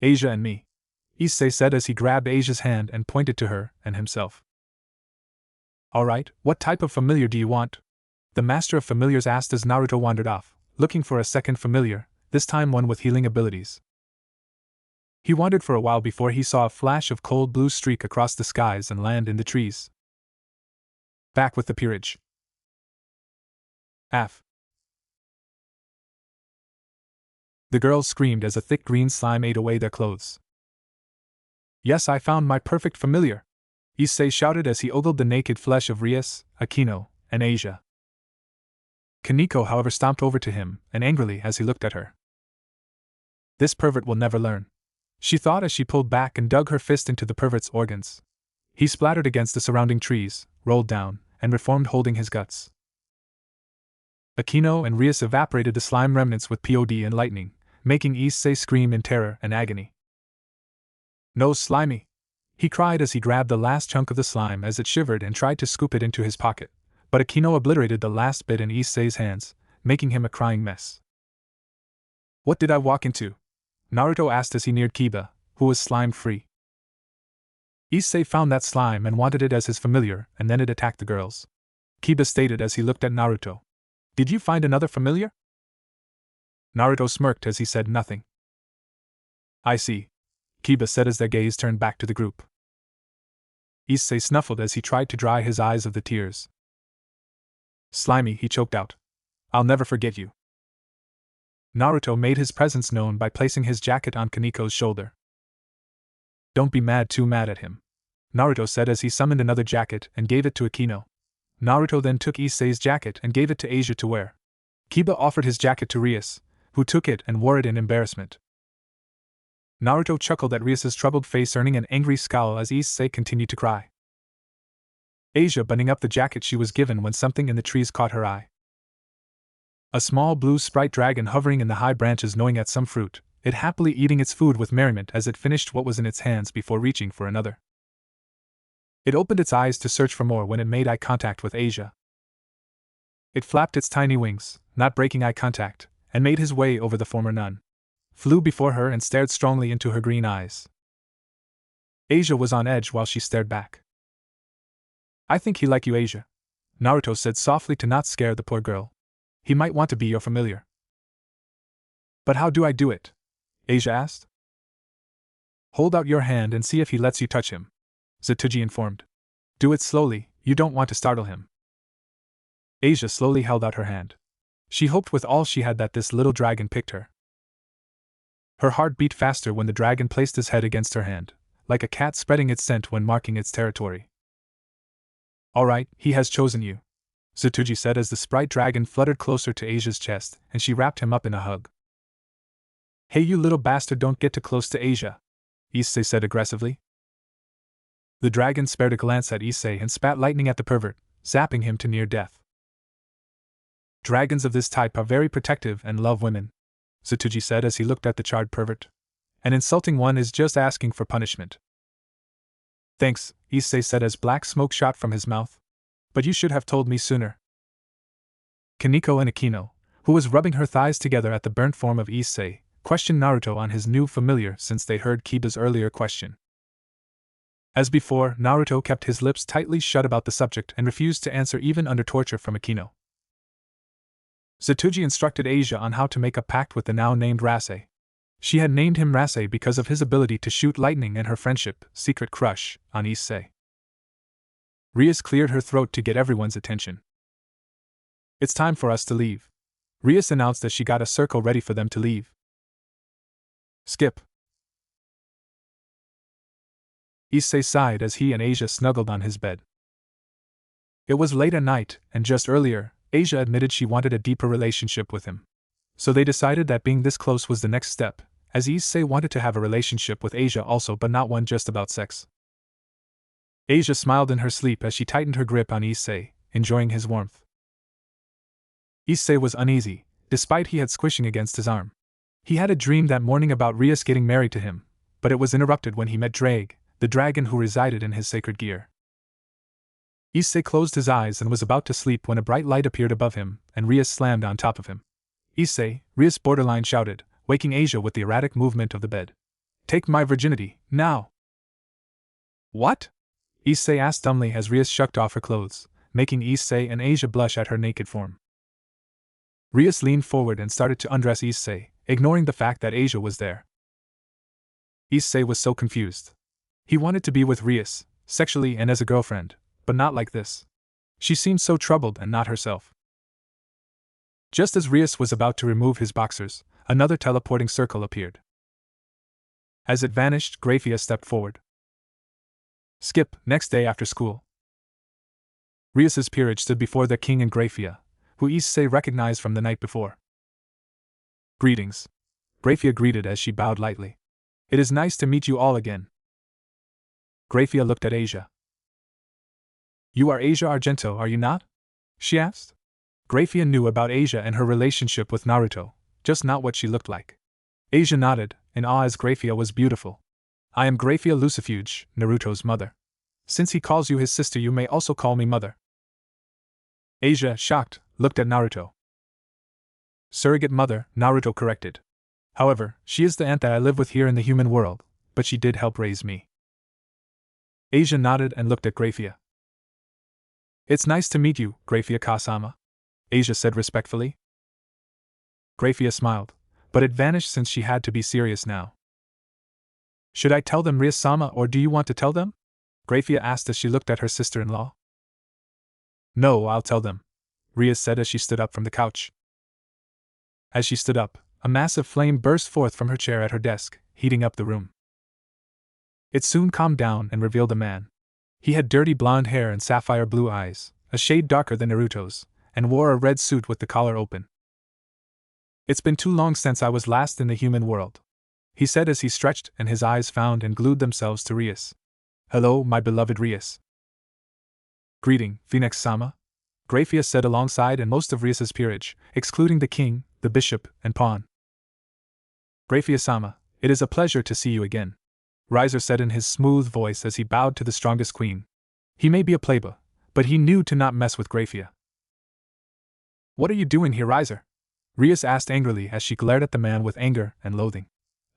Asia and me, Issei said as he grabbed Asia's hand and pointed to her and himself. Alright, what type of familiar do you want? The Master of Familiars asked as Naruto wandered off, looking for a second familiar, this time one with healing abilities. He wandered for a while before he saw a flash of cold blue streak across the skies and land in the trees. Back with the peerage. Af. The girls screamed as a thick green slime ate away their clothes. Yes, I found my perfect familiar, Issei shouted as he ogled the naked flesh of Rias, Akino, and Asia. Koneko, however, stomped over to him, and angrily as he looked at her. This pervert will never learn, she thought as she pulled back and dug her fist into the pervert's organs. He splattered against the surrounding trees, rolled down, and reformed holding his guts. Akino and Rias evaporated the slime remnants with POD and lightning, making Issei scream in terror and agony. No, slimy! He cried as he grabbed the last chunk of the slime as it shivered and tried to scoop it into his pocket, but Akino obliterated the last bit in Issei's hands, making him a crying mess. What did I walk into? Naruto asked as he neared Kiba, who was slime-free. Issei found that slime and wanted it as his familiar, and then it attacked the girls. Kiba stated as he looked at Naruto. Did you find another familiar? Naruto smirked as he said nothing. I see, Kiba said as their gaze turned back to the group. Issei snuffled as he tried to dry his eyes of the tears. Slimy, he choked out. I'll never forget you. Naruto made his presence known by placing his jacket on Kaneko's shoulder. Don't be too mad at him, Naruto said as he summoned another jacket and gave it to Akino. Naruto then took Issei's jacket and gave it to Asia to wear. Kiba offered his jacket to Rias, who took it and wore it in embarrassment. Naruto chuckled at Rias's troubled face, earning an angry scowl as Issei continued to cry. Asia buttoning up the jacket she was given when something in the trees caught her eye. A small blue sprite dragon hovering in the high branches gnawing at some fruit, it happily eating its food with merriment as it finished what was in its hands before reaching for another. It opened its eyes to search for more when it made eye contact with Asia. It flapped its tiny wings, not breaking eye contact, and made his way over the former nun. Flew before her and stared strongly into her green eyes. Asia was on edge while she stared back. I think he like you, Asia, Naruto said softly to not scare the poor girl. He might want to be your familiar. But how do I do it? Asia asked. Hold out your hand and see if he lets you touch him, Zatuji informed. Do it slowly, you don't want to startle him. Asia slowly held out her hand. She hoped with all she had that this little dragon picked her. Her heart beat faster when the dragon placed his head against her hand, like a cat spreading its scent when marking its territory. All right, he has chosen you, Zatuji said as the sprite dragon fluttered closer to Asia's chest, and she wrapped him up in a hug. Hey, you little bastard, don't get too close to Asia, Issei said aggressively. The dragon spared a glance at Issei and spat lightning at the pervert, zapping him to near death. Dragons of this type are very protective and love women, Zatuji said as he looked at the charred pervert. An insulting one is just asking for punishment. Thanks, Issei said as black smoke shot from his mouth. But you should have told me sooner. Koneko and Akino, who was rubbing her thighs together at the burnt form of Issei, questioned Naruto on his new familiar since they heard Kiba's earlier question. As before, Naruto kept his lips tightly shut about the subject and refused to answer even under torture from Akino. Zatuji instructed Asia on how to make a pact with the now named Rasei. She had named him Rasei because of his ability to shoot lightning and her friendship, secret crush, on Issei. Rias cleared her throat to get everyone's attention. It's time for us to leave, Rias announced as she got a circle ready for them to leave. Skip. Issei sighed as he and Asia snuggled on his bed. It was late at night, and just earlier, Asia admitted she wanted a deeper relationship with him. So they decided that being this close was the next step, as Issei wanted to have a relationship with Asia also, but not one just about sex. Asia smiled in her sleep as she tightened her grip on Issei, enjoying his warmth. Issei was uneasy, despite he had squishing against his arm. He had a dream that morning about Rias getting married to him, but it was interrupted when he met Drag, the dragon who resided in his sacred gear. Issei closed his eyes and was about to sleep when a bright light appeared above him, and Rias slammed on top of him. Issei, Rias borderline shouted, waking Asia with the erratic movement of the bed. Take my virginity, now! What? Issei asked dumbly as Rias shucked off her clothes, making Issei and Asia blush at her naked form. Rias leaned forward and started to undress Issei, ignoring the fact that Asia was there. Issei was so confused. He wanted to be with Rias, sexually and as a girlfriend, but not like this. She seemed so troubled and not herself. Just as Rias was about to remove his boxers, another teleporting circle appeared. As it vanished, Grafia stepped forward. Skip, next day after school. Rias's peerage stood before the king and Grafia, who Issei recognized from the night before. Greetings. Grafia greeted as she bowed lightly. It is nice to meet you all again. Grafia looked at Asia. You are Asia Argento, are you not? She asked. Grafia knew about Asia and her relationship with Naruto, just not what she looked like. Asia nodded, in awe as Grafia was beautiful. I am Grafia Lucifuge, Naruto's mother. Since he calls you his sister, you may also call me mother. Asia, shocked, looked at Naruto. Surrogate mother, Naruto corrected. However, she is the aunt that I live with here in the human world, but she did help raise me. Asia nodded and looked at Grafia. It's nice to meet you, Grafia Kasama, Asia said respectfully. Grafia smiled, but it vanished since she had to be serious now. Should I tell them Rias-sama or do you want to tell them? Grafia asked as she looked at her sister-in-law. No, I'll tell them, Rias said as she stood up from the couch. As she stood up, a massive flame burst forth from her chair at her desk, heating up the room. It soon calmed down and revealed a man. He had dirty blonde hair and sapphire blue eyes, a shade darker than Naruto's, and wore a red suit with the collar open. It's been too long since I was last in the human world, he said as he stretched and his eyes found and glued themselves to Rias. Hello, my beloved Rias. Greeting, Phoenix-sama, Grafia said alongside and most of Rias's peerage, excluding the king, the bishop, and pawn. Grafia-sama, it is a pleasure to see you again, Riser said in his smooth voice as he bowed to the strongest queen. He may be a pleba, but he knew to not mess with Grafia. What are you doing here, Riser? Rias asked angrily as she glared at the man with anger and loathing.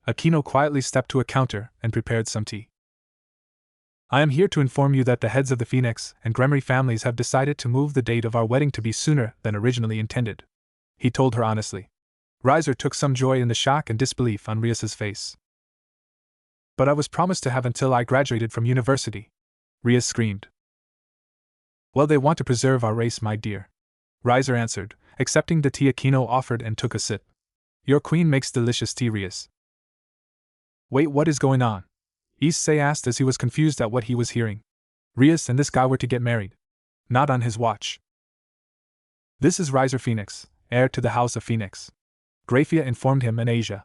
Akino quietly stepped to a counter and prepared some tea. I am here to inform you that the heads of the Phoenix and Gremory families have decided to move the date of our wedding to be sooner than originally intended, he told her honestly. Riser took some joy in the shock and disbelief on Rias's face. But I was promised to have until I graduated from university, Rias screamed. Well, they want to preserve our race, my dear, Riser answered, accepting the tea Akino offered and took a sip. Your queen makes delicious tea, Rias. Wait, what is going on? Issei asked as he was confused at what he was hearing. Rias and this guy were to get married. Not on his watch. This is Riser Phoenix, heir to the House of Phoenix, Grafia informed him and Asia.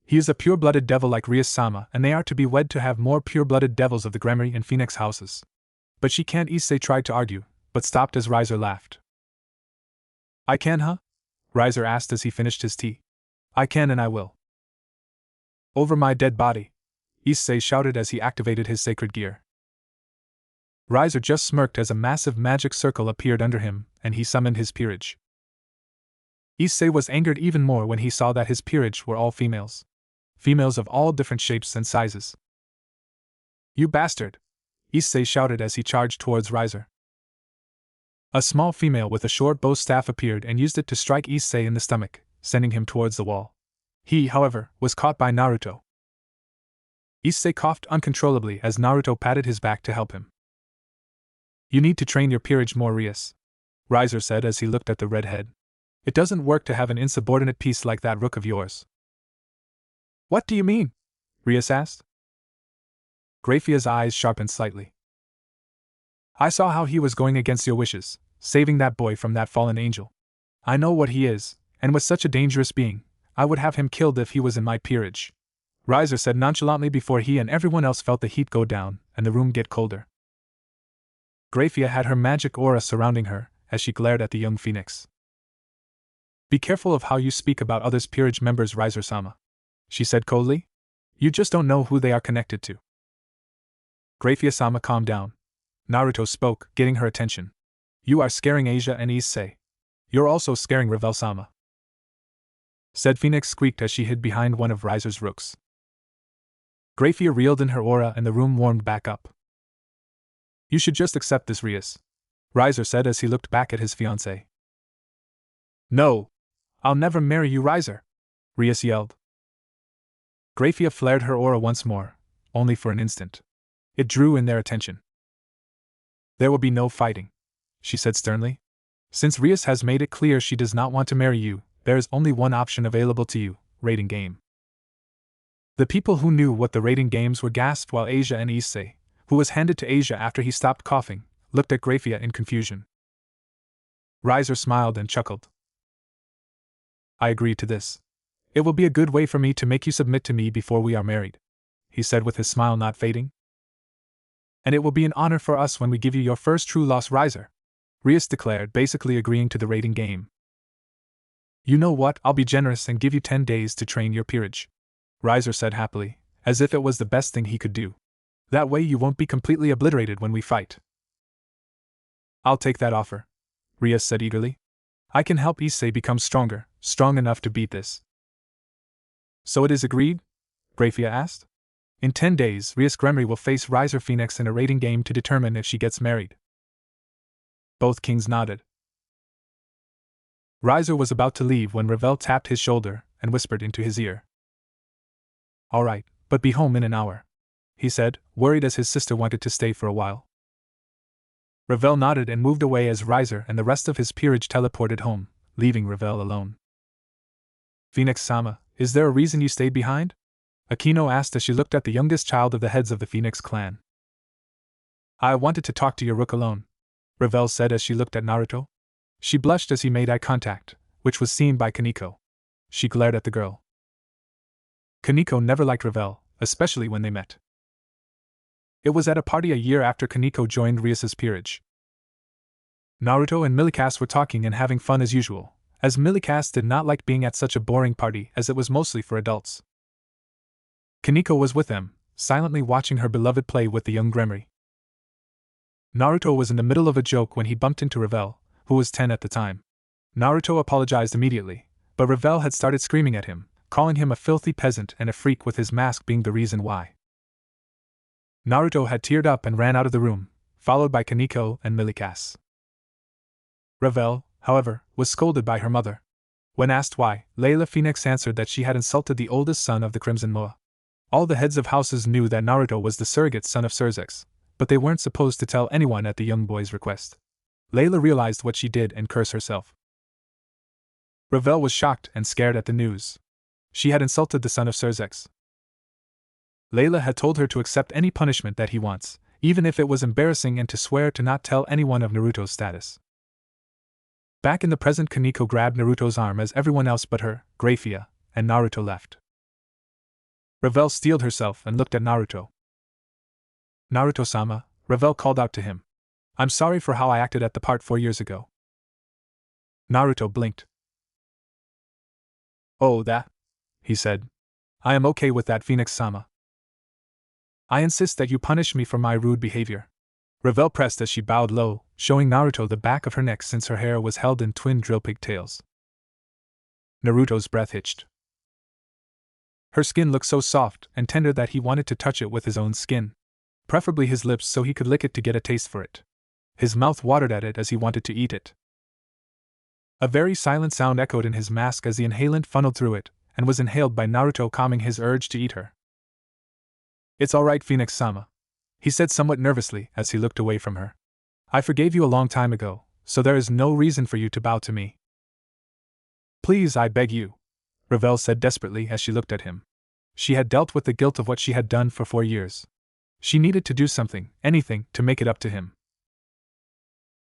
He is a pure-blooded devil like Rias-sama, and they are to be wed to have more pure-blooded devils of the Gremory and Phoenix houses. But she can't, Issei tried to argue, but stopped as Riser laughed. I can, huh? Riser asked as he finished his tea. I can and I will. Over my dead body, Issei shouted as he activated his sacred gear. Riser just smirked as a massive magic circle appeared under him, and he summoned his peerage. Issei was angered even more when he saw that his peerage were all females. Females of all different shapes and sizes. You bastard! Issei shouted as he charged towards Riser. A small female with a short bow staff appeared and used it to strike Issei in the stomach, sending him towards the wall. He, however, was caught by Naruto. Issei coughed uncontrollably as Naruto patted his back to help him. You need to train your peerage more, Rias, Riser said as he looked at the redhead. It doesn't work to have an insubordinate piece like that rook of yours. What do you mean? Rias asked. Graphia's eyes sharpened slightly. I saw how he was going against your wishes, saving that boy from that fallen angel. I know what he is, and with such a dangerous being, I would have him killed if he was in my peerage, Riser said nonchalantly before he and everyone else felt the heat go down and the room get colder. Graphia had her magic aura surrounding her as she glared at the young phoenix. Be careful of how you speak about others' peerage members, Riser-sama, she said coldly. You just don't know who they are connected to. Graphia-sama calmed down. Naruto spoke, getting her attention. You are scaring Asia and Issei. You're also scaring Revel-sama, said Phoenix squeaked as she hid behind one of Riser's rooks. Graphia reeled in her aura and the room warmed back up. You should just accept this, Rias, Riser said as he looked back at his fiancée. No! I'll never marry you, Riser! Rias yelled. Graphia flared her aura once more, only for an instant. It drew in their attention. There will be no fighting, she said sternly. Since Rias has made it clear she does not want to marry you, there is only one option available to you, raiding game. The people who knew what the raiding games were gasped while Asia and Issei, who was handed to Asia after he stopped coughing, looked at Graphia in confusion. Riser smiled and chuckled. I agree to this. It will be a good way for me to make you submit to me before we are married, he said with his smile not fading. And it will be an honor for us when we give you your first true loss, Riser, Rias declared, basically agreeing to the raiding game. You know what, I'll be generous and give you 10 days to train your peerage, Riser said happily, as if it was the best thing he could do. That way you won't be completely obliterated when we fight. I'll take that offer, Rias said eagerly. I can help Issei become stronger, strong enough to beat this. So it is agreed? Graphia asked. In 10 days, Rias Gremory will face Riser Phoenix in a raiding game to determine if she gets married. Both kings nodded. Riser was about to leave when Revel tapped his shoulder and whispered into his ear. All right, but be home in an hour, he said, worried as his sister wanted to stay for a while. Revel nodded and moved away as Riser and the rest of his peerage teleported home, leaving Revel alone. Phoenix-sama, is there a reason you stayed behind? Akino asked as she looked at the youngest child of the heads of the Phoenix clan. I wanted to talk to your rook alone, Revel said as she looked at Naruto. She blushed as he made eye contact, which was seen by Koneko. She glared at the girl. Koneko never liked Revel, especially when they met. It was at a party a year after Koneko joined Rias's peerage. Naruto and Milikas were talking and having fun as usual, as Milikas did not like being at such a boring party as it was mostly for adults. Koneko was with them, silently watching her beloved play with the young Gremory. Naruto was in the middle of a joke when he bumped into Revel, who was 10 at the time. Naruto apologized immediately, but Revel had started screaming at him, calling him a filthy peasant and a freak, with his mask being the reason why. Naruto had teared up and ran out of the room, followed by Koneko and Milikas. Revel, however, was scolded by her mother. When asked why, Layla Phoenix answered that she had insulted the oldest son of the Crimson Moa. All the heads of houses knew that Naruto was the surrogate son of Surzex, but they weren't supposed to tell anyone at the young boy's request. Layla realized what she did and cursed herself. Revel was shocked and scared at the news. She had insulted the son of Surzex. Layla had told her to accept any punishment that he wants, even if it was embarrassing, and to swear to not tell anyone of Naruto's status. Back in the present, Koneko grabbed Naruto's arm as everyone else but her, Graphia, and Naruto left. Revel steeled herself and looked at Naruto. Naruto-sama, Revel called out to him. I'm sorry for how I acted at the part 4 years ago. Naruto blinked. Oh, that? He said. I am okay with that, Phoenix-sama. I insist that you punish me for my rude behavior. Revel pressed as she bowed low, showing Naruto the back of her neck since her hair was held in twin drill pigtails. Naruto's breath hitched. Her skin looked so soft and tender that he wanted to touch it with his own skin, preferably his lips so he could lick it to get a taste for it. His mouth watered at it as he wanted to eat it. A very silent sound echoed in his mask as the inhalant funneled through it, and was inhaled by Naruto, calming his urge to eat her. It's all right, Phoenix-sama, he said somewhat nervously as he looked away from her. I forgave you a long time ago, so there is no reason for you to bow to me. Please, I beg you, Revel said desperately as she looked at him. She had dealt with the guilt of what she had done for 4 years. She needed to do something, anything, to make it up to him.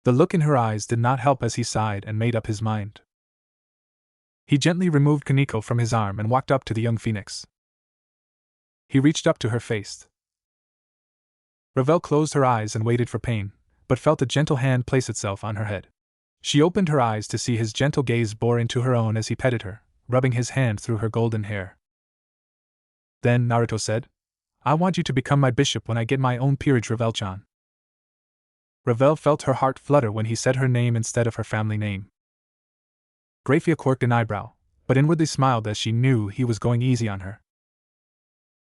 The look in her eyes did not help as he sighed and made up his mind. He gently removed Koneko from his arm and walked up to the young phoenix. He reached up to her face. Ravel closed her eyes and waited for pain, but felt a gentle hand place itself on her head. She opened her eyes to see his gentle gaze bore into her own as he petted her, rubbing his hand through her golden hair. Then Naruto said, "I want you to become my bishop when I get my own peerage, Ravel-chan." Ravel felt her heart flutter when he said her name instead of her family name. Grafia quirked an eyebrow, but inwardly smiled as she knew he was going easy on her.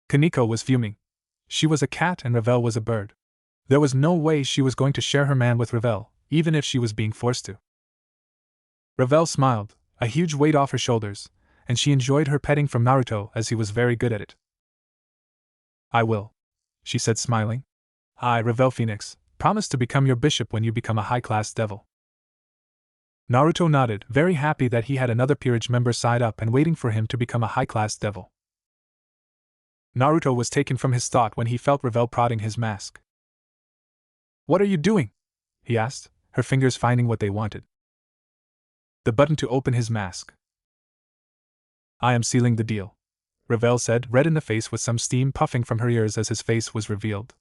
Koneko was fuming. She was a cat and Ravel was a bird. There was no way she was going to share her man with Ravel, even if she was being forced to. Ravel smiled, a huge weight off her shoulders, and she enjoyed her petting from Naruto as he was very good at it. "I will," she said smiling. "I, Ravel Phoenix, promise to become your bishop when you become a high-class devil." Naruto nodded, very happy that he had another peerage member side up and waiting for him to become a high-class devil. Naruto was taken from his thought when he felt Ravel prodding his mask. "What are you doing?" he asked, her fingers finding what they wanted. The button to open his mask. "I am sealing the deal," Ravel said, red in the face with some steam puffing from her ears as his face was revealed.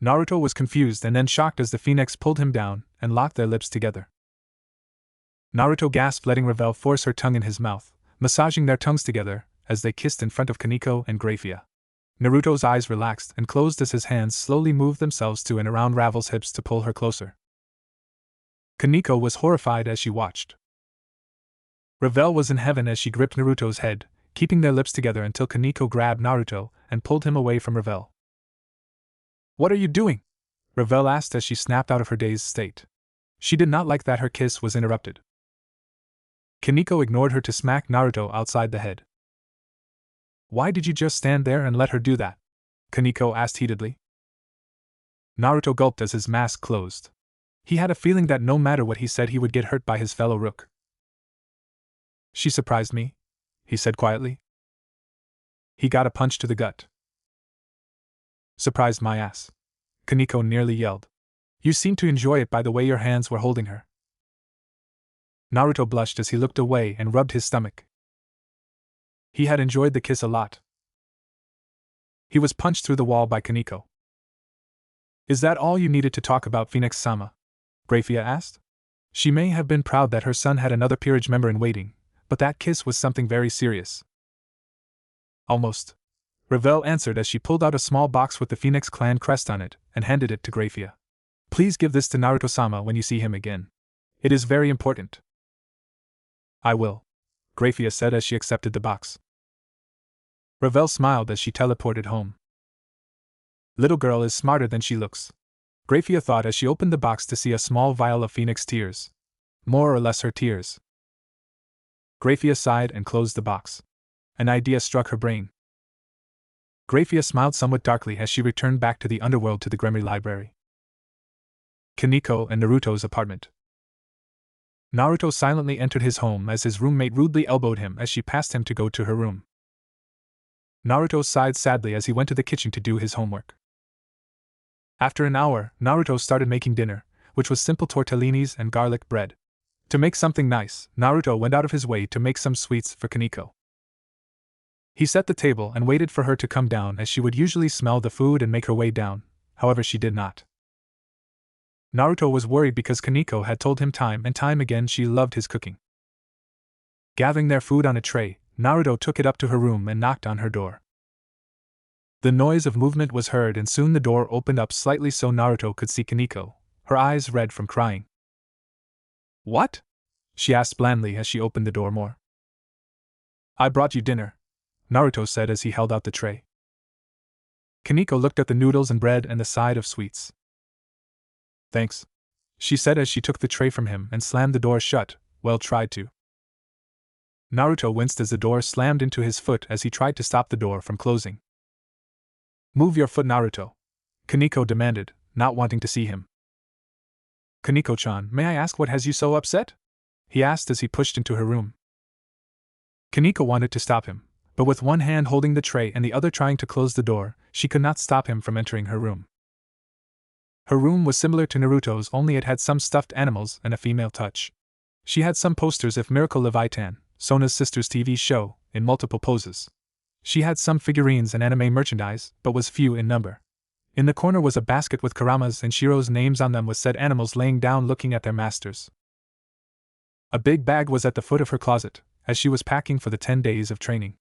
Naruto was confused and then shocked as the phoenix pulled him down and locked their lips together. Naruto gasped, letting Ravel force her tongue in his mouth, massaging their tongues together as they kissed in front of Koneko and Grafia. Naruto's eyes relaxed and closed as his hands slowly moved themselves to and around Ravel's hips to pull her closer. Koneko was horrified as she watched. Ravel was in heaven as she gripped Naruto's head, keeping their lips together until Koneko grabbed Naruto and pulled him away from Ravel. "What are you doing?" Ravel asked as she snapped out of her dazed state. She did not like that her kiss was interrupted. Koneko ignored her to smack Naruto outside the head. "Why did you just stand there and let her do that?" Koneko asked heatedly. Naruto gulped as his mask closed. He had a feeling that no matter what he said he would get hurt by his fellow rook. "She surprised me," he said quietly. He got a punch to the gut. "Surprised my ass," Koneko nearly yelled. "You seemed to enjoy it by the way your hands were holding her." Naruto blushed as he looked away and rubbed his stomach. He had enjoyed the kiss a lot. He was punched through the wall by Koneko. "Is that all you needed to talk about, Phoenix-sama?" Grafia asked. She may have been proud that her son had another peerage member in waiting, but that kiss was something very serious. "Almost," Ravel answered as she pulled out a small box with the Phoenix clan crest on it and handed it to Grafia. "Please give this to Naruto-sama when you see him again. It is very important." "I will," Grafia said as she accepted the box. Ravel smiled as she teleported home. Little girl is smarter than she looks, Grafia thought as she opened the box to see a small vial of Phoenix tears. More or less her tears. Grafia sighed and closed the box. An idea struck her brain. Grafia smiled somewhat darkly as she returned back to the underworld to the Gremry library. Koneko and Naruto's apartment. Naruto silently entered his home as his roommate rudely elbowed him as she passed him to go to her room. Naruto sighed sadly as he went to the kitchen to do his homework. After an hour, Naruto started making dinner, which was simple tortellinis and garlic bread. To make something nice, Naruto went out of his way to make some sweets for Koneko. He set the table and waited for her to come down as she would usually smell the food and make her way down, however she did not. Naruto was worried because Koneko had told him time and time again she loved his cooking. Gathering their food on a tray, Naruto took it up to her room and knocked on her door. The noise of movement was heard and soon the door opened up slightly so Naruto could see Koneko, her eyes red from crying. "What?" she asked blandly as she opened the door more. "I brought you dinner," Naruto said as he held out the tray. Koneko looked at the noodles and bread and the side of sweets. "Thanks," she said as she took the tray from him and slammed the door shut. "Well tried to." Naruto winced as the door slammed into his foot as he tried to stop the door from closing. "Move your foot, Naruto," Koneko demanded, not wanting to see him. "Koneko-chan, may I ask what has you so upset?" he asked as he pushed into her room. Koneko wanted to stop him, but with one hand holding the tray and the other trying to close the door, she could not stop him from entering her room. Her room was similar to Naruto's, only it had some stuffed animals and a female touch. She had some posters of Miracle Leviathan, Sona's sister's TV show, in multiple poses. She had some figurines and anime merchandise, but was few in number. In the corner was a basket with Kurama's and Shiro's names on them with said animals laying down looking at their masters. A big bag was at the foot of her closet, as she was packing for the 10 days of training.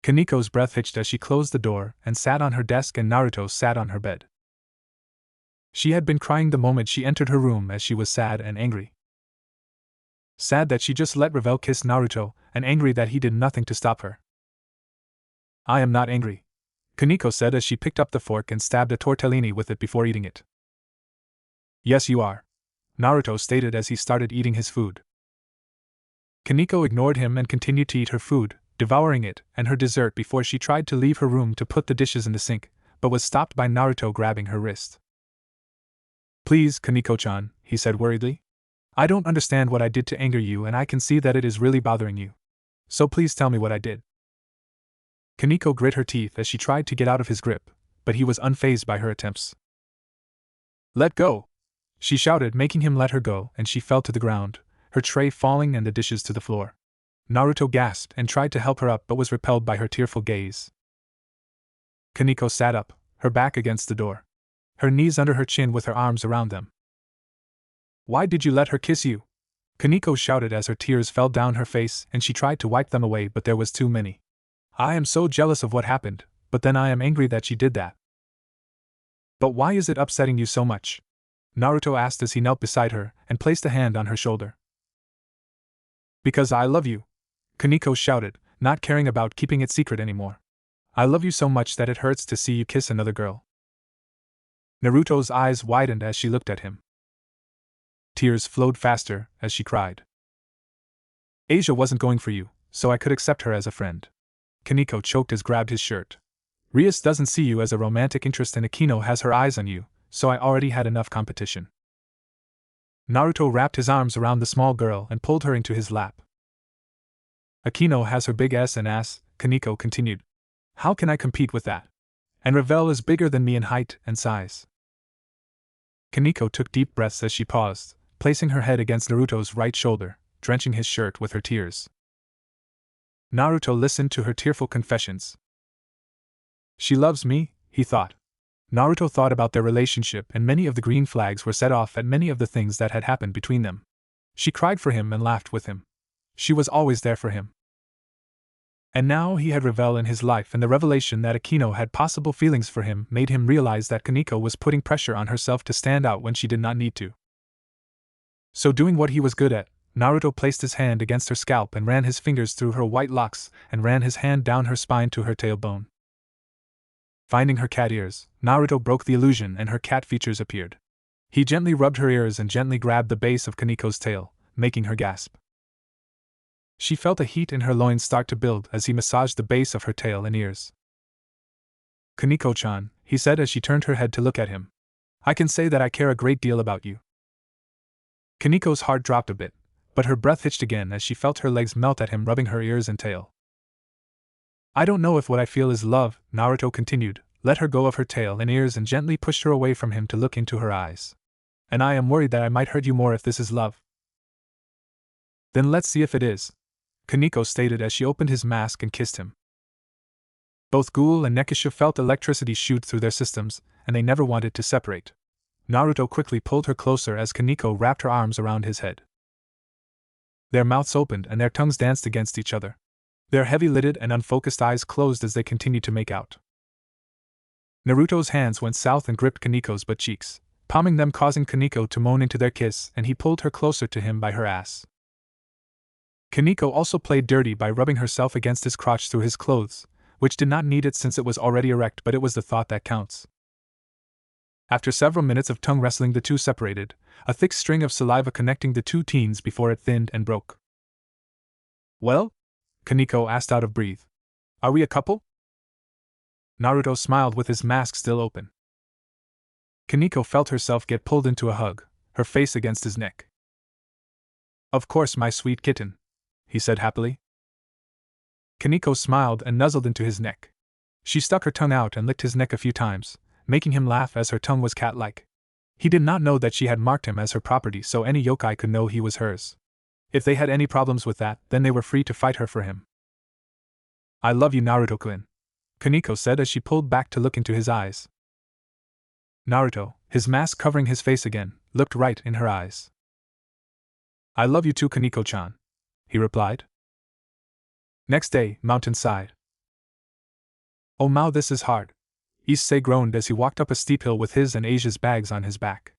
Kaneko's breath hitched as she closed the door and sat on her desk, and Naruto sat on her bed. She had been crying the moment she entered her room, as she was sad and angry. Sad that she just let Revel kiss Naruto, and angry that he did nothing to stop her. "I am not angry," Koneko said as she picked up the fork and stabbed a tortellini with it before eating it. "Yes, you are," Naruto stated as he started eating his food. Koneko ignored him and continued to eat her food, devouring it and her dessert before she tried to leave her room to put the dishes in the sink, but was stopped by Naruto grabbing her wrist. "Please, Koneko-chan," he said worriedly. "I don't understand what I did to anger you, and I can see that it is really bothering you. So please tell me what I did." Koneko grit her teeth as she tried to get out of his grip, but he was unfazed by her attempts. "Let go!" she shouted, making him let her go, and she fell to the ground, her tray falling and the dishes to the floor. Naruto gasped and tried to help her up but was repelled by her tearful gaze. Koneko sat up, her back against the door, her knees under her chin with her arms around them. "Why did you let her kiss you?" Koneko shouted as her tears fell down her face and she tried to wipe them away, but there was too many. "I am so jealous of what happened, but then I am angry that she did that." "But why is it upsetting you so much?" Naruto asked as he knelt beside her and placed a hand on her shoulder. "Because I love you," Koneko shouted, not caring about keeping it secret anymore. "I love you so much that it hurts to see you kiss another girl." Naruto's eyes widened as she looked at him. Tears flowed faster as she cried. "Asia wasn't going for you, so I could accept her as a friend." Koneko choked as grabbed his shirt. "Rias doesn't see you as a romantic interest and Akino has her eyes on you, so I already had enough competition." Naruto wrapped his arms around the small girl and pulled her into his lap. "Akino has her big S and ass," Koneko continued. "How can I compete with that? And Revel is bigger than me in height and size." Koneko took deep breaths as she paused, placing her head against Naruto's right shoulder, drenching his shirt with her tears. Naruto listened to her tearful confessions. "She loves me," he thought. Naruto thought about their relationship, and many of the green flags were set off at many of the things that had happened between them. She cried for him and laughed with him. She was always there for him. And now he had Revel in his life, and the revelation that Akino had possible feelings for him made him realize that Koneko was putting pressure on herself to stand out when she did not need to. So doing what he was good at, Naruto placed his hand against her scalp and ran his fingers through her white locks and ran his hand down her spine to her tailbone. Finding her cat ears, Naruto broke the illusion and her cat features appeared. He gently rubbed her ears and gently grabbed the base of Kaneko's tail, making her gasp. She felt a heat in her loins start to build as he massaged the base of her tail and ears. "Koneko-chan," he said as she turned her head to look at him. "I can say that I care a great deal about you." Kaneko's heart dropped a bit, but her breath hitched again as she felt her legs melt at him rubbing her ears and tail. "I don't know if what I feel is love," Naruto continued, let her go of her tail and ears and gently pushed her away from him to look into her eyes. "And I am worried that I might hurt you more if this is love." "Then let's see if it is," Koneko stated as she opened his mask and kissed him. Both Ghoul and Nekisha felt electricity shoot through their systems, and they never wanted to separate. Naruto quickly pulled her closer as Koneko wrapped her arms around his head. Their mouths opened and their tongues danced against each other. Their heavy-lidded and unfocused eyes closed as they continued to make out. Naruto's hands went south and gripped Kaneko's butt cheeks, palming them, causing Koneko to moan into their kiss, and he pulled her closer to him by her ass. Koneko also played dirty by rubbing herself against his crotch through his clothes, which did not need it since it was already erect, but it was the thought that counts. After several minutes of tongue wrestling, the two separated, a thick string of saliva connecting the two teens before it thinned and broke. "Well?" Koneko asked out of breath. "Are we a couple?" Naruto smiled with his mask still open. Koneko felt herself get pulled into a hug, her face against his neck. "Of course, my sweet kitten," he said happily. Koneko smiled and nuzzled into his neck. She stuck her tongue out and licked his neck a few times, making him laugh as her tongue was cat-like. He did not know that she had marked him as her property so any yokai could know he was hers. If they had any problems with that, then they were free to fight her for him. I love you, Naruto-kun, Koneko said as she pulled back to look into his eyes. Naruto, his mask covering his face again, looked right in her eyes. I love you too, Koneko-chan, he replied. Next day, mountainside. Oh Mao, this is hard, Issei groaned as he walked up a steep hill with his and Asia's bags on his back.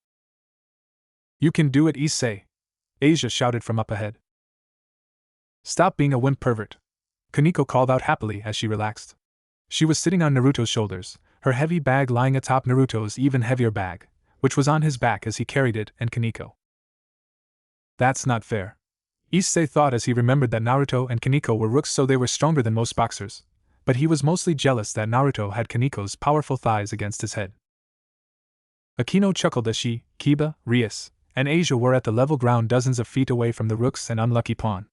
You can do it, Issei, Asia shouted from up ahead. Stop being a wimp pervert, Koneko called out happily as she relaxed. She was sitting on Naruto's shoulders, her heavy bag lying atop Naruto's even heavier bag, which was on his back as he carried it and Koneko. That's not fair, Issei thought as he remembered that Naruto and Koneko were rooks so they were stronger than most boxers, but he was mostly jealous that Naruto had Kaneko's powerful thighs against his head. Akino chuckled as she, Kiba, Rias, and Asia were at the level ground dozens of feet away from the rooks and unlucky pawn.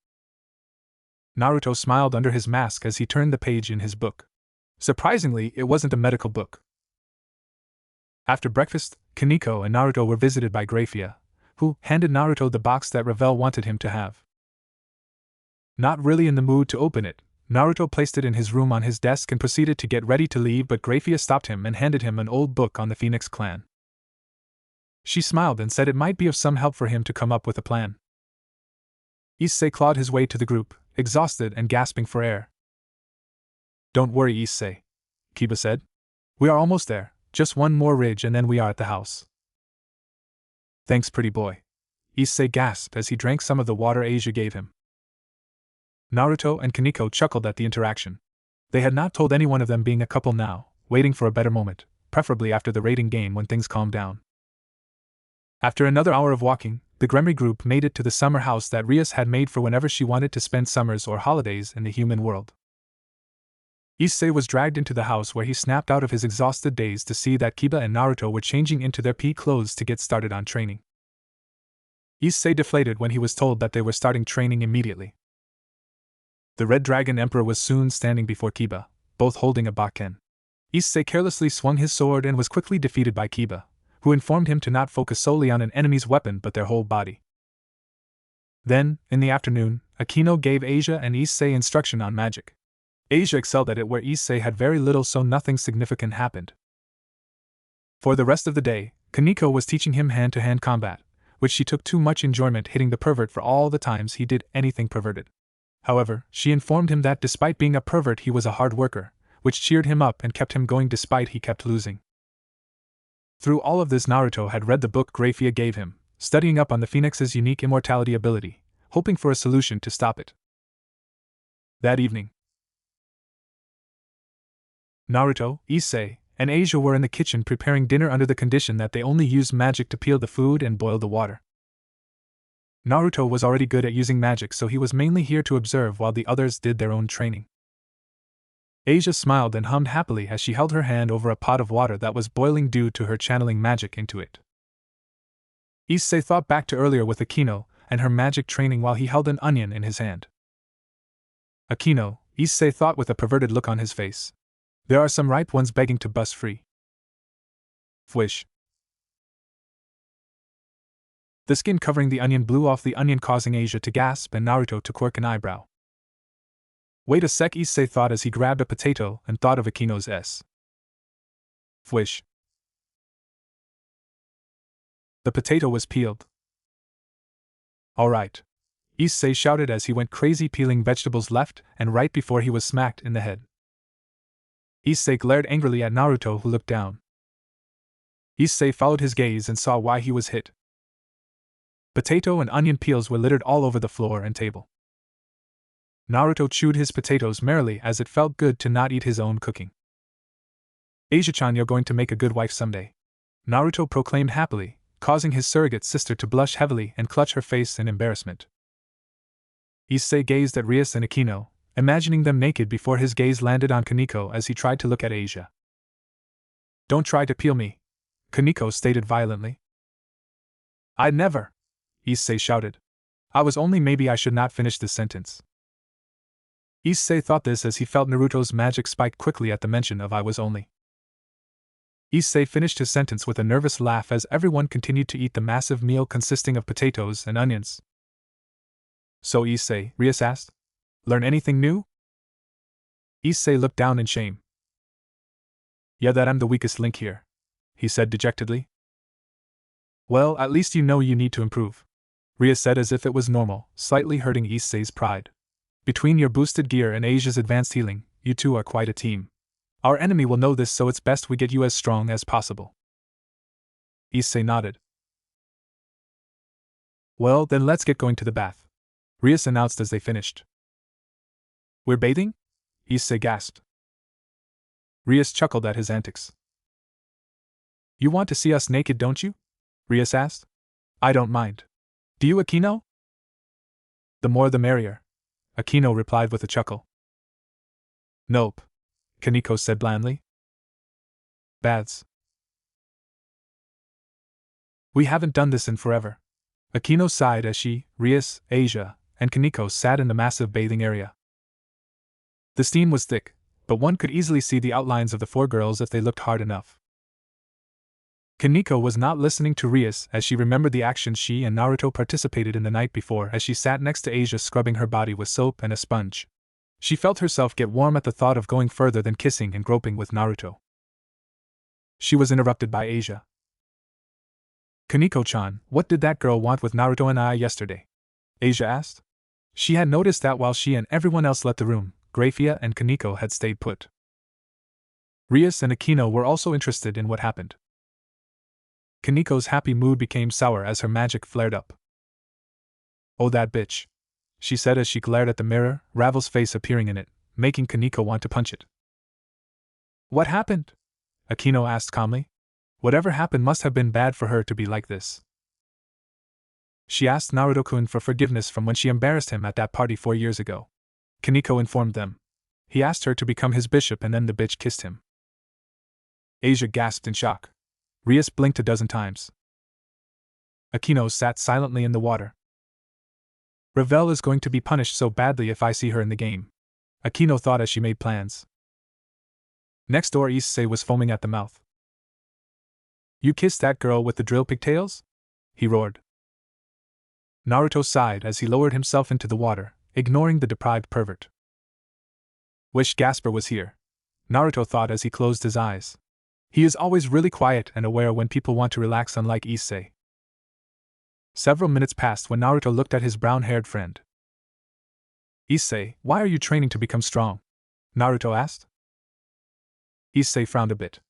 Naruto smiled under his mask as he turned the page in his book. Surprisingly, it wasn't a medical book. After breakfast, Koneko and Naruto were visited by Grafia, who handed Naruto the box that Ravel wanted him to have. Not really in the mood to open it, Naruto placed it in his room on his desk and proceeded to get ready to leave, but Grafia stopped him and handed him an old book on the Phoenix clan. She smiled and said it might be of some help for him to come up with a plan. Issei clawed his way to the group, exhausted and gasping for air. Don't worry, Issei, Kiba said. We are almost there, just one more ridge and then we are at the house. Thanks, pretty boy, Issei gasped as he drank some of the water Asia gave him. Naruto and Koneko chuckled at the interaction. They had not told anyone of them being a couple now, waiting for a better moment, preferably after the raiding game when things calmed down. After another hour of walking, the Gremry group made it to the summer house that Rias had made for whenever she wanted to spend summers or holidays in the human world. Issei was dragged into the house where he snapped out of his exhausted days to see that Kiba and Naruto were changing into their pea clothes to get started on training. Issei deflated when he was told that they were starting training immediately. The Red Dragon Emperor was soon standing before Kiba, both holding a bakken. Issei carelessly swung his sword and was quickly defeated by Kiba, who informed him to not focus solely on an enemy's weapon but their whole body. Then, in the afternoon, Akino gave Asia and Issei instruction on magic. Asia excelled at it where Issei had very little, so nothing significant happened. For the rest of the day, Koneko was teaching him hand-to-hand combat, which she took too much enjoyment hitting the pervert for all the times he did anything perverted. However, she informed him that despite being a pervert he was a hard worker, which cheered him up and kept him going despite he kept losing. Through all of this, Naruto had read the book Grafia gave him, studying up on the Phoenix's unique immortality ability, hoping for a solution to stop it. That evening, Naruto, Issei, and Asia were in the kitchen preparing dinner under the condition that they only used magic to peel the food and boil the water. Naruto was already good at using magic, so he was mainly here to observe while the others did their own training. Asia smiled and hummed happily as she held her hand over a pot of water that was boiling due to her channeling magic into it. Issei thought back to earlier with Akino and her magic training while he held an onion in his hand. Akino, Issei thought with a perverted look on his face. There are some ripe ones begging to bust free. Fwish. The skin covering the onion blew off the onion, causing Asia to gasp and Naruto to quirk an eyebrow. Wait a sec, Issei thought as he grabbed a potato and thought of Akino's S. Fwish. The potato was peeled. Alright, Issei shouted as he went crazy peeling vegetables left and right before he was smacked in the head. Issei glared angrily at Naruto, who looked down. Issei followed his gaze and saw why he was hit. Potato and onion peels were littered all over the floor and table. Naruto chewed his potatoes merrily as it felt good to not eat his own cooking. Asia-chan, you're going to make a good wife someday, Naruto proclaimed happily, causing his surrogate sister to blush heavily and clutch her face in embarrassment. Issei gazed at Rias and Akino, imagining them naked before his gaze landed on Koneko as he tried to look at Asia. Don't try to peel me, Koneko stated violently. I'd never, Issei shouted. I was only, maybe I should not finish this sentence. Issei thought this as he felt Naruto's magic spike quickly at the mention of "I was only." Issei finished his sentence with a nervous laugh as everyone continued to eat the massive meal consisting of potatoes and onions. "So Issei," Rias asked, "learn anything new?" Issei looked down in shame. "Yeah, that I'm the weakest link here," he said dejectedly. "Well, at least you know you need to improve," Rias said as if it was normal, slightly hurting Issei's pride. "Between your boosted gear and Asia's advanced healing, you two are quite a team. Our enemy will know this, so it's best we get you as strong as possible." Issei nodded. "Well, then let's get going to the bath," Rias announced as they finished. "We're bathing?" Issei gasped. Rias chuckled at his antics. "You want to see us naked, don't you?" Rias asked. "I don't mind. Do you, Akino?" "The more the merrier," Akino replied with a chuckle. "Nope," Koneko said blandly. "Baths. We haven't done this in forever." Akino sighed as she, Rias, Asia, and Koneko sat in the massive bathing area. The steam was thick, but one could easily see the outlines of the four girls if they looked hard enough. Koneko was not listening to Rias as she remembered the actions she and Naruto participated in the night before as she sat next to Asia scrubbing her body with soap and a sponge. She felt herself get warm at the thought of going further than kissing and groping with Naruto. She was interrupted by Asia. "Koneko-chan, what did that girl want with Naruto and I yesterday?" Asia asked. She had noticed that while she and everyone else left the room, Grafia and Koneko had stayed put. Rias and Akino were also interested in what happened. Kaneko's happy mood became sour as her magic flared up. "Oh, that bitch," she said as she glared at the mirror, Ravel's face appearing in it, making Koneko want to punch it. "What happened?" Akino asked calmly. Whatever happened must have been bad for her to be like this. She asked Naruto-kun for forgiveness from when she embarrassed him at that party 4 years ago. Koneko informed them. He asked her to become his bishop and then the bitch kissed him. Asia gasped in shock. Rias blinked a dozen times. Akino sat silently in the water. "Ravel is going to be punished so badly if I see her in the game," Akino thought as she made plans. Next door, Issei was foaming at the mouth. "You kissed that girl with the drill pigtails?" he roared. Naruto sighed as he lowered himself into the water, ignoring the deprived pervert. Wish Gasper was here, Naruto thought as he closed his eyes. He is always really quiet and aware when people want to relax, unlike Issei. Several minutes passed when Naruto looked at his brown-haired friend. "Issei, why are you training to become strong?" Naruto asked. Issei frowned a bit.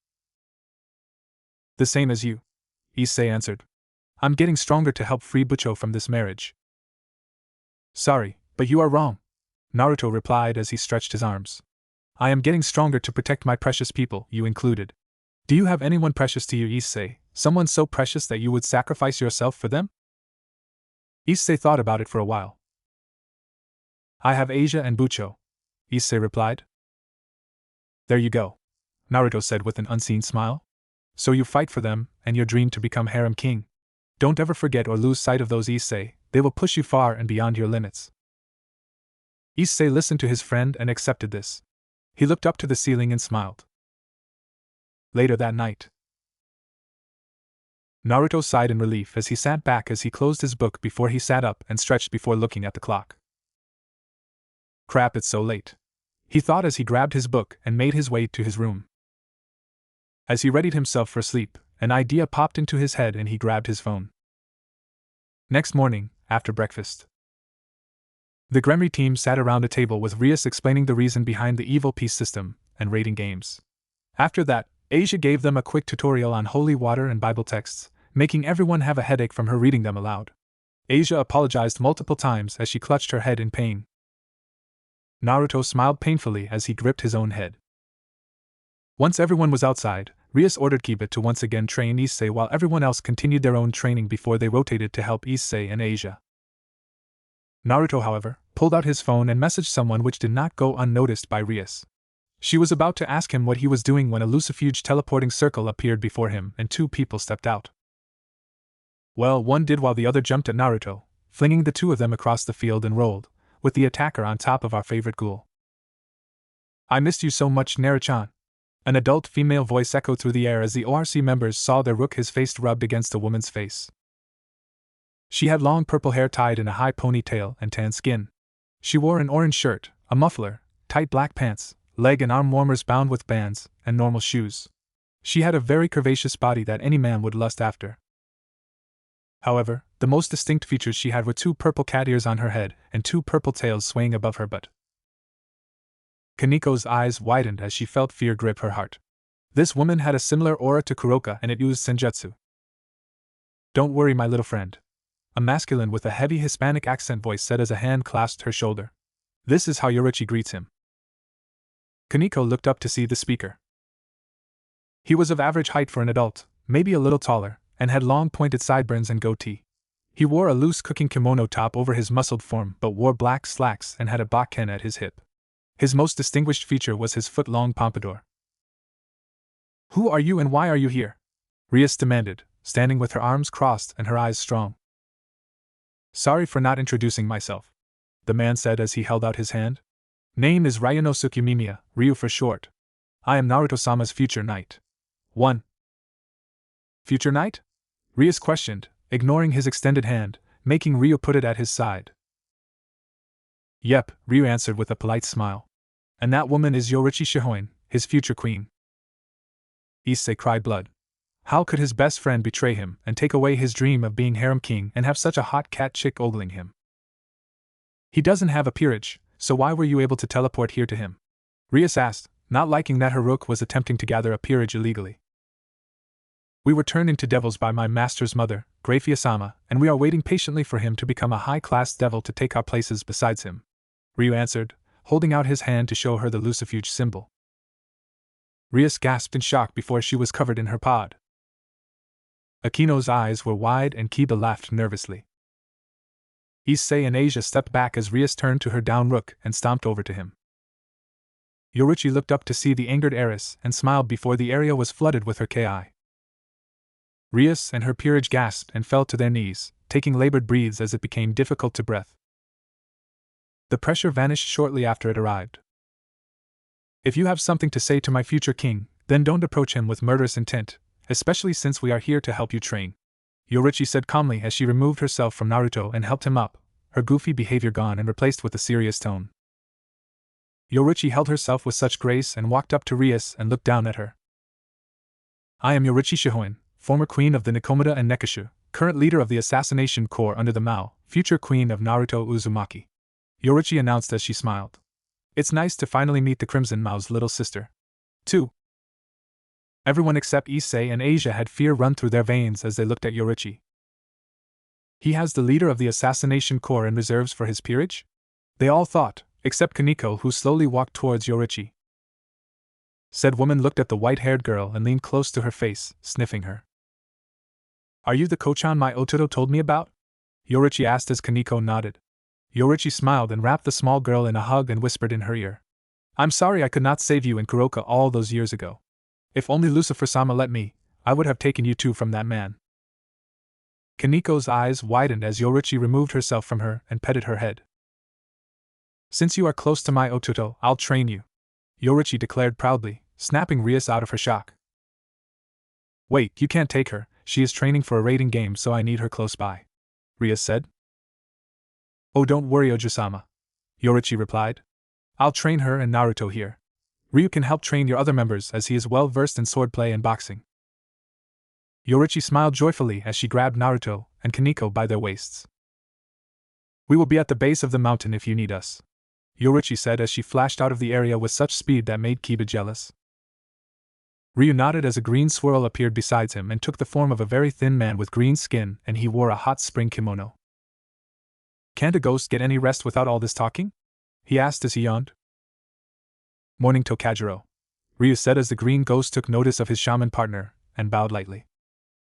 "The same as you," Issei answered. "I'm getting stronger to help free Bucho from this marriage." "Sorry, but you are wrong," Naruto replied as he stretched his arms. "I am getting stronger to protect my precious people, you included. Do you have anyone precious to you, Issei, someone so precious that you would sacrifice yourself for them?" Issei thought about it for a while. "I have Asia and Bucho," Issei replied. "There you go," Naruto said with an unseen smile. "So you fight for them, and your dream to become harem king. Don't ever forget or lose sight of those, Issei, they will push you far and beyond your limits." Issei listened to his friend and accepted this. He looked up to the ceiling and smiled. Later that night, Naruto sighed in relief as he sat back as he closed his book before he sat up and stretched before looking at the clock. Crap, it's so late, he thought as he grabbed his book and made his way to his room. As he readied himself for sleep, an idea popped into his head and he grabbed his phone. Next morning, after breakfast, the Gremory team sat around a table with Rias explaining the reason behind the evil peace system and rating games. After that, Asia gave them a quick tutorial on holy water and Bible texts, making everyone have a headache from her reading them aloud. Asia apologized multiple times as she clutched her head in pain. Naruto smiled painfully as he gripped his own head. Once everyone was outside, Rias ordered Kiba to once again train Issei while everyone else continued their own training before they rotated to help Issei and Asia. Naruto, however, pulled out his phone and messaged someone, which did not go unnoticed by Rias. She was about to ask him what he was doing when a lucifuge teleporting circle appeared before him and 2 people stepped out. Well, one did while the other jumped at Naruto, flinging the 2 of them across the field and rolled, with the attacker on top of our favorite ghoul. I missed you so much, Naruto-chan. An adult female voice echoed through the air as the ORC members saw their rook, his face rubbed against a woman's face. She had long purple hair tied in a high ponytail and tan skin. She wore an orange shirt, a muffler, tight black pants, leg and arm warmers bound with bands, and normal shoes. She had a very curvaceous body that any man would lust after. However, the most distinct features she had were 2 purple cat ears on her head and 2 purple tails swaying above her butt. Koneko's eyes widened as she felt fear grip her heart. This woman had a similar aura to Kuroka and it used senjutsu. Don't worry, my little friend. A masculine with a heavy Hispanic accent voice said as a hand clasped her shoulder. This is how Yoruichi greets him. Koneko looked up to see the speaker. He was of average height for an adult, maybe a little taller, and had long pointed sideburns and goatee. He wore a loose cooking kimono top over his muscled form but wore black slacks and had a bakken at his hip. His most distinguished feature was his foot-long pompadour. Who are you and why are you here? Rias demanded, standing with her arms crossed and her eyes strong. Sorry for not introducing myself, the man said as he held out his hand. Name is Ryanosuke Mimiya, Ryu for short. I am Naruto-sama's future knight. 1. Future knight? Rias questioned, ignoring his extended hand, making Ryu put it at his side. Yep, Ryu answered with a polite smile. And that woman is Yoruichi Shihoin, his future queen. Issei cried blood. How could his best friend betray him and take away his dream of being harem king and have such a hot cat chick ogling him? He doesn't have a peerage, so why were you able to teleport here to him? Rias asked, not liking that her rook was attempting to gather a peerage illegally. We were turned into devils by my master's mother, Grafia-sama, and we are waiting patiently for him to become a high-class devil to take our places besides him. Ryu answered, holding out his hand to show her the lucifuge symbol. Rias gasped in shock before she was covered in her pod. Akino's eyes were wide and Kiba laughed nervously. Issei and Asia stepped back as Rias turned to her down rook and stomped over to him. Yoruichi looked up to see the angered heiress and smiled before the area was flooded with her ki. Rias and her peerage gasped and fell to their knees, taking labored breaths as it became difficult to breathe. The pressure vanished shortly after it arrived. If you have something to say to my future king, then don't approach him with murderous intent, especially since we are here to help you train, Yoruichi said calmly as she removed herself from Naruto and helped him up, her goofy behavior gone and replaced with a serious tone. Yoruichi held herself with such grace and walked up to Rias and looked down at her. I am Yoruichi Shihoin, former queen of the Nikomata and Nekashu, current leader of the assassination corps under the Mao, future queen of Naruto Uzumaki. Yoruichi announced as she smiled. It's nice to finally meet the Crimson Mao's little sister. 2. Everyone except Issei and Asia had fear run through their veins as they looked at Yoruichi. He has the leader of the assassination corps in reserves for his peerage? They all thought, except Koneko, who slowly walked towards Yoruichi. Said woman looked at the white-haired girl and leaned close to her face, sniffing her. Are you the Kochan my Ototo told me about? Yoruichi asked as Koneko nodded. Yoruichi smiled and wrapped the small girl in a hug and whispered in her ear. I'm sorry I could not save you in Kuroka all those years ago. If only Lucifer-sama let me, I would have taken you two from that man. Koneko's eyes widened as Yoruichi removed herself from her and petted her head. Since you are close to my Ototo, I'll train you, Yoruichi declared proudly, snapping Rias out of her shock. Wait, you can't take her, she is training for a raiding game so I need her close by, Rias said. Oh, don't worry, Ojo-sama, Yoruichi replied. I'll train her and Naruto here. Ryu can help train your other members as he is well versed in swordplay and boxing. Yoruichi smiled joyfully as she grabbed Naruto and Koneko by their waists. We will be at the base of the mountain if you need us, Yoruichi said as she flashed out of the area with such speed that made Kiba jealous. Ryu nodded as a green swirl appeared beside him and took the form of a very thin man with green skin, and he wore a hot spring kimono. Can't a ghost get any rest without all this talking? He asked as he yawned. Morning, Tokajiro, Ryu said as the green ghost took notice of his shaman partner and bowed lightly.